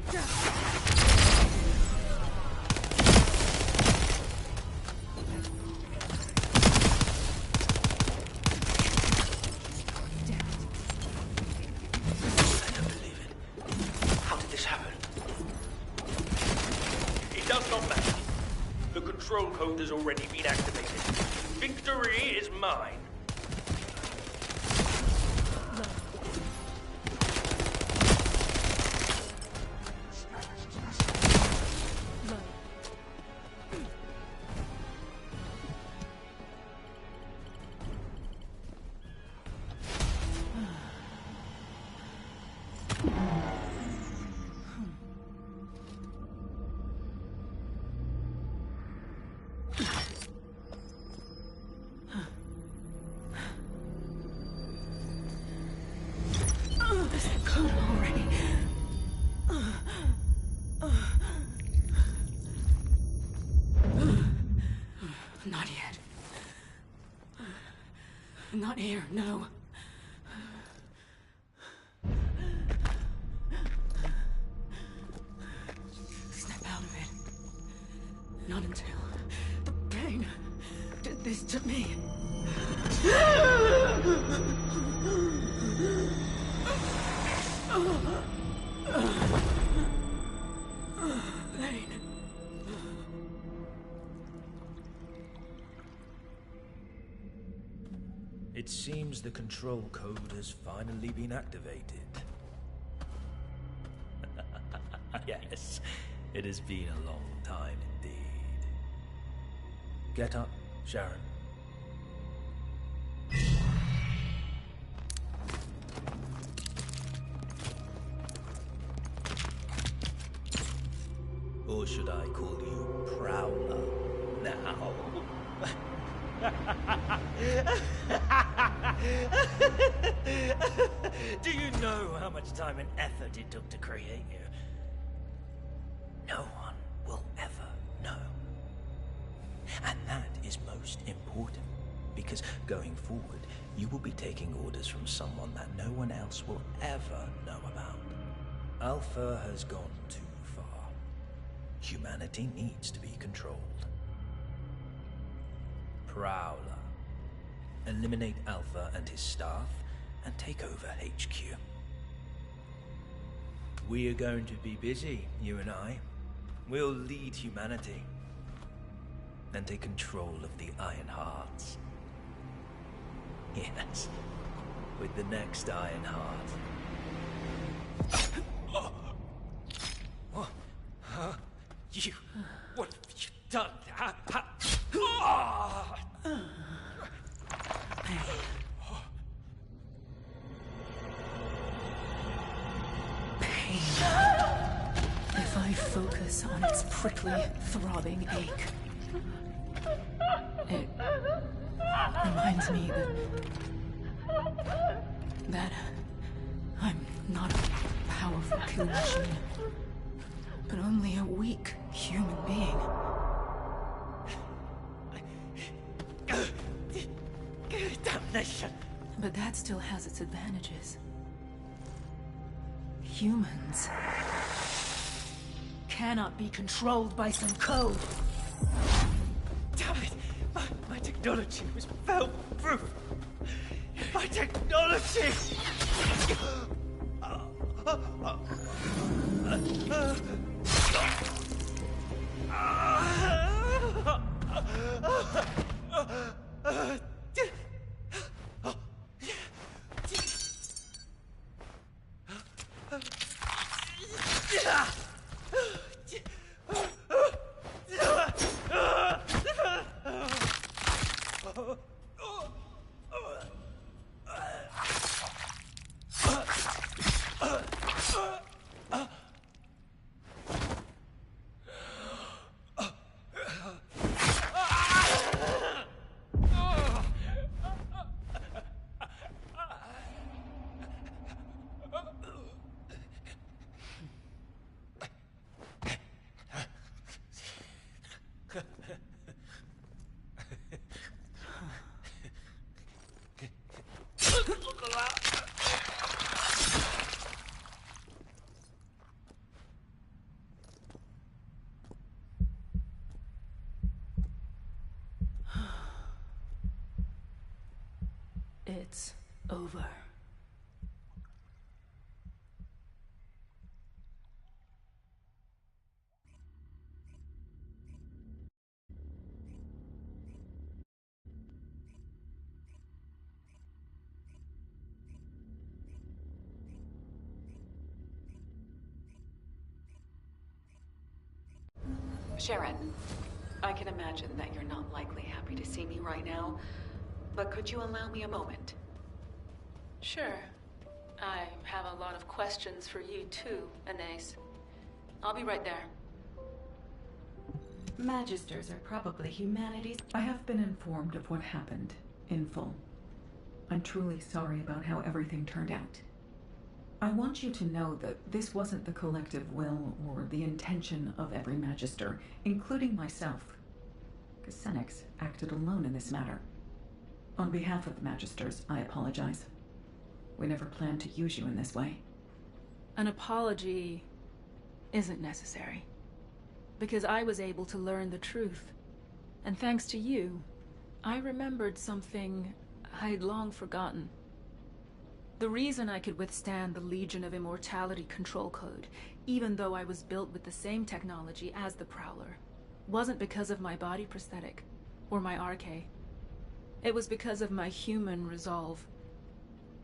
How did this happen? It does not matter. The control code has already been activated. Victory is mine. Code already. Not yet. Not here, no. Snap out of it. Not until the pain did this to me. Pain. It seems the control code has finally been activated. Yes, it has been a long time indeed. Get up, Sharon. Or should I call you Prowler now? Do you know how much time and effort it took to create you? No one will ever know. And that is most important, because going forward, you will be taking orders from someone that no one else will ever know about. Alpha has gone too far. Humanity needs to be controlled. Prowler. Eliminate Alpha and his staff, and take over HQ. We are going to be busy, you and I. We'll lead humanity. And take control of the Iron Hearts. Yes, with the next Iron Heart. You... What have you done? Pain. If I focus on its prickly, throbbing ache, it reminds me that I'm not a powerful kill machine, but only a weak human being. Damnation! But that still has its advantages. Humans cannot be controlled by some code. Damn it! My technology was fail-proof! My technology! It's over. Sheran, I can imagine that you're not likely happy to see me right now, but could you allow me a moment? Sure. I have a lot of questions for you too, Anais. I'll be right there. Magisters are probably humanity's... I have been informed of what happened, in full. I'm truly sorry about how everything turned out. I want you to know that this wasn't the collective will or the intention of every Magister, including myself. Senex acted alone in this matter. On behalf of the Magisters, I apologize. We never planned to use you in this way. An apology isn't necessary, because I was able to learn the truth. And thanks to you, I remembered something I'd long forgotten. The reason I could withstand the Legion of Immortality control code, even though I was built with the same technology as the Prowler, wasn't because of my body prosthetic, or my RK. It was because of my human resolve.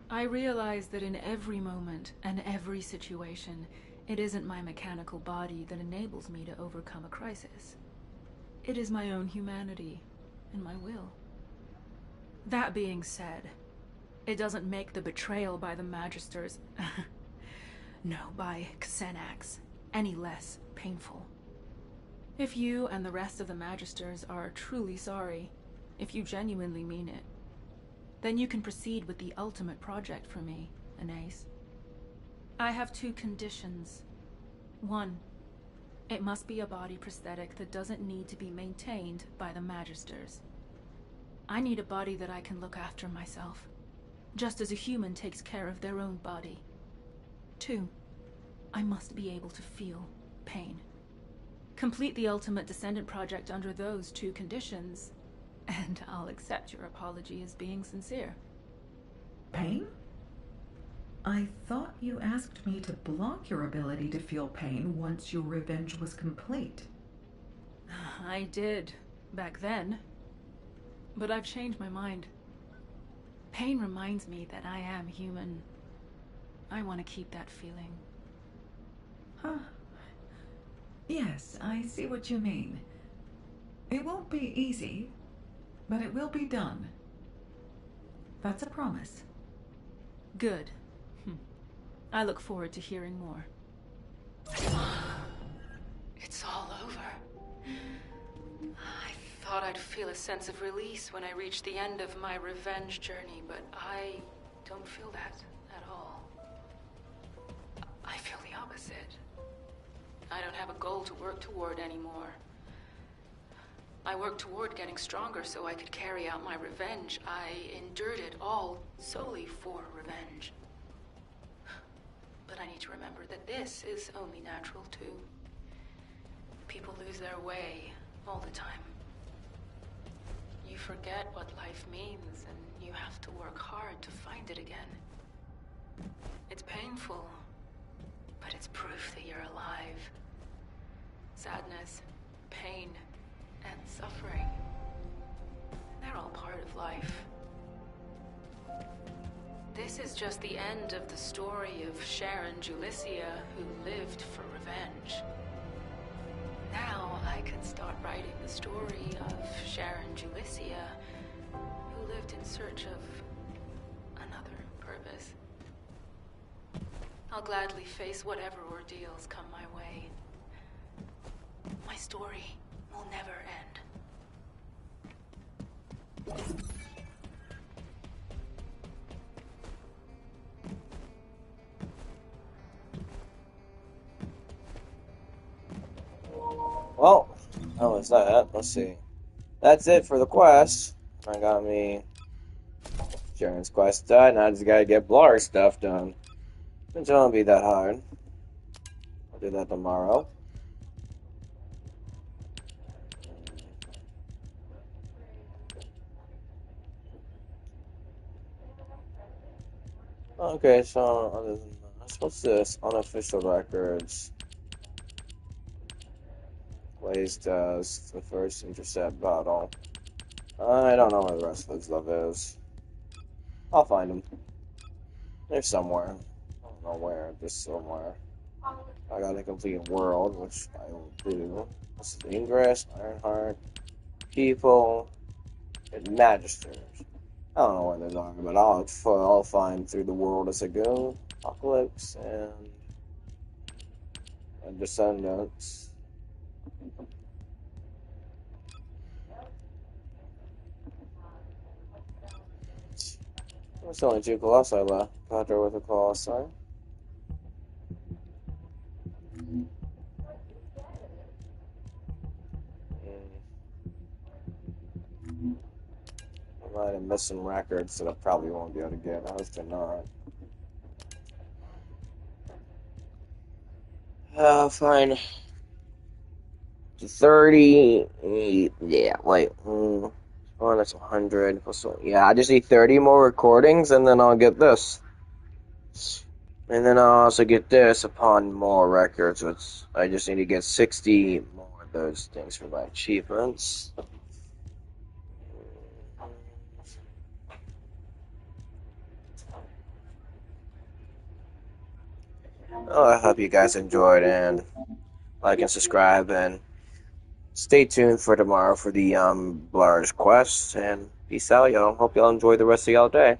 I realized that in every moment and every situation, it isn't my mechanical body that enables me to overcome a crisis. It is my own humanity and my will. That being said, it doesn't make the betrayal by the Magisters, no, by Xenax, any less painful. If you and the rest of the Magisters are truly sorry, if you genuinely mean it, then you can proceed with the ultimate project for me, Anais. I have 2 conditions. 1, it must be a body prosthetic that doesn't need to be maintained by the Magisters. I need a body that I can look after myself, just as a human takes care of their own body. 2, I must be able to feel pain. Complete the Ultimate Descendant project under those 2 conditions, and I'll accept your apology as being sincere. Pain? I thought you asked me to block your ability to feel pain once your revenge was complete. I did, back then. But I've changed my mind. Pain reminds me that I am human. I want to keep that feeling. Huh. Yes, I see what you mean. It won't be easy, but it will be done. That's a promise. Good. I look forward to hearing more. It's all over. I thought I'd feel a sense of release when I reached the end of my revenge journey, but I don't feel that at all. I feel the opposite. I don't have a goal to work toward anymore. I worked toward getting stronger so I could carry out my revenge. I endured it all solely for revenge. But I need to remember that this is only natural too. People lose their way all the time. You forget what life means and you have to work hard to find it again. It's painful, but it's proof that you're alive. Sadness, pain, and suffering, they're all part of life. This is just the end of the story of Sheran Julicia, who lived for revenge. Now I can start writing the story of Sheran Julicia, who lived in search of another purpose. I'll gladly face whatever ordeals come my way. My story will never end. Well, that was that. Let's see. That's it for the quest. I got me Sharon's quest done. Now I just gotta get Blar's stuff done. It won't be that hard. I'll do that tomorrow. Okay, so other than that, what's this? Unofficial records. Blaze does the first intercept battle. I don't know where the rest of the stuff is. I'll find them. They're somewhere. I don't know where, just somewhere. I gotta complete world, which I will do. This is Ingress, Ironheart, People, and Magisters. I don't know where they're talking about. I'll find through the world as I go. Apocalypse and Descendants. There's only 2 Colossi left. Contra with a Colossi. I might have missed some records that I probably won't be able to get. I hope they're not. Fine. 30. Yeah, wait. Oh, that's 100. Yeah, I just need 30 more recordings, and then I'll get this. And then I'll also get this upon more records, which I just need to get 60 more of those things for my achievements. Oh, I hope you guys enjoyed, and like and subscribe, and stay tuned for tomorrow for the Blur's Quest, and peace out, y'all. Hope y'all enjoy the rest of y'all day.